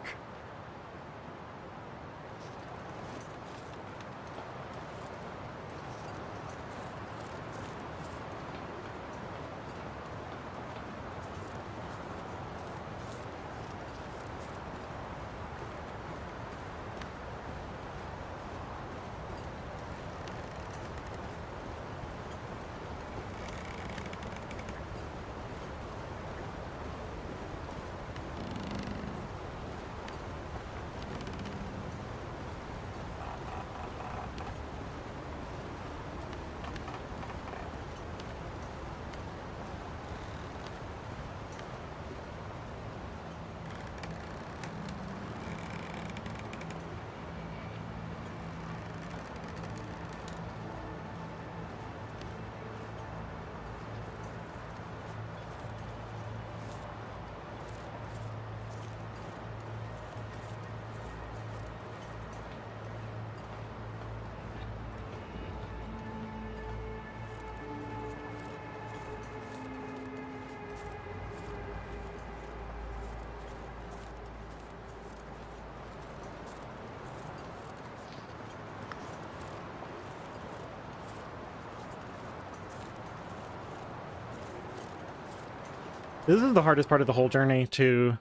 This is the hardest part of the whole journey to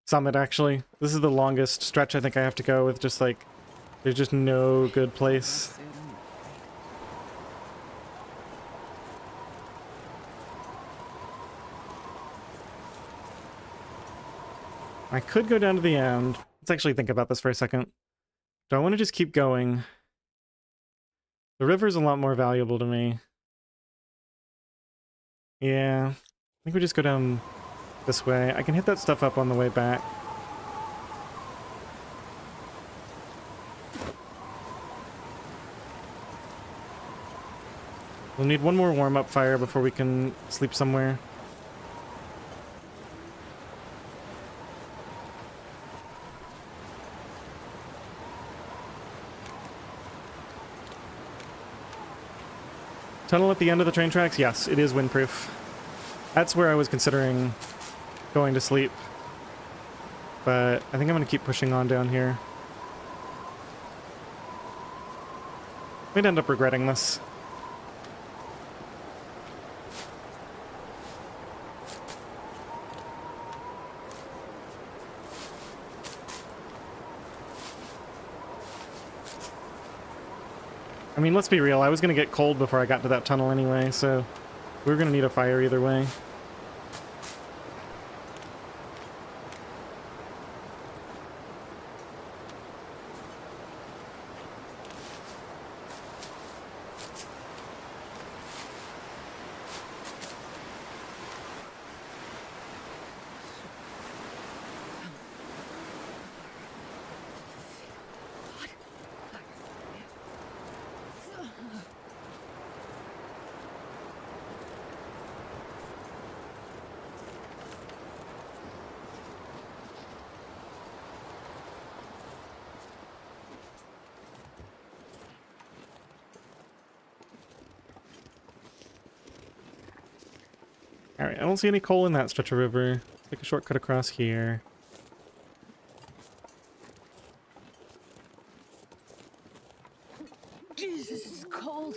Summit, actually. This is the longest stretch I think I have to go with just like, there's just no good place. I could go down to the end. Let's actually think about this for a second. Do I want to just keep going? The river's a lot more valuable to me. Yeah, I think we just go down this way. I can hit that stuff up on the way back. We'll need one more warm-up fire before we can sleep somewhere. Tunnel at the end of the train tracks? Yes, it is windproof. That's where I was considering going to sleep. But I think I'm going to keep pushing on down here. We'd end up regretting this. I mean, let's be real, I was going to get cold before I got to that tunnel anyway, so we were going to need a fire either way. Alright, I don't see any coal in that stretch of river. Let's take a shortcut across here. Jesus, this is cold.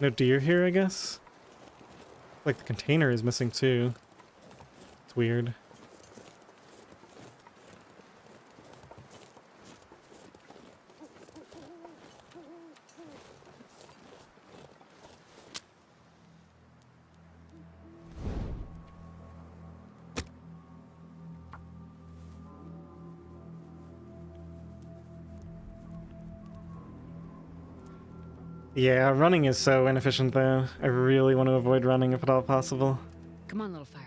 No deer here, I guess? Like the container is missing too. It's weird. Yeah, running is so inefficient though. I really want to avoid running if at all possible. Come on, little fire.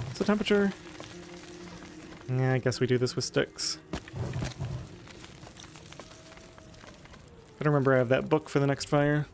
What's the temperature? Yeah, I guess we do this with sticks. Gotta remember I have that book for the next fire.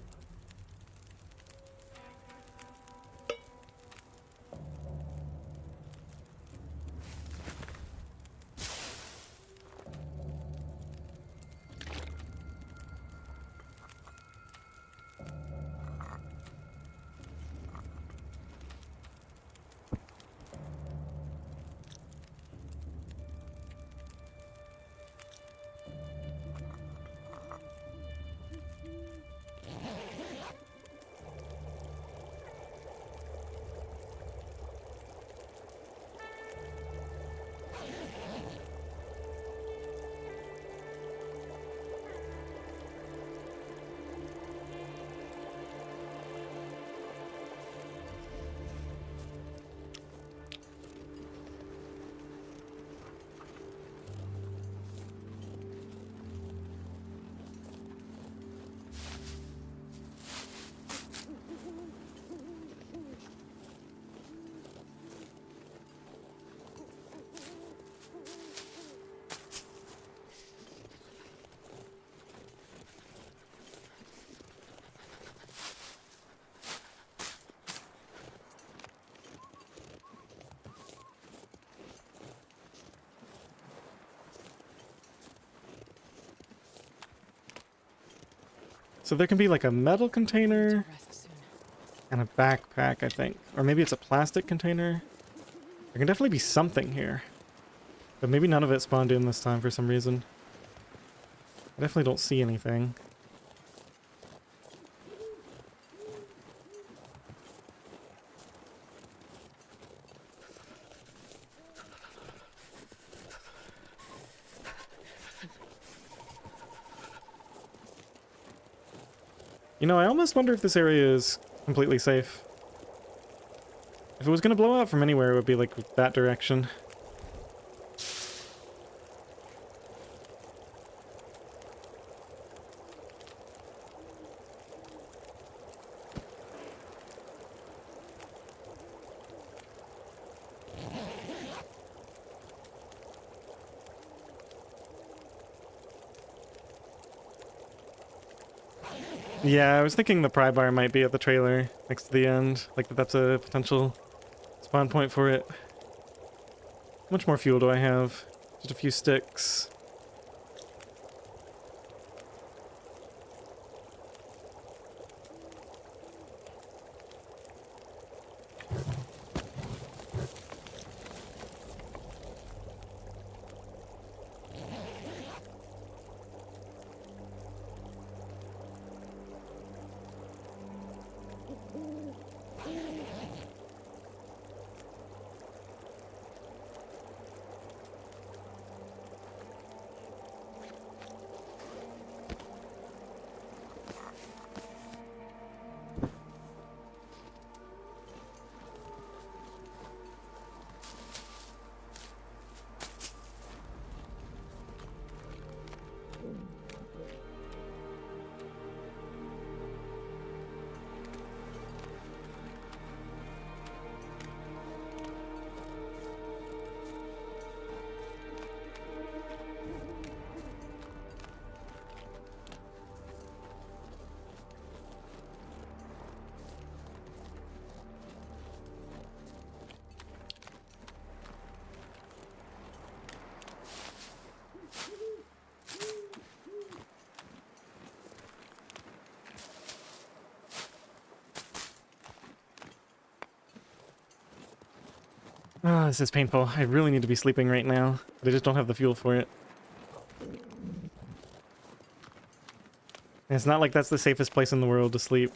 So there can be like a metal container Rest soon. and a backpack, I think. Or maybe it's a plastic container. There can definitely be something here. But maybe none of it spawned in this time for some reason. I definitely don't see anything. You know, I almost wonder if this area is completely safe. If it was gonna blow out from anywhere, it would be like that direction. Yeah, I was thinking the pry bar might be at the trailer next to the end. Like that's a potential spawn point for it. How much more fuel do I have? Just a few sticks. Ah, this is painful. I really need to be sleeping right now, but I just don't have the fuel for it. And it's not like that's the safest place in the world to sleep.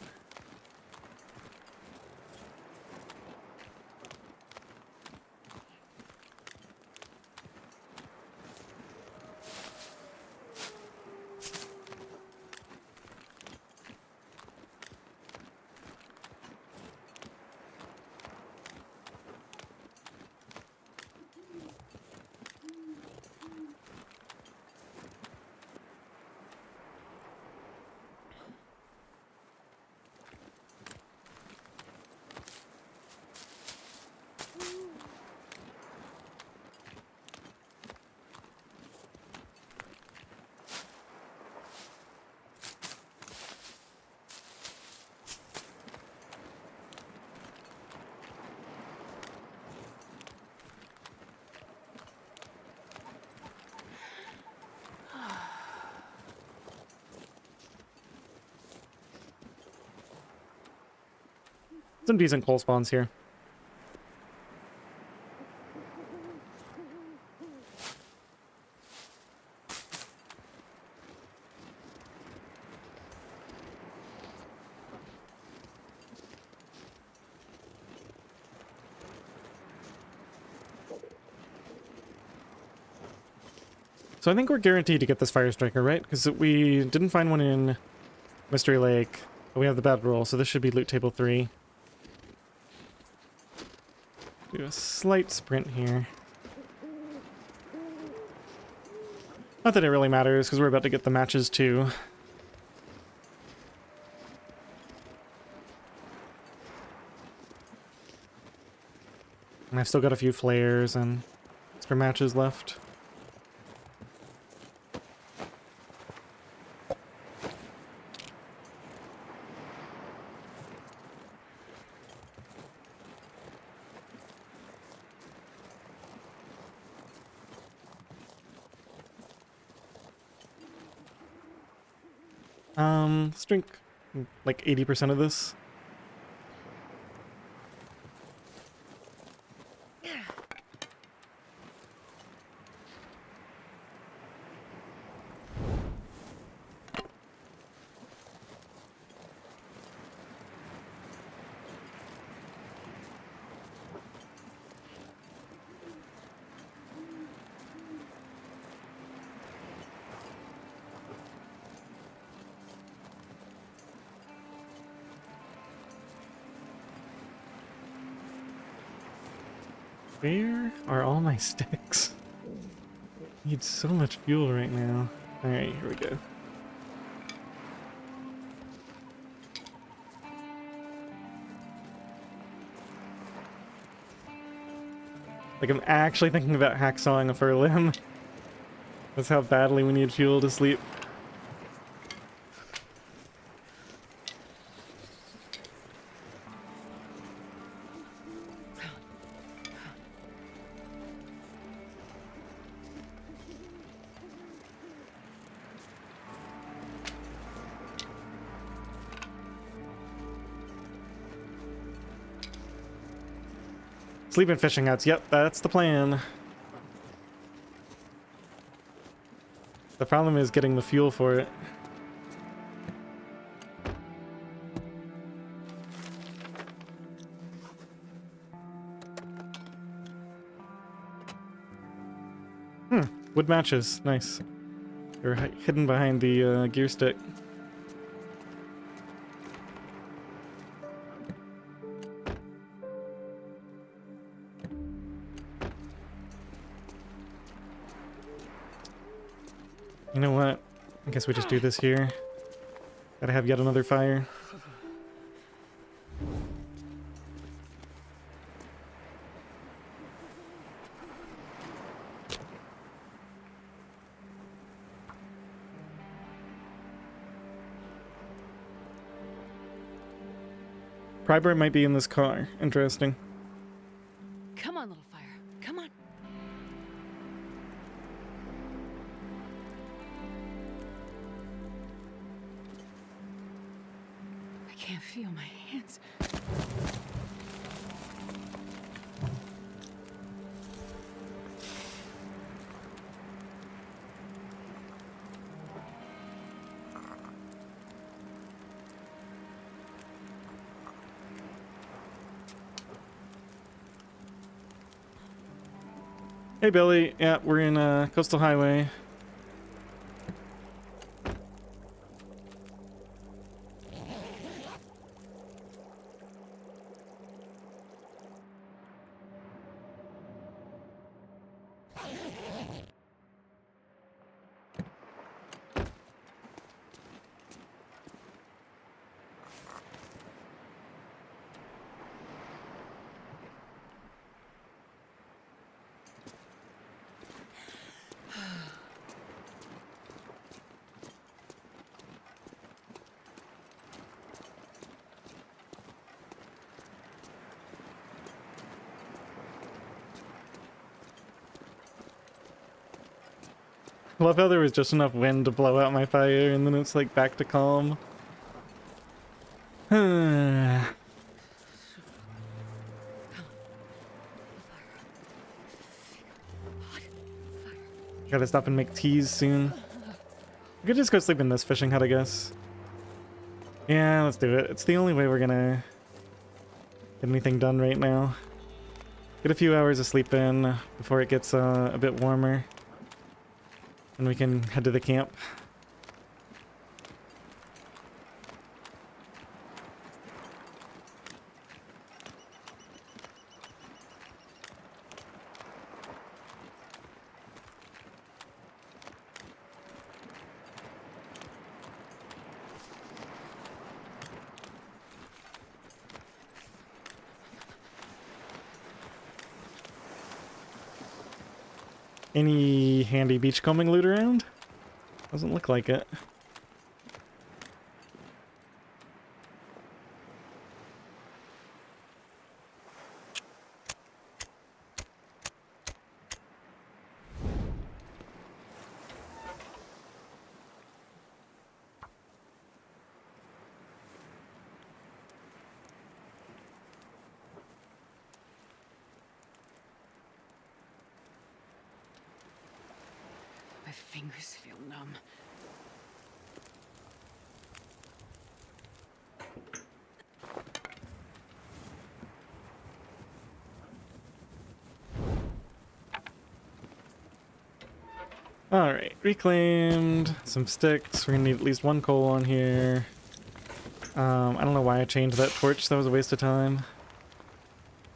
Some decent coal spawns here. So I think we're guaranteed to get this fire striker, right? Because we didn't find one in Mystery Lake, but we have the bedroll, so this should be loot table 3. Do a slight sprint here. Not that it really matters, because we're about to get the matches too. And I've still got a few flares and extra matches left. Let's drink like 80% of this. Where are all my sticks? Need so much fuel right now. Alright, here we go. Like, I'm actually thinking about hacksawing a fur limb. That's how badly we need fuel to sleep. Sleep in fishing huts. Yep, that's the plan. The problem is getting the fuel for it. Wood matches. Nice. They're hidden behind the gear stick. You know what? I guess we just do this here. Gotta have yet another fire. Prybar might be in this car. Interesting. Come on, little fire. Come on. I can't feel my hands. Hey Billy, yeah, we're in Coastal Highway. I love how there was just enough wind to blow out my fire, and then it's like back to calm. Gotta stop and make teas soon. We could just go sleep in this fishing hut, I guess. Yeah, let's do it. It's the only way we're gonna get anything done right now. Get a few hours of sleep in before it gets a bit warmer. And we can head to the camp. Any handy beachcombing loot around? Doesn't look like it. fingers feel numb. Alright, reclaimed. Some sticks. We're gonna need at least one coal on here. I don't know why I changed that torch. That was a waste of time.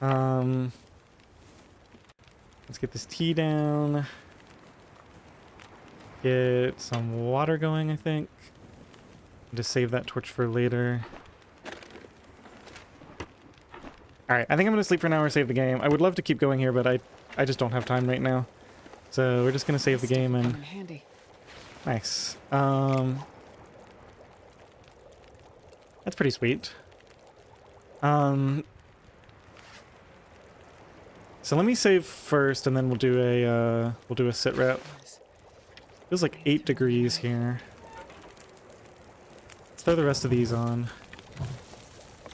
Let's get this tea down. Get some water going, I think. Just save that torch for later. Alright, I think I'm gonna sleep for an hour, save the game. I would love to keep going here, but I just don't have time right now. So we're just gonna save the game and... Handy. Nice. That's pretty sweet. So let me save first, and then we'll do a sit rep. Feels like 8 degrees here. Let's throw the rest of these on. I'm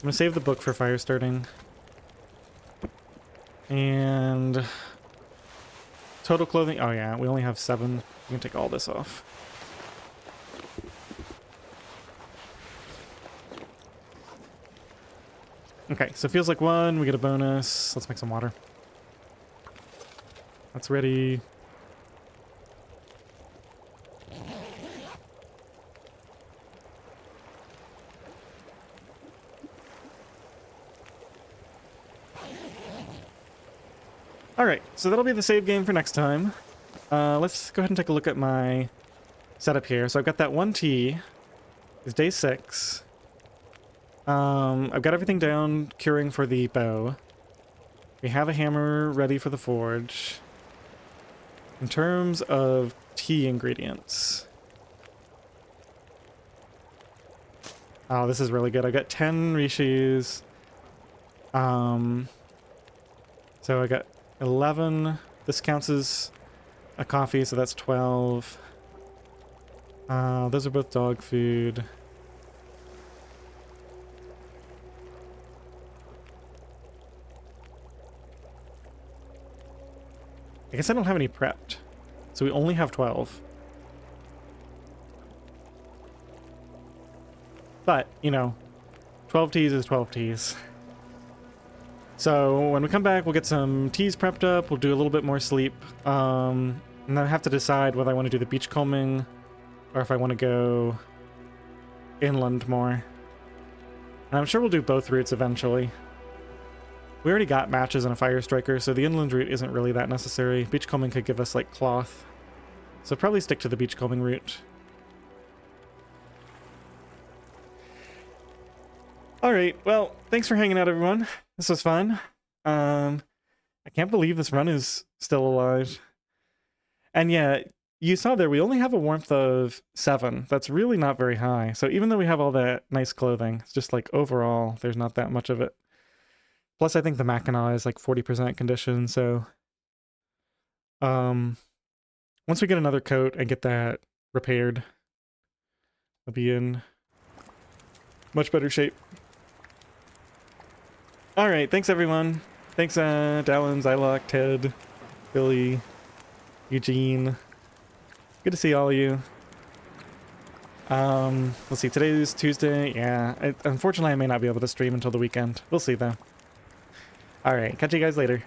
gonna save the book for fire starting. And total clothing. Oh yeah, we only have 7. We can take all this off. Okay, so feels like 1. We get a bonus. Let's make some water. That's ready. Alright, so that'll be the save game for next time. Let's go ahead and take a look at my setup here. So I've got that 1 tea. It's day 6. I've got everything down, curing for the bow. We have a hammer ready for the forge. In terms of tea ingredients... Oh, this is really good. I got 10 rishis. So I got 11. This counts as a coffee, so that's 12. Those are both dog food. I guess I don't have any prepped, so we only have 12. But, you know, 12 teas is 12 teas. So when we come back, we'll get some teas prepped up, we'll do a little bit more sleep, and then I have to decide whether I want to do the beachcombing or if I want to go inland more. And I'm sure we'll do both routes eventually. We already got matches and a fire striker, so the inland route isn't really that necessary. Beachcombing could give us, like, cloth. So probably stick to the beachcombing route. Alright, well, thanks for hanging out, everyone. This was fun. I can't believe this run is still alive. And yeah, you saw there, we only have a warmth of 7. That's really not very high. So even though we have all that nice clothing, it's just like overall, there's not that much of it. Plus, I think the Mackinac is like 40% condition, so... once we get another coat and get that repaired, we'll be in much better shape. Alright, thanks everyone. Thanks Dallin, Zylock, Ted, Billy, Eugene. Good to see all of you. Let's see, today's Tuesday. Yeah, unfortunately I may not be able to stream until the weekend. We'll see though. Alright, catch you guys later.